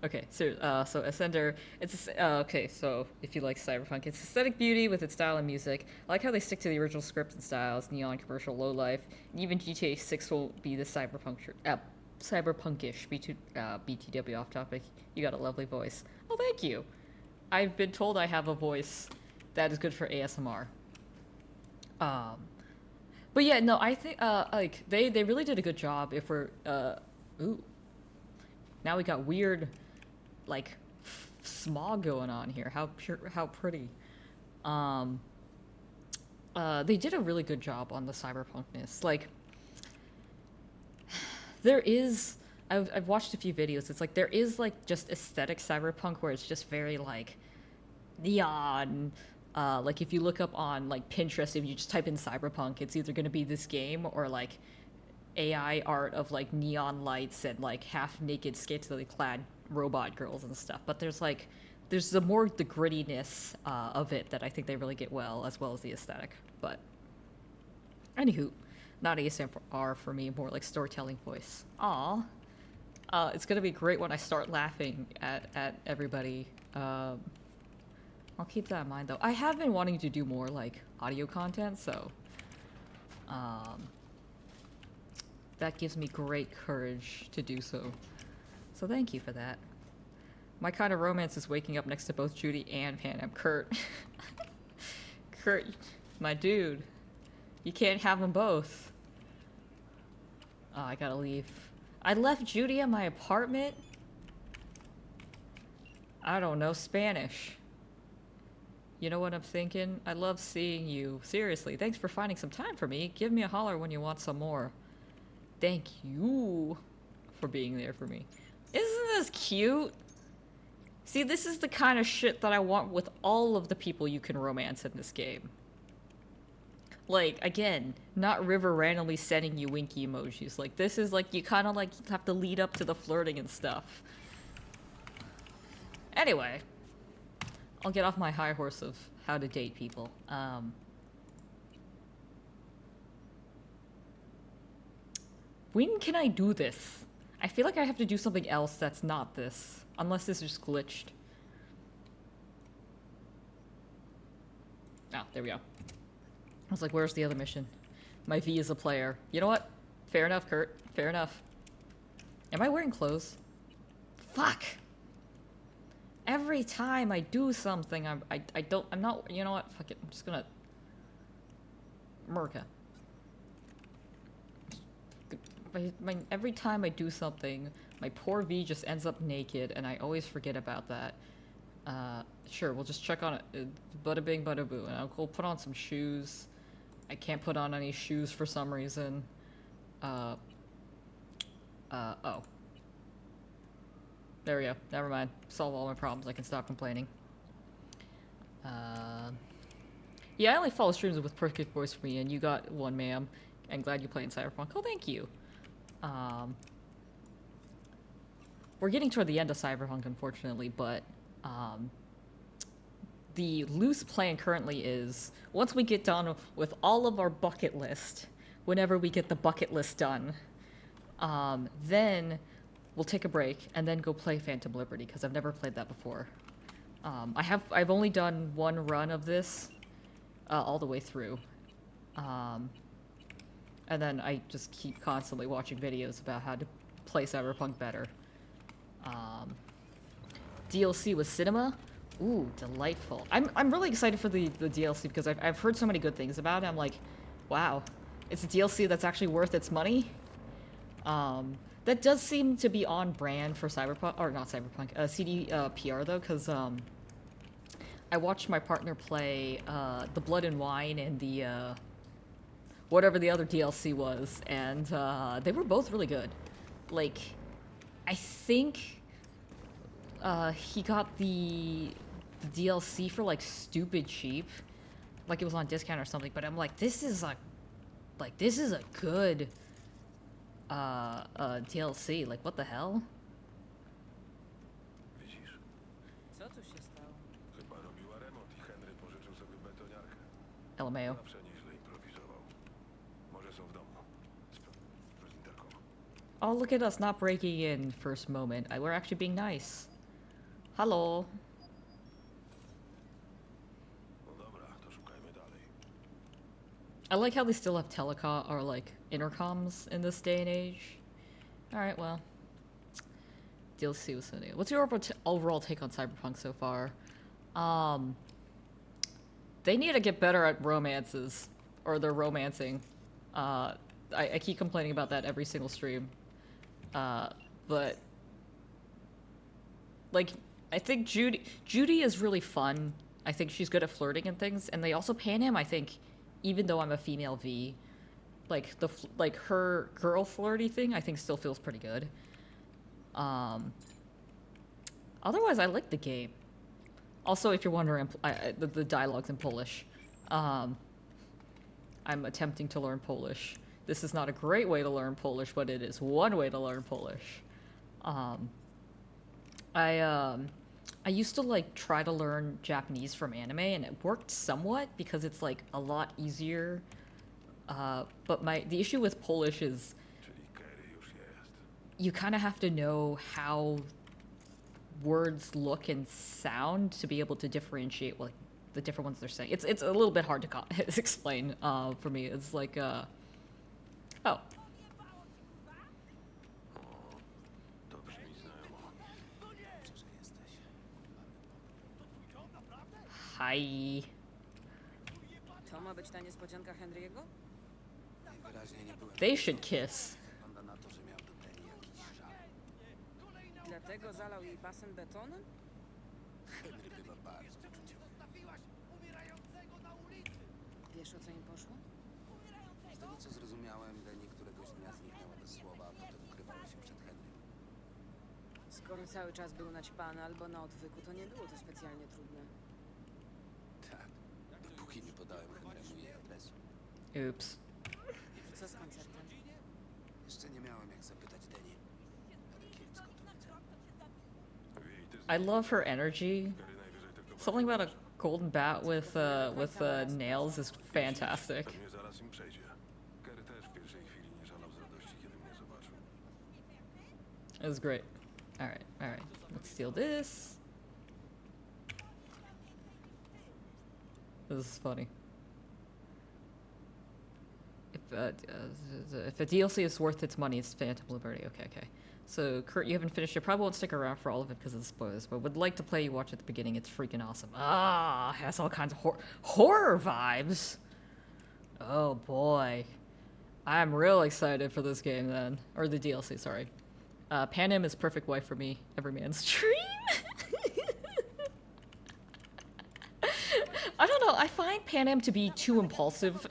Okay, so Ascender, it's okay, so if you like Cyberpunk, it's aesthetic beauty with its style and music. I like how they stick to the original script and styles, neon, commercial, low life, and even GTA 6 will be the cyberpunkish BTW off topic. You got a lovely voice. Oh, thank you. I've been told I have a voice that is good for ASMR. But yeah, no, I think like they really did a good job. If we're ooh, now we got weird like smog going on here. How pretty. They did a really good job on the cyberpunkness. Like there is, I've watched a few videos. It's like there is like just aesthetic cyberpunk where it's just very like neon. Like if you look up on like Pinterest, if you just type in cyberpunk, it's either going to be this game or like AI art of like neon lights and like half naked scantily clad robot girls and stuff. But there's the grittiness of it that I think they really get well as the aesthetic. But anywho, not ASMR for me, more like storytelling voice. Aw. It's gonna be great when I start laughing at everybody. I'll keep that in mind though. I have been wanting to do more like audio content, so that gives me great courage to do so. So thank you for that. My kind of romance is waking up next to both Judy and Panam. Kurt. Kurt, my dude. You can't have them both. Oh, I gotta leave. I left Judy at my apartment? I don't know Spanish. You know what I'm thinking? I love seeing you. Seriously, thanks for finding some time for me. Give me a holler when you want some more. Thank you for being there for me. Isn't this cute? See, this is the kind of shit that I want with all of the people you can romance in this game. Like, again, not River randomly sending you winky emojis. Like, this is like, you kind of like have to lead up to the flirting and stuff. Anyway, I'll get off my high horse of how to date people. When can I do this? I feel like I have to do something else that's not this. Unless this is just glitched. Ah, there we go. I was like, where's the other mission? My V is a player. You know what? Fair enough, Kurt. Fair enough. Am I wearing clothes? Fuck! Every time I do something, I'm not, you know what? Fuck it. I'm just gonna... Merca. Every time I do something, my poor V just ends up naked, and I always forget about that. Sure, we'll just check on it. Bada bing, bada boo. And I'll go put on some shoes. I can't put on any shoes for some reason. Oh. There we go. Never mind. Solve all my problems. I can stop complaining. Yeah, I only follow streams with perfect voice for me, and you got one, ma'am. I'm glad you play in Cyberpunk. Oh, thank you. We're getting toward the end of Cyberpunk, unfortunately, but the loose plan currently is, once we get done with all of our bucket list, whenever we get the bucket list done, then we'll take a break and then go play Phantom Liberty, because I've never played that before. I've only done one run of this all the way through. And then I just keep constantly watching videos about how to play Cyberpunk better. DLC with cinema? Ooh, delightful. I'm really excited for the DLC because I've heard so many good things about it. I'm like, wow, it's a DLC that's actually worth its money. That does seem to be on brand for Cyberpunk, or not Cyberpunk, CDPR though, because I watched my partner play the Blood and Wine and the whatever the other DLC was, and they were both really good. Like, I think he got the DLC for like stupid cheap, like it was on discount or something. But I'm like, this is a good DLC. Like, what the hell? Widzisz? Co tu się stało? Chyba robiła remont i Henry pożyczył sobie betoniarkę. LMAO. Zawsze nieźle improwizował. Może są w domu. Sprawdź interkom. Oh, look at us not breaking in first moment. We're actually being nice. Hello. No dobra, to szukajmy dalej. I like how they still have telecom or like intercoms in this day and age. All right, well, DLC was so new. What's your overall take on Cyberpunk so far? They need to get better at romances, or they're romancing. I keep complaining about that every single stream. But like, I think Judy is really fun. I think she's good at flirting and things, and they also pan him. I think, even though I'm a female V, like her girl flirty thing, I think still feels pretty good. Otherwise, I like the game. Also, if you're wondering, the dialogue's in Polish. I'm attempting to learn Polish. This is not a great way to learn Polish, but it is one way to learn Polish. I used to like try to learn Japanese from anime, and it worked somewhat because it's like a lot easier. But the issue with Polish is you kind of have to know how words look and sound to be able to differentiate like the different ones they're saying. It's a little bit hard to explain for me. It's like oh. To brzmi znajomo. Dobrze, że jesteś. Hi. To ma być ta niespodzianka Henry'ego? Najwyraźniej nie byłem... They should kiss. Wygląda na to, że miał do Deni jakiś żal. Dlatego zalał jej basen betonem? Henry bywa bardzo uczuciowy. Wiesz, o co im poszło? Z tego co zrozumiałem, Deni któregoś dnia zniknęła bez słowa, a potem ukrywała się przed Henrym. Skoro cały czas był naćpany albo na odwyku, to nie było to specjalnie trudne. Tak, dopóki nie podałem Henrymu jej adresu. Oops. Co z koncertem? Jeszcze nie miałem jak zapytać Deni, ale kiepsko to widzę. Jej, ty I love her energy. Gary najwyżej tylko Something about a golden bat with nails is fantastic. pewnie zaraz im przejdzie. Gary też w pierwszej chwili nie żalał z radości, kiedy mnie zobaczył. It was great. Alright, alright. Let's steal this. This is funny. If a DLC is worth its money, it's Phantom Liberty. Okay, okay. So, Kurt, you haven't finished it. Probably won't stick around for all of it because of the spoilers, but would like to play you watch at the beginning. It's freaking awesome. Ah, has all kinds of horror vibes. Oh boy. I'm real excited for this game then. Or the DLC, sorry. Panem is perfect wife for me. Every man's dream. I don't know. I find Panem to be too impulsive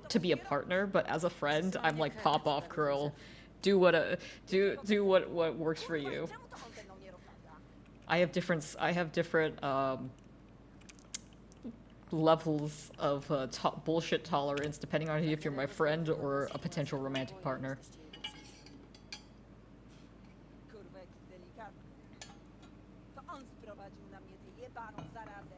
to be a partner, but as a friend, I'm like pop off, girl. Do what works for you. Czemu to on ze mną nie rozmawia? I have different levels of bullshit tolerance depending on if you're my friend or a potential romantic partner. Kurwa, jaki delikatny. To on sprowadził na mnie tę jebaną zarazę.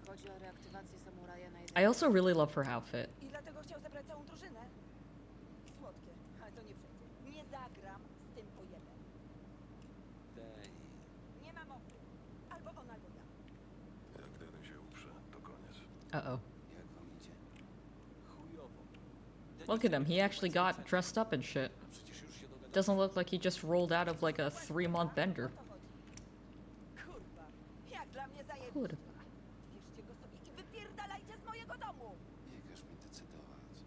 Chodzi o reaktywację samuraja na I also really love her outfit. I dlatego chciał zebrać całą drużynę. Słodkie, ale to nie przejdzie. Nie zagram z tym pojebem. Deni. Nie ma mowy. Albo on, albo ja. Jak Deny się uprze, to koniec. Uh-oh. Jak wam idzie? Chujowo. Look at him. He actually got dressed up and shit. A przecież już się dogadaliśmy. Doesn't look like he just rolled out of like a 3-month bender. O to chodzi. Kurwa, jak dla mnie zajebiście. Kurwa. Bierzcie go sobie i wypierdalajcie z mojego domu. Nie każ mi decydować.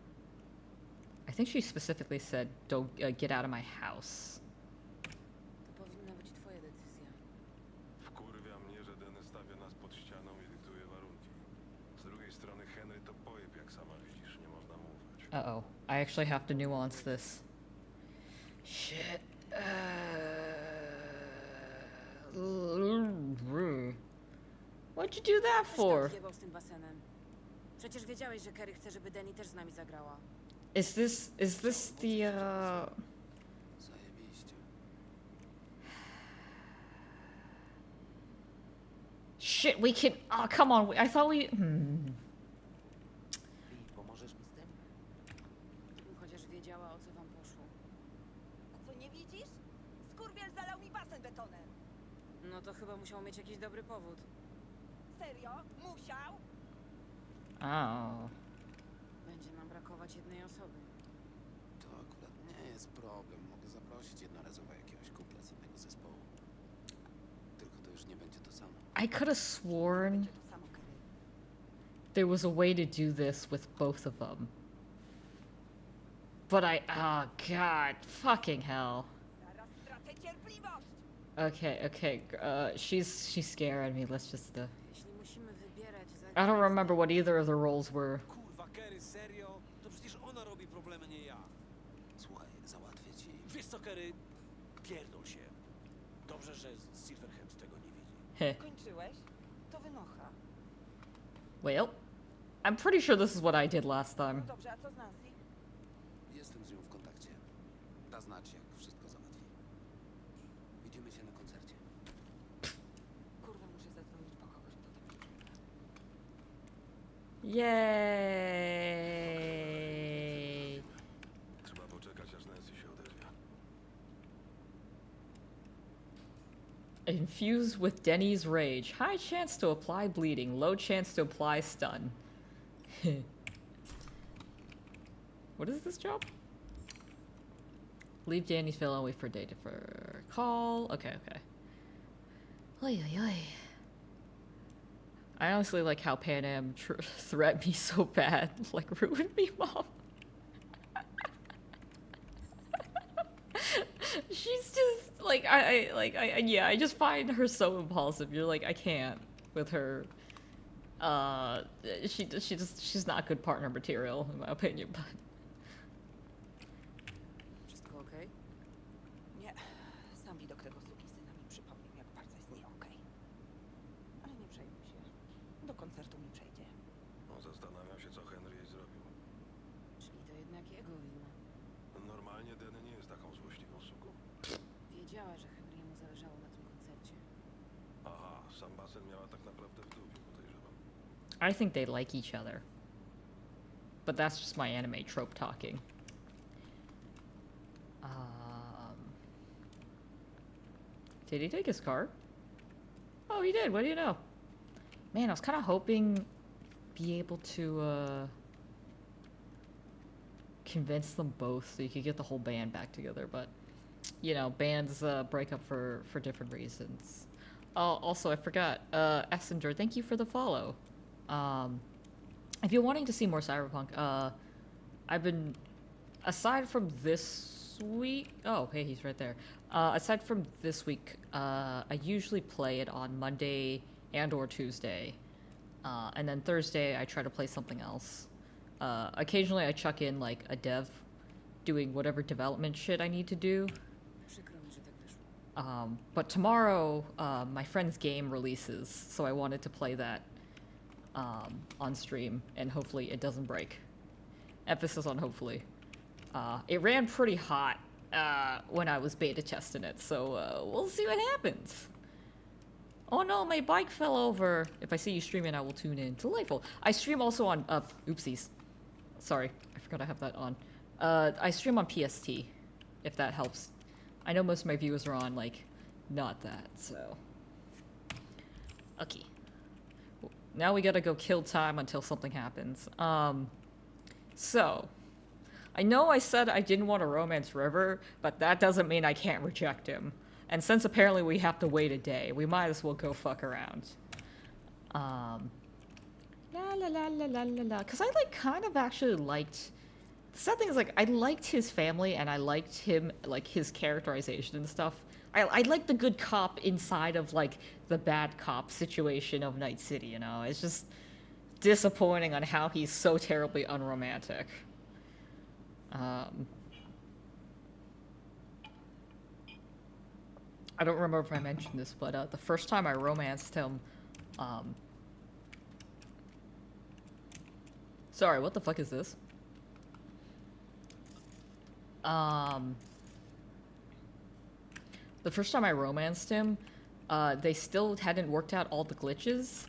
I think she specifically said, "Don't get out of my house." To powinna być twoja decyzja. Wkurwia mnie, że Deny stawia nas pod ścianą i dyktuje warunki. Z drugiej strony Henry to pojeb, jak sama widzisz, nie można mu ufać. Uh-oh. I actually have to nuance this. Shit. What'd you do that Coś for? tam zjebał z tym basenem. Przecież wiedziałeś, że Kerry chce, żeby Deni też z nami zagrała. Is this the Zajebiście. Shit, we can oh come on, I thought we I pomożesz mi z tym? Gdybym chociaż wiedziała, o co wam poszło. A co, nie widzisz? Skurwiel zalał mi basen betonem. No to chyba musiał mieć jakiś dobry powód. Serio? Musiał? Oh. Będzie nam brakować jednej osoby. To akurat nie jest problem. Mogę zaprosić jednorazowo jakiegoś kupla z innego zespołu. Tylko to już nie będzie to samo. I could have sworn Będzie to samo, Kerry. there was a way to do this with both of them. But oh god, fucking hell. Zaraz stracę cierpliwość. Okay, she's scaring me. Let's just Jeśli musimy wybierać, I don't remember what either of the roles were. Kurwa, Kerry, serio? To przecież ona robi problemy, nie ja. Słuchaj, załatwię ci. Wiesz co, Kerry? Pierdol się. Dobrze, że Silverhand tego nie widzi. Heh. Kończyłeś? To wynocha. Well, I'm pretty sure this is what I did last time. No dobrze, a co z Nancy? Jestem z nią w kontakcie. Da znać, jak wszystko załatwi. Widzimy się na koncercie. Kurwa, muszę zadzwonić po kogoś, kto to przyjdzie. Yay! Trzeba poczekać, aż Nancy się odezwie. Infused with Denny's rage. High chance to apply bleeding, low chance to apply stun. What is this job? Leave Danny's fill and wait for data for call. Okay. Oy, oy, oy. I honestly like how Pan Am threat me so bad, like ruin me, mom. She's just like I just find her so impulsive. You're like I can't with her. She's not good partner material in my opinion, but Wszystko okej? Nie, sam widok tego sukisyna mi przypomniał, jak bardzo jest nie okej. Ale nie przejmuj się. Do koncertu mi przejdzie. Normalnie Dyna nie jest taką złośliwą suką. Wiedziała, że Henry'emu zależało na tym koncercie. Aha, sam basen miała tak naprawdę w dupie, podejrzewam. I think they like each other. But that's just my anime trope talking. Did he take his car? Oh, he did. What do you know? Man, I was kind of hoping be able to convince them both so you could get the whole band back together, but you know, bands break up for different reasons. Oh, also, I forgot. Essinger, thank you for the follow. If you're wanting to see more Cyberpunk, I've been, aside from this week, oh, hey, he's right there. Aside from this week, I usually play it on Monday and or Tuesday. And then Thursday, I try to play something else. Occasionally, I chuck in, like, a dev doing whatever development shit I need to do. Przykro mi, że tak wyszło. But tomorrow, my friend's game releases, so I wanted to play that on stream, and hopefully it doesn't break. Emphasis on hopefully. It ran pretty hot when I was beta testing it, so we'll see what happens. Oh no, my bike fell over. If I see you streaming, I will tune in. Delightful. I stream also on, oopsies. Sorry, I forgot I have that on. I stream on PST, if that helps. I know most of my viewers are on, like, not that, so. Okay. Now we gotta go kill time until something happens. So. I know I said I didn't want to romance River, but that doesn't mean I can't reject him. And since apparently we have to wait a day, we might as well go fuck around. La la la la la la la. Because I, like, kind of actually liked... The sad thing is, like, I liked his family, and I liked him, like, his characterization and stuff. I like the good cop inside of, like, the bad cop situation of Night City, you know? It's just disappointing on how he's so terribly unromantic. I don't remember if I mentioned this, but the first time I romanced him, sorry, what the fuck is this? The first time I romanced him, they still hadn't worked out all the glitches,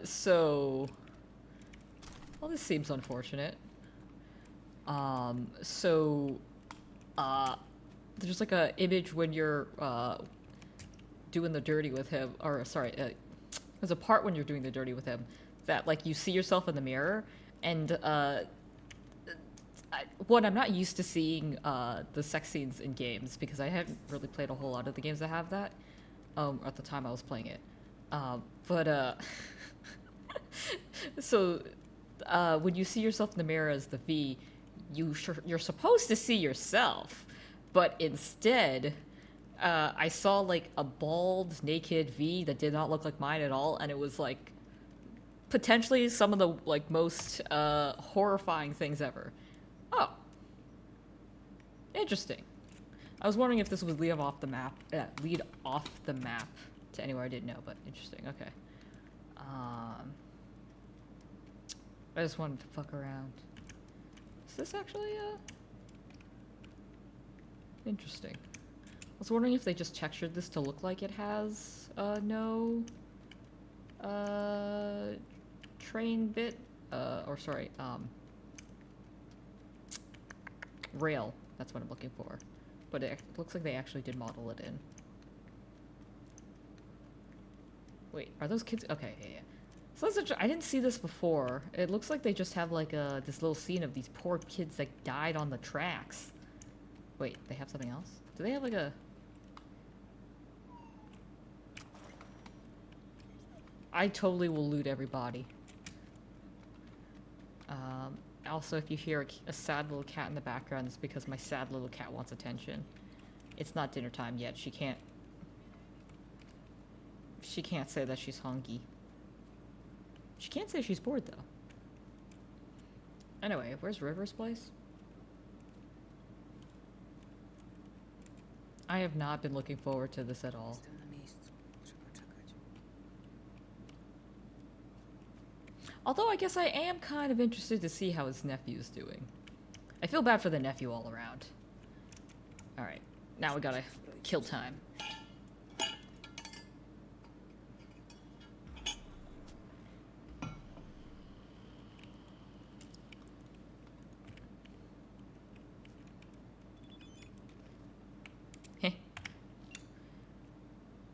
so... Well, this seems unfortunate. There's like a image when you're doing the dirty with him, or sorry, there's a part when you're doing the dirty with him that like you see yourself in the mirror, and I'm not used to seeing the sex scenes in games because I haven't really played a whole lot of the games that have that at the time I was playing it, so when you see yourself in the mirror as the V, you're supposed to see yourself, but instead, I saw like a bald, naked V that did not look like mine at all, and it was like potentially some of the like most horrifying things ever. Oh, interesting. I was wondering if this would lead off the map to anywhere I didn't know, but interesting. Okay. I just wanted to fuck around. Is this actually, interesting. I was wondering if they just textured this to look like it has, no, train bit, or sorry, rail. That's what I'm looking for. But it looks like they actually did model it in. Wait, are those kids? Okay, yeah. So that's I didn't see this before. It looks like they just have like this little scene of these poor kids that died on the tracks. Wait, they have something else? Do they have like a... I totally will loot everybody. Also, if you hear a sad little cat in the background, it's because my sad little cat wants attention. It's not dinner time yet. She can't say that she's hungry. She can't say she's bored, though. Anyway, where's River's place? I have not been looking forward to this at all. Jestem na miejscu. Trzeba czekać. Although I guess I am kind of interested to see how his nephew's doing. I feel bad for the nephew all around. Alright, now we gotta kill time. Heh.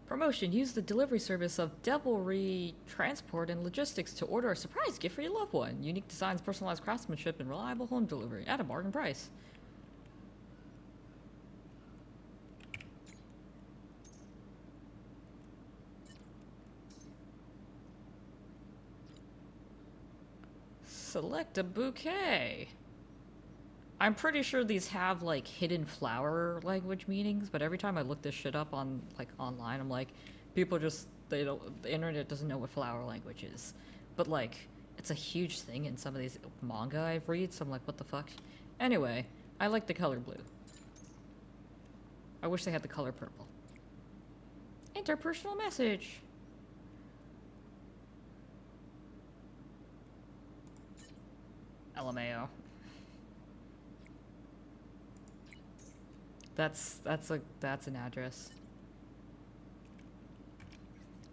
Promotion. Use the delivery service of Devilry Transport and Logistics to order a surprise gift for your loved one. Unique designs, personalized craftsmanship, and reliable home delivery at a bargain price. Select a bouquet. I'm pretty sure these have like hidden flower language meanings, but every time I look this shit up on like online, I'm like, people just they don't the internet doesn't know what flower language is. But like it's a huge thing in some of these manga I've read, so I'm like, what the fuck? Anyway, I like the color blue. I wish they had the color purple. Interpersonal message. LMAO. That's an address.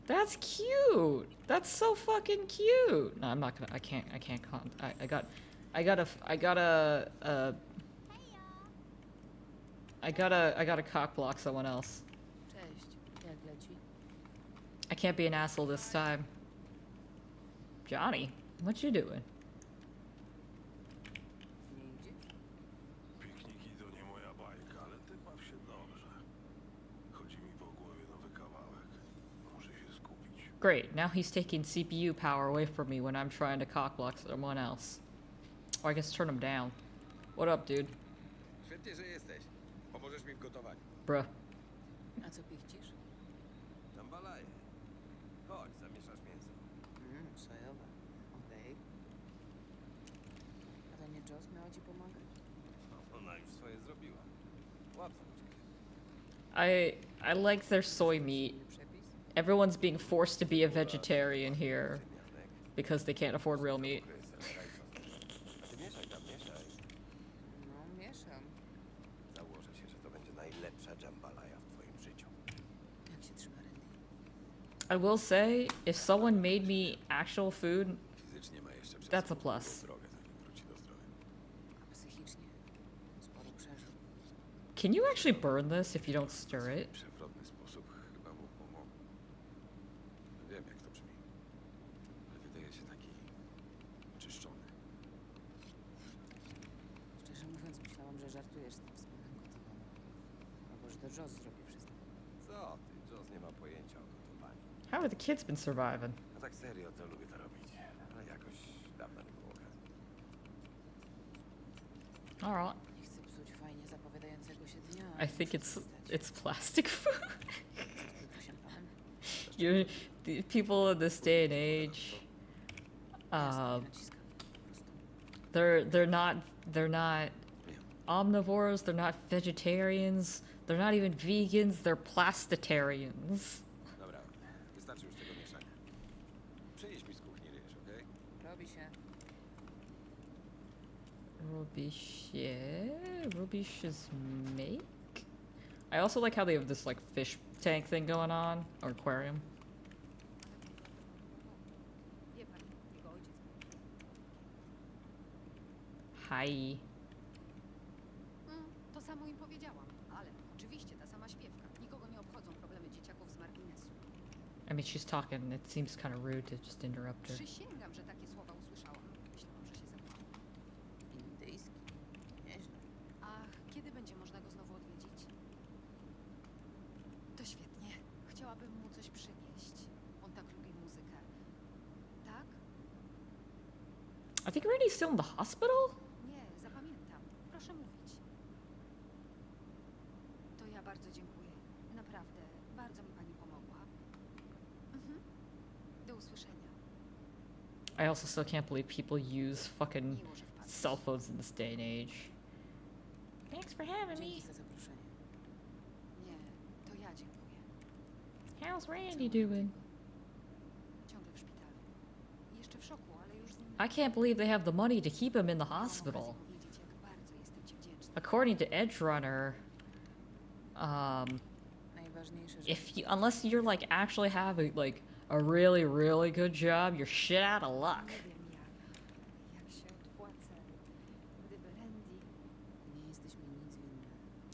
That's cute. That's so fucking cute. No, I'm not gonna. I can't. I gotta cock block someone else. Cześć, jak leci? I can't be an asshole this time. Johnny, what you doing? Nie idziesz? Pikniki to nie moja bajka, ale ty baw się dobrze. Chodzi mi po głowie nowy kawałek. Muszę się skupić. Great, now he's taking CPU power away from me when I'm trying to cock block someone else. Or I guess turn him down. What up, dude? Świetnie, że jesteś. Pomożesz mi w gotowaniu. Bruh. A co pichcisz? Tambalaje. Chodź, zamieszasz mięso. Sojowe. Okej. A to nie Joss miała ci pomagać? Ona już swoje zrobiła. Łap załoczkę. I like their soy meat. Przepis? Everyone's being forced to be a vegetarian here because they can't afford real meat. A ty mieszaj tam, mieszaj. No, mieszam. Założę się, że to będzie najlepsza jambalaya w twoim życiu. Jak się trzyma Randy? I will say, if someone made me actual food, Fizycznie ma jeszcze przed that's a sobą plus. długą drogę, zanim wróci do zdrowia. A psychicznie? Sporo przeżył. Can you actually burn this if you don't stir it? Przewrotny sposób chyba mu pomógł. Wiem, jak to brzmi. Ale wydaje się taki oczyszczony. Szczerze mówiąc, myślałam, że żartujesz z tym wspólnym gotowaniem. Albo że to Joss zrobi wszystko. Co ty? Joss nie ma pojęcia o gotowaniu. How have the kids been surviving? A tak serio, to lubię to robić. Ale jakoś dawno nie było okazji. Alright. Nie chcę psuć fajnie zapowiadającego się dnia. I think muszę it's przestać. plastic food. Coś tu się panem? You're, the people in this day and age, Jasne, nie naciskam. Po prostu. they're not omnivores, they're not vegetarians, they're not even vegans, they're plastitarians. Dobra, wystarczy już tego mieszania. Przynieś mi z kuchni ryż, okej? Robi się. Rubbish is make? I also like how they have this like fish tank thing going on, or aquarium. Wie pani, jego ojciec. Hi. To samo im powiedziałam, ale oczywiście ta sama śpiewka. Nikogo nie obchodzą problemy dzieciaków z marginesu. I mean, she's talking, it seems kind of rude to just interrupt her. Przysięgam, że takie słowa usłyszałam. Myślałam, że się zemdlałam. Indyjski. Nieźle. Ach, kiedy będzie można go znowu odwiedzić? To świetnie. Chciałabym mu coś przynieść. On tak lubi muzykę. Tak? I think Randy's still in the hospital? Nie, zapamiętam. Proszę mówić. To ja bardzo dziękuję. Naprawdę, bardzo mi pani pomogła. Do usłyszenia. I also still can't believe people use fucking Miło, że wpadłeś. cell phones in this day and age. Thanks for having Dzięki me. za zaproszenie. Nie, to ja dziękuję. How's Randy doing? Ciągle w szpitalu. Jeszcze w szoku, ale już z nim... I can't believe they have the money to keep him in the Miałam hospital. okazję powiedzieć, jak bardzo jestem ci wdzięczna. According to Edge Runner, Najważniejsze, że If you, unless you're like actually having like a really, really good job, you're shit out of luck. Nie wiem jak się odpłacę, gdyby Randy... nie jesteśmy nic winne.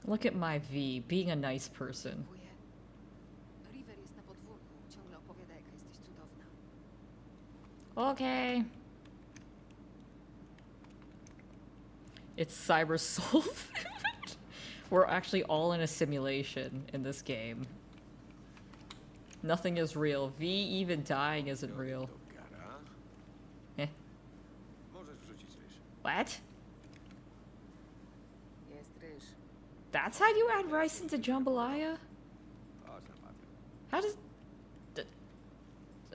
Look at my V, being a nice person. Dziękuję. River jest na podwórku, ciągle opowiada jaka jesteś cudowna. Okay. It's Cyber Soul. We're actually all in a simulation in this game. Nothing is real. V even dying isn't real. Do gara. Eh. Możesz wrzucić ryż. What? Jest ryż. That's how you add rice into jambalaya? Chodź na patio. How does...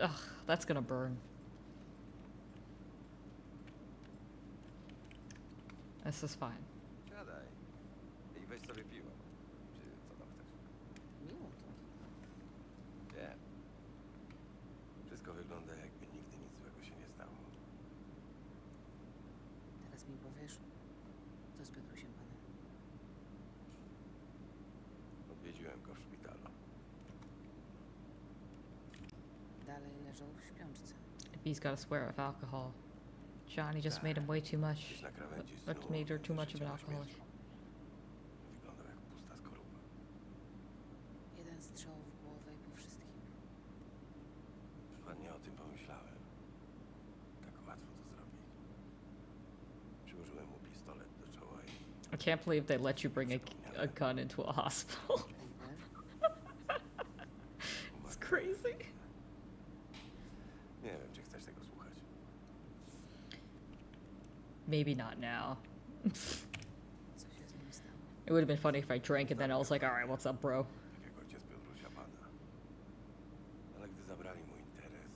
Ugh, that's gonna burn. This is fine. Siadaj. I weź sobie piwo. Czy co tam chcesz? Miło to. Wiem. Wszystko wygląda jakby nigdy nic złego się nie stało. Teraz mi powiesz, co z Piotrusiem panem? Odwiedziłem go w szpitalu. Dalej leżał w śpiączce. He's got a swear of alcohol. Johnny just made him way too much. Gdzieś na krawędzi Made her too much of an alcoholic. Wyglądał jak pusta skorupa. Jeden strzał w głowę i po wszystkim. Dokładnie o tym pomyślałem. Tak łatwo to zrobić. Przyłożyłem mu pistolet do czoła i I can't believe they let you bring a gun into a hospital. River? It's crazy. nie wiem, czy chcesz tego słuchać. Maybe not now. Co się z nim stało? It would have been funny if I drank and then I was like, alright, what's up, bro? Tak jak ojciec Piotrusia pana. Ale gdy zabrali mu interes,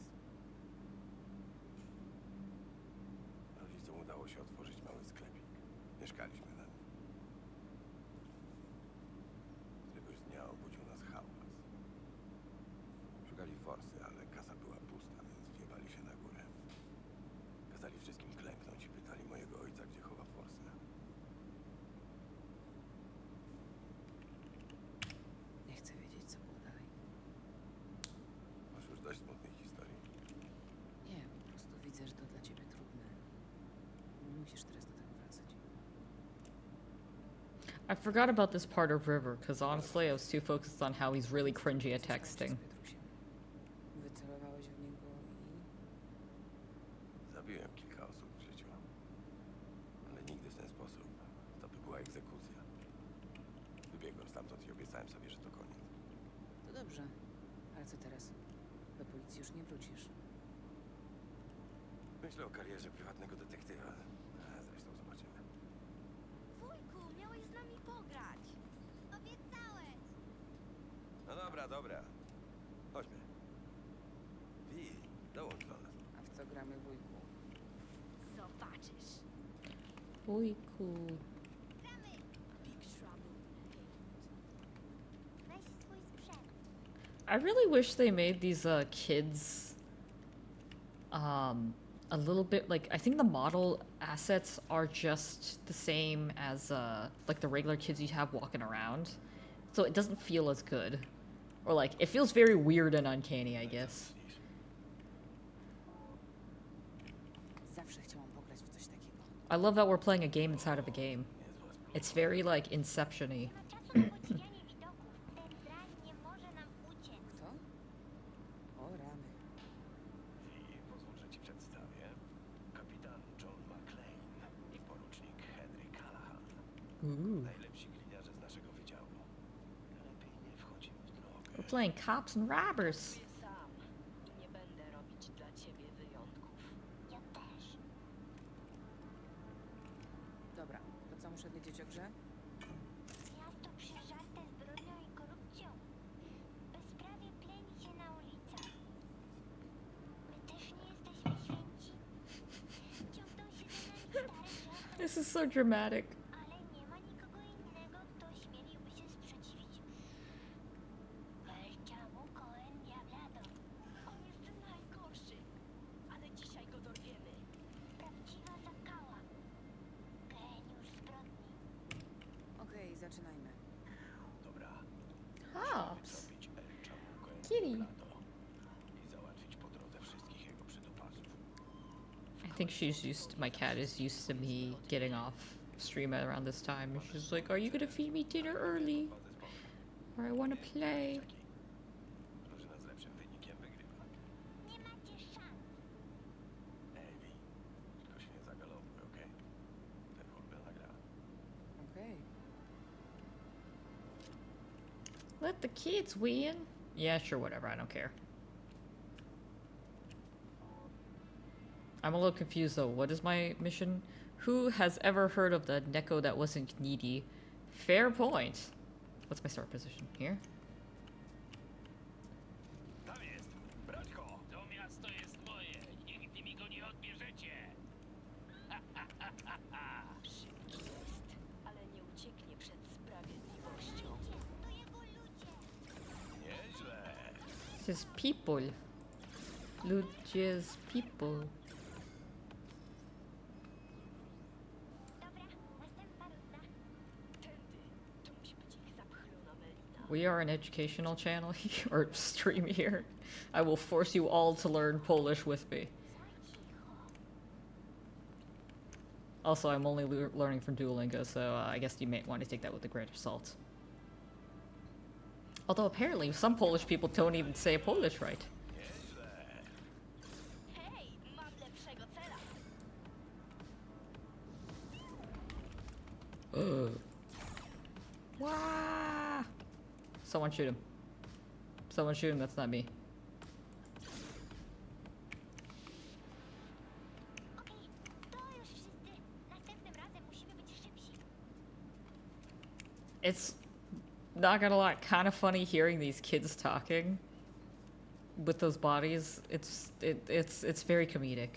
rodzicom udało się otworzyć mały sklepik. Mieszkaliśmy na nim. Któregoś dnia obudził nas hałas. Szukali forsy, ale kasa była pusta, więc wjebali się na górę. Kazali wszystkim klęknąć i pytali mojego ojca, gdzie chowa forsę. Nie chcę wiedzieć, co było dalej. Masz już dość smutnej historii. Nie, po prostu widzę, że to dla ciebie trudne. Nie musisz teraz do tego wracać. I forgot about this part of River, because honestly I was too focused on how he's really cringy at Co stało się texting. z Piotrusiem? Wycelowałeś w niego i... Zabiłem kilka osób w życiu. Ale nigdy w ten sposób. To by była egzekucja. Wybiegłem stamtąd i obiecałem sobie, że to koniec. To dobrze. Ale co teraz? Do policji już nie wrócisz. Myślę o karierze prywatnego detektywa. Zresztą zobaczymy. Wujku, miałeś z nami pograć. Obiecałeś. No dobra, dobra. Chodźmy. Wi, dołącz do nas. A w co gramy, wujku? Zobaczysz. Ujku. Gramy. Big Trouble in Weź swój sprzęt. I really wish they made these kids a little bit like I think the model assets are just the same as like the regular kids you have walking around. So it doesn't feel as good. Or like it feels very weird and uncanny, I guess. Zawsze chciałam pograć w coś takiego. I love that we're playing a game inside of a game. It's very like Inception-y. Nie ma czasu na podziwianie widoków. Ten drań nie może nam uciec. Kto? O rany. I pozwól, że ci przedstawię. Kapitan John McClane i porucznik Henry Callahan. Ooh. Najlepsi gliniarze z naszego wydziału. Lepiej nie wchodzimy w drogę. We're playing cops and robbers. Sam. I nie będę robić dla ciebie wyjątków. Ja też. Dobra, to co muszę wiedzieć o grze? Miasto przeżarte zbrodnią i korupcją. Bezprawie pleni się na ulicach. My też nie jesteśmy święci. Ciągną się za nami stare grzechy, This is so dramatic. ale nie ma nikogo innego, kto śmieliłby się sprzeciwić. Wielkiemu Cohen Diablado. On jest najgorszy, ale dzisiaj go dorwiemy. Prawdziwa zakała. Geniusz zbrodni. Okej, zaczynajmy. Dobra, kitty. na to i załatwić po drodze wszystkich jego przydupasów. I think she's used. My cat is used to me getting off stream at around this time. And she's like, "Are you gonna feed me dinner early? Or I want to play." Drużyna z lepszym wynikiem wygrywa. Nie macie szans. Ewi, tylko się nie zagalopuj, okej? Ten ulubiona gra. Okej. Let the kids win. Yeah, sure, whatever. I don't care. I'm a little confused though. What is my mission? Who has ever heard of the Neko that wasn't needy? Fair point. What's my start position? Here? Tam jest! Brać go! To miasto jest moje. Nigdy mi go nie odbierzecie. Szybki jest, ale nie ucieknie przed sprawiedliwością. To jego ludzie. Nieźle! This is people. Ludzia's people. Dobra, następna runda. Tędy. To musi być ich zapchlona melina. We are an educational channel or stream here. I will force you all to learn Polish with me. Za cicho. Also, I'm only learning from Duolingo, so I guess you may want to take that with a grain of salt. Although apparently some Polish people don't even say Polish right. Hej, mam lepszego cela. Wah! Someone shoot him. Someone shoot him, that's not me. Okej, to już wszyscy. Następnym razem musimy być szybsi. It's not gonna lie, kind of funny hearing these kids talking with those bodies. It's very comedic.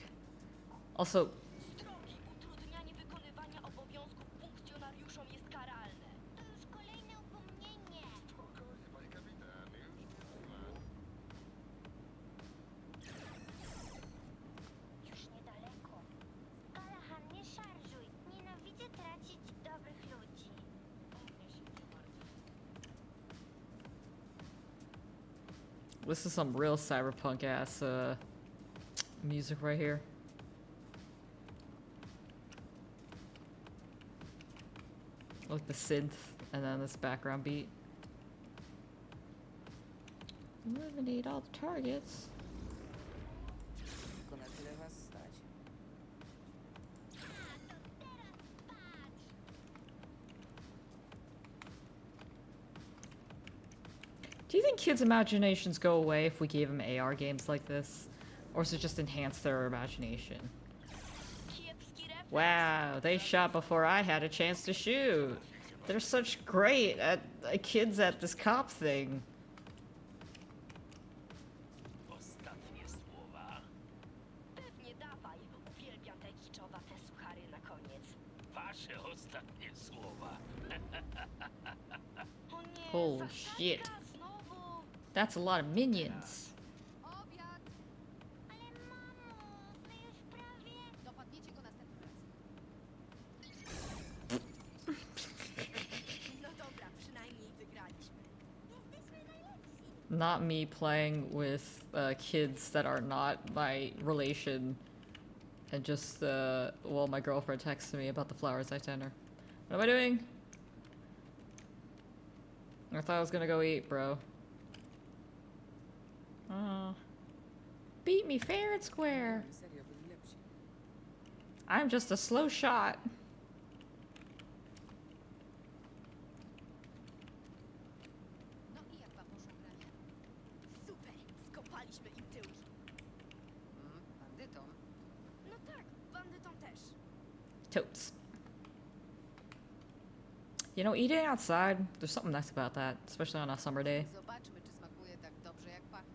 Also, Z drogi utrudnianie wykonywania obowiązków funkcjonariuszom jest karalne. To już kolejne upomnienie. Spokojnie, panie kapitan, już nie ma. Już niedaleko. Kalahan, nie szarżuj. Nienawidzę tracić dobrych ludzi. this is some real cyberpunk ass music right here. Like the synth and then this background beat. Eliminate all the targets. Tylko na tyle was stać. Do you think kids' imaginations go away if we gave them AR games like this? Or does it just enhance their imagination? Kiepski refleks. Wow, they shot before I had a chance to shoot. They're such great at kids at this cop thing. Ostatnie słowa. Pewnie dawaj. Uwielbiam te kiczowate suchary na koniec. Wasze ostatnie słowa. O nie, Holy zasadzka shit. znowu. That's a lot of minions. Obiad! Ale mamo, my już prawie... Dopadniecie go następnym razem. No dobra, przynajmniej wygraliśmy. Jesteśmy najlepsi. Not me playing with kids that are not my relation. And just, well, my girlfriend texted me about the flowers I sent her. What am I doing? I thought I was gonna go eat, bro. Beat me fair and square. Serio, byli lepsi. I'm just a slow shot. No i jak wam poszło granie? Super! Skopaliśmy im tyłki. Bandytom. No tak, bandytom też. Totes. You know, eating outside, there's something nice about that, especially on a summer day. Zobaczmy, czy smakuje tak dobrze, jak pachnie.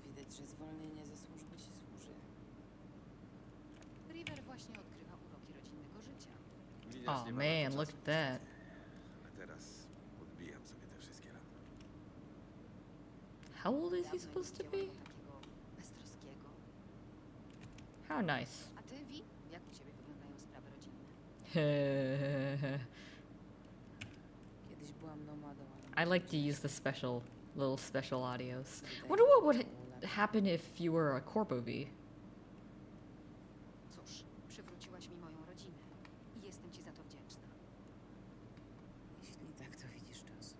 Widać, że zwolnienie ze służby ci służy. River właśnie odkrywa uroki rodzinnego życia. Widać, Oh nie ma na to man, czasu look at that. Ale teraz odbijam sobie te wszystkie lata. How old is he Dawno supposed to nie be? widziałam go takiego beztroskiego. How nice. A ty, Vi? Jak u ciebie wyglądają sprawy rodzinne? Kiedyś byłam nomadą, ale... I like to use the special little special audios. Wonder what would happen if you were a Corbovi. Cóż, przywróciłaś mi moją rodzinę i jestem ci za to wdzięczna. Jeśli tak, to widzisz czas.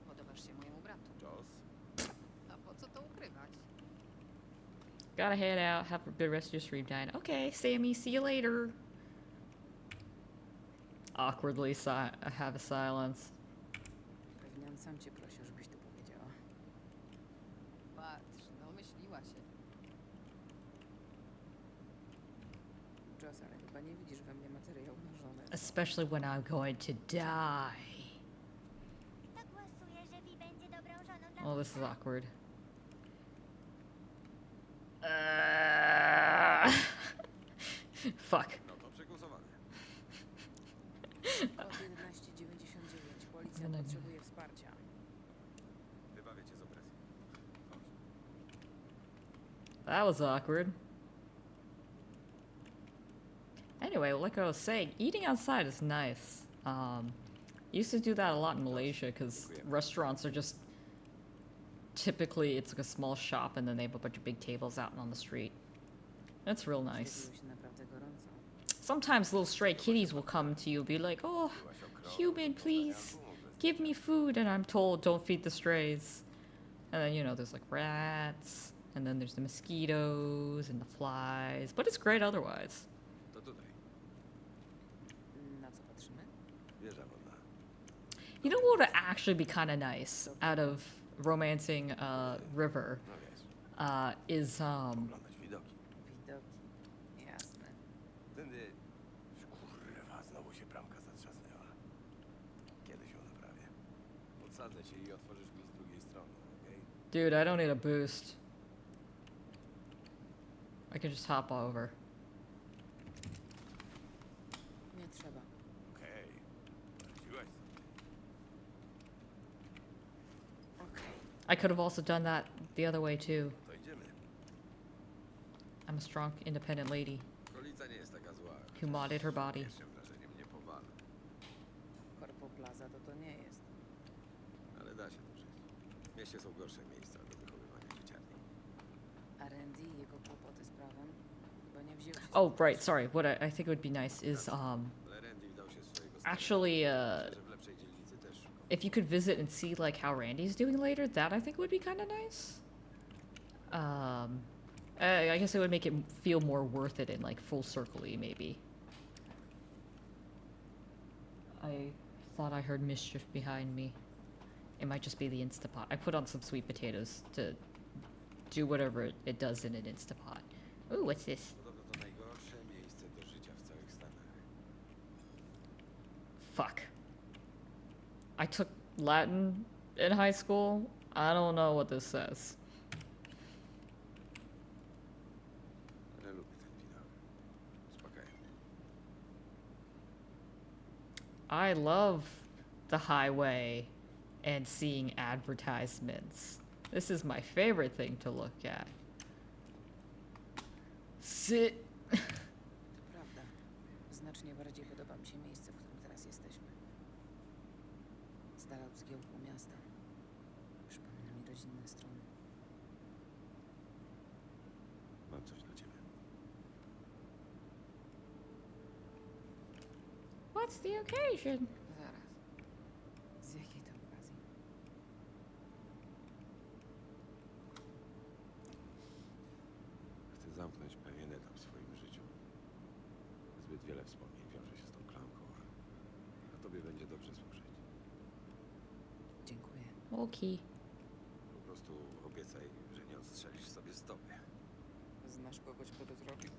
Podobasz się mojemu bratu. Joss? A po co to ukrywać? Gotta head out. Have a good rest of your stream, Dyna. Okay, Sammy. See you later. Awkwardly have a silence. Pewnie on sam cię prosił, żebyś tu powiedziała. Patrz, domyśliła się. Joss, ale chyba nie widzisz we mnie materiału na żonę. Especially when I'm going to die. To głosuję, że Vi będzie dobrą żoną dla Oh, this is awkward. Fuck. No to przegłosowane. Kod 1199. Policja No, no. potrzebuje wsparcia. Wybawię cię z opresji. Chodź. That was awkward. Anyway, like I was saying, eating outside is nice. Used to do that a lot in Malaysia because restaurants are just typically it's like a small shop and then they have a bunch of big tables out on the street. That's real nice. Zrobiło się naprawdę gorąco. Sometimes little stray kitties will come to you and be like, "Oh, Byłaś okrągła, human, please give me food," and I'm told, "Don't feed the strays." And then there's like rats, and then there's the mosquitoes and the flies, but it's great otherwise. To tutaj. Na co patrzymy? Wieża wodna. You know what would actually be kind of nice out of romancing River No wiesz, is oglądać widoki. Widoki. Jasne. Tędy... Kurwa, znowu się bramka zatrzasnęła. Kiedyś ją naprawię. Podsadzę cię i otworzysz mi z drugiej strony, okej? dude, I don't need a boost. I can just hop over. Nie trzeba. Okej. Radziłaś sobie. Okej. I could have also done that the other way too. No to idziemy. I'm a strong, independent lady Okolica nie jest taka zła. who modded her body. Pierwszym wrażeniem nie powala. Corpo Plaza to nie jest. Ale da się tu żyć. W mieście są gorsze miejsca do wychowywania dzieciarni. A Randy i jego kłopoty z prawem chyba nie wzięły się z Oh, tego. right. Sorry. What I think would be nice is Ale Randy wdał się w swojego actually Myślę, że w lepszej dzielnicy też szukał. if you could visit and see like how Randy's doing later, that I think would be kind of nice. I guess it would make it feel more worth it in like full circle-y maybe. I thought I heard mischief behind me. It might just be the Instapot. I put on some sweet potatoes to do whatever it does in an Instapot. Ooh, what's this? Podobno to najgorsze miejsce do życia w całych Stanach. Fuck. I took Latin in high school. I don't know what this says. Ale lubię ten widok. Uspokajam. I love the highway and seeing advertisements. This is my favorite thing to look at. Sit. To prawda. Znacznie bardziej podoba mi się miejsce, w którym teraz jesteśmy. Z dala od zgiełku miasta. Przypomina mi rodzinne strony. Mam coś dla ciebie. What's the occasion? Zaraz. Z jakiej to okazji? Chcę zamknąć pewien etap w swoim życiu. Zbyt wiele wspomnień wiąże się z tą klamką, a tobie będzie dobrze służyć. Dziękuję. Okay. Po prostu obiecaj, że nie odstrzelisz sobie stopy. Znasz kogoś, kto to zrobił?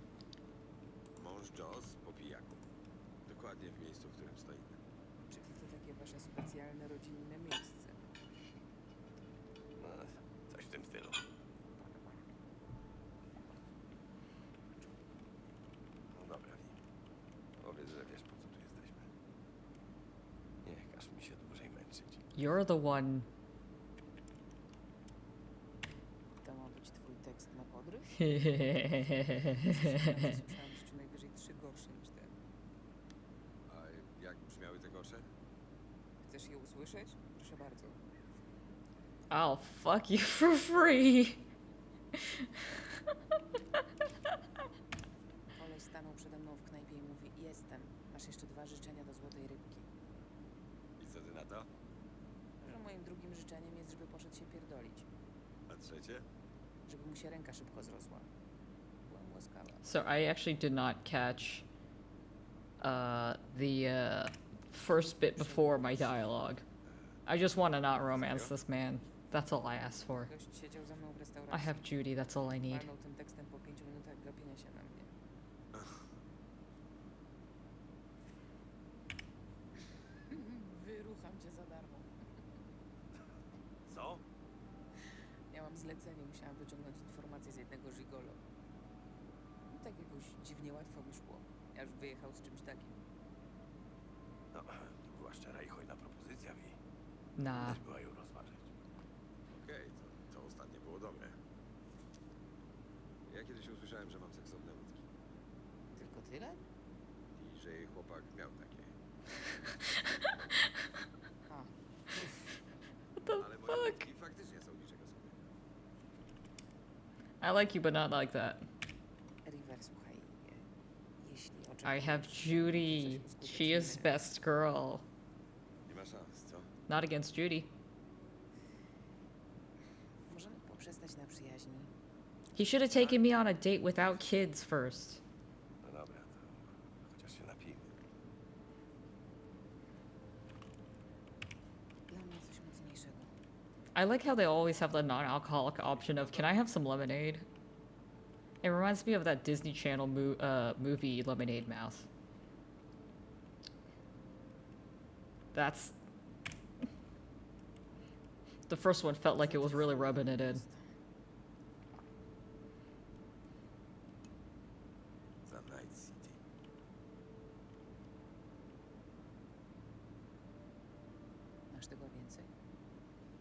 Mąż Joss po pijaku. Dokładnie w miejscu, w którym stoimy. Czyli to takie wasze specjalne rodzinne miejsce? No, coś w tym stylu. No dobra, Wi. Powiedz, że wiesz, po co tu jesteśmy. Nie każ mi się dłużej męczyć. You're the one. To ma być twój tekst na podryw? Słyszałem w życiu najwyżej 3 gorsze niż ten. A jak brzmiały te gorsze? słyszeć? Proszę bardzo. I'll fuck you for free. Koleś stanął przede mną w knajpie i mówi: jestem. Masz jeszcze 2 życzenia do złotej rybki. I co ty na to? Że moim drugim życzeniem jest, żeby poszedł się pierdolić. A trzecie? Żeby mu się ręka szybko zrosła. Byłam łaskawa. So I actually did not catch the first bit before my dialogue. I just want to not romance this man. That's all I asked for. Gość siedział za mną w I restauracji. have Judy, that's all I need. Walnął tym tekstem po 5 minutach gapienia się na mnie. Wyrucham cię za darmo. Co? Miałam zlecenie, musiałam wyciągnąć informacje z jednego gigolo. No, tak jakoś dziwnie łatwo mi szło. Aż wyjechał z czymś takim. No, to była szczera i hojna propozycja, Wi. Nah. Też była ją rozważyć. Okej, to ostatnie było dobre. Ja kiedyś usłyszałem, że mam seksowne łódki. Tylko tyle? I że jej chłopak miał takie. A, What the Ale moje fuck? łódki faktycznie są niczego sobie. I like you, but not like that. River, słuchaj. Jeśli I oczekujesz, have że Judy. coś She is uskutecznimy, best girl. Nie ma szans, co? Not against Judy. możemy poprzestać na przyjaźni. He should have taken me on a date without kids first. No dobra, to chociaż się napijmy. Dla mnie coś mocniejszego. I like how they always have the non-alcoholic option of, can I have some lemonade? It reminds me of that Disney Channel movie Lemonade Mouth. That's... The first one felt like it was really rubbing it in. Za Night City. Masz tego więcej?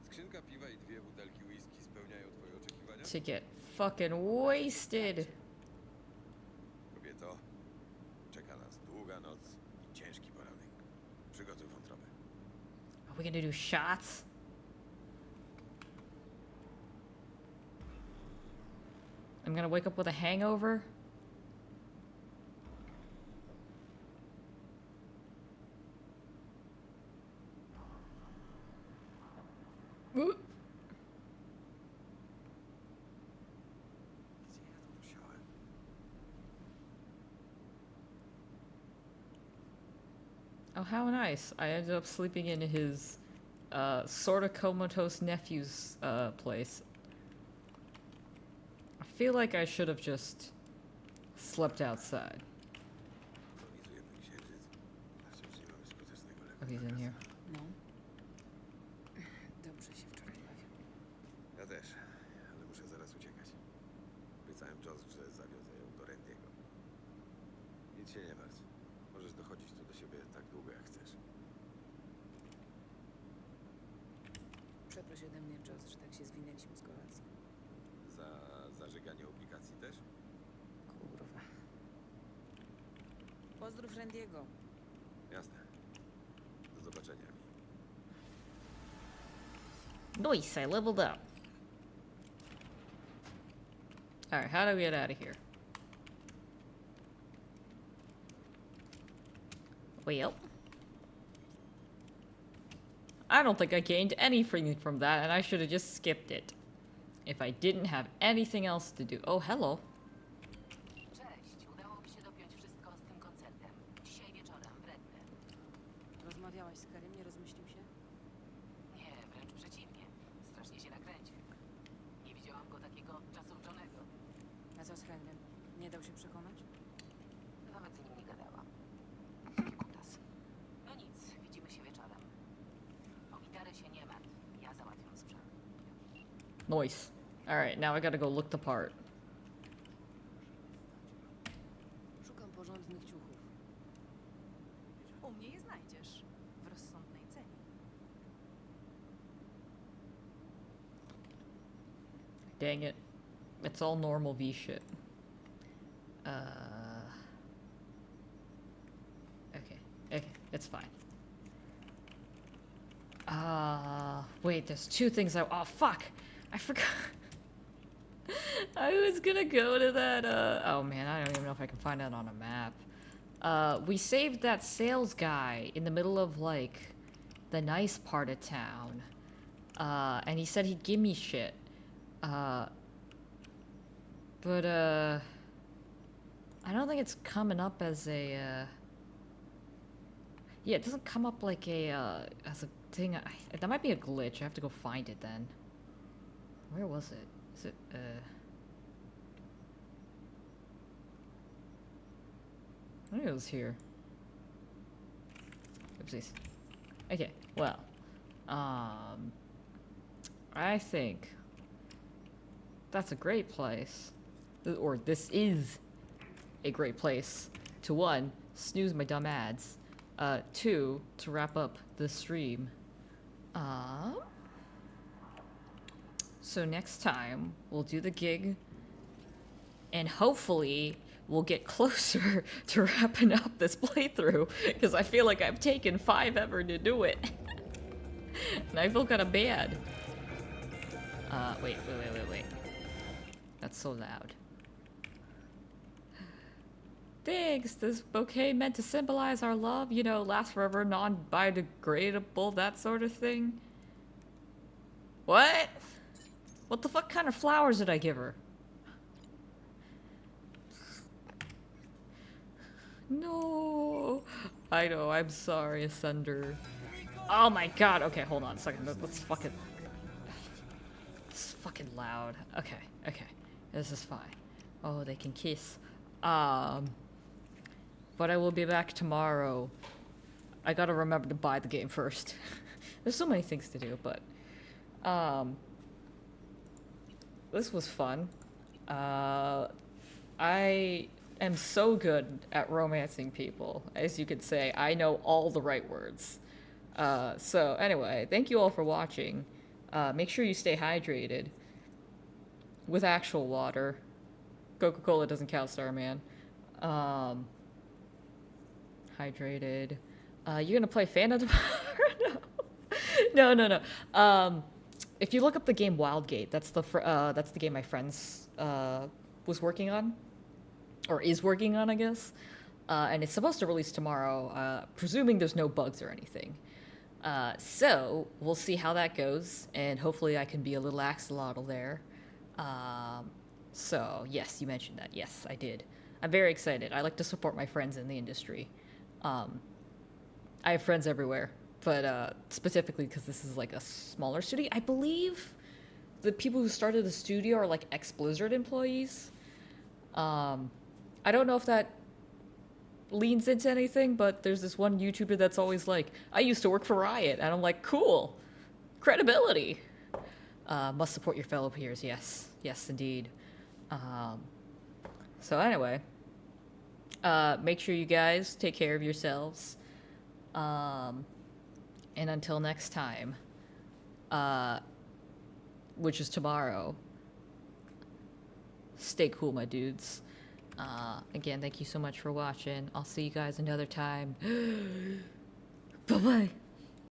Skrzynka piwa i 2 butelki whisky spełniają twoje oczekiwania? To get fucking wasted. Kobieto, czeka nas długa noc i ciężki poranek. Przygotuj wątrobę. Are we gonna do shots? I'm gonna wake up with a hangover? Ooh. Gdzie ja to musiałem? Oh, how nice. I ended up sleeping in his sort of comatose nephew's place. I feel like I should have just slept outside. Prowizujemy księżyc. Wciąż nie mamy skutecznego leku. Oh, he's in here. No. Dobrze się wczoraj bawił. Ja też, ale muszę zaraz uciekać. Obiecałem Joss, że zawiozę ją do Randy'ego. Nic się nie martw. Możesz dochodzić tu do siebie tak długo, jak chcesz. Przeproś ode mnie, Joss, że tak się zwinęliśmy z kolacji. Za zażeganie obligacji też? Kurwa. Pozdrów Randy'ego. Jasne. Do zobaczenia. Nice, I leveled up. Alright, how do we get out of here? Well, I don't think I gained anything from that, and I should have just skipped it. If I didn't have anything else to do. Oh, hello. Cześć, udało mi się dopiąć wszystko z tym koncertem. Dzisiaj wieczorem w Redne. Rozmawiałaś z Karym, nie rozmyślił się? Nie, wręcz przeciwnie. Strasznie się nakręcił. Nie widziałam go takiego czasowczonego. A co z Henrym? Nie dał się przekonać? Nawet z nim nie gadałam. Taki kutas. No nic, widzimy się wieczorem. O gitarę się nie martw. Ja załatwiam sprzęt. Nice. Alright, now I gotta go look the part. Szukam porządnych ciuchów. U mnie je znajdziesz. W rozsądnej cenie. Dang it. It's all normal V shit. Okay, it's fine. Wait, there's two things oh, fuck! I forgot. I was gonna go to that, oh man, I don't even know if I can find that on a map. We saved that sales guy in the middle of, like, the nice part of town. And he said he'd give me shit. I don't think it's coming up as a, yeah, it doesn't come up like a, as a thing. That might be a glitch. I have to go find it then. Where was it? Is it, I think it was here. Oopsies. Okay, well. I think that's a great place. Or this is a great place to, 1, snooze my dumb ads. 2, to wrap up the stream. So next time, we'll do the gig, and hopefully we'll get closer to wrapping up this playthrough, because I feel like I've taken 5 ever to do it. And I feel kind of bad. Wait. That's so loud. Thanks, this bouquet meant to symbolize our love, you know, last forever, non-biodegradable, that sort of thing. What? What the fuck kind of flowers did I give her? No. I know, I'm sorry, Asunder. Oh my god, okay, hold on a second, let's fucking... It's fucking loud. Okay, this is fine. Oh, they can kiss. But I will be back tomorrow. I gotta remember to buy the game first. There's so many things to do, but... This was fun. I am so good at romancing people. As you could say, I know all the right words. So anyway, thank you all for watching. Make sure you stay hydrated. With actual water. Coca-Cola doesn't count, Starman. Hydrated. You're gonna play Fanta tomorrow? No. If you look up the game Wildgate, that's the game my friends was working on, or is working on, I guess. And it's supposed to release tomorrow, presuming there's no bugs or anything. So we'll see how that goes, and hopefully I can be a little axolotl there. So yes, you mentioned that. Yes, I did. I'm very excited. I like to support my friends in the industry. I have friends everywhere, but specifically because this is like a smaller studio. I believe the people who started the studio are like ex-Blizzard employees. I don't know if that leans into anything, but there's this one YouTuber that's always like, I used to work for Riot, and I'm like, cool, credibility. Must support your fellow peers. Yes indeed. So anyway, make sure you guys take care of yourselves, and until next time, which is tomorrow, stay cool, my dudes. Again, thank you so much for watching. I'll see you guys another time. Bye-bye.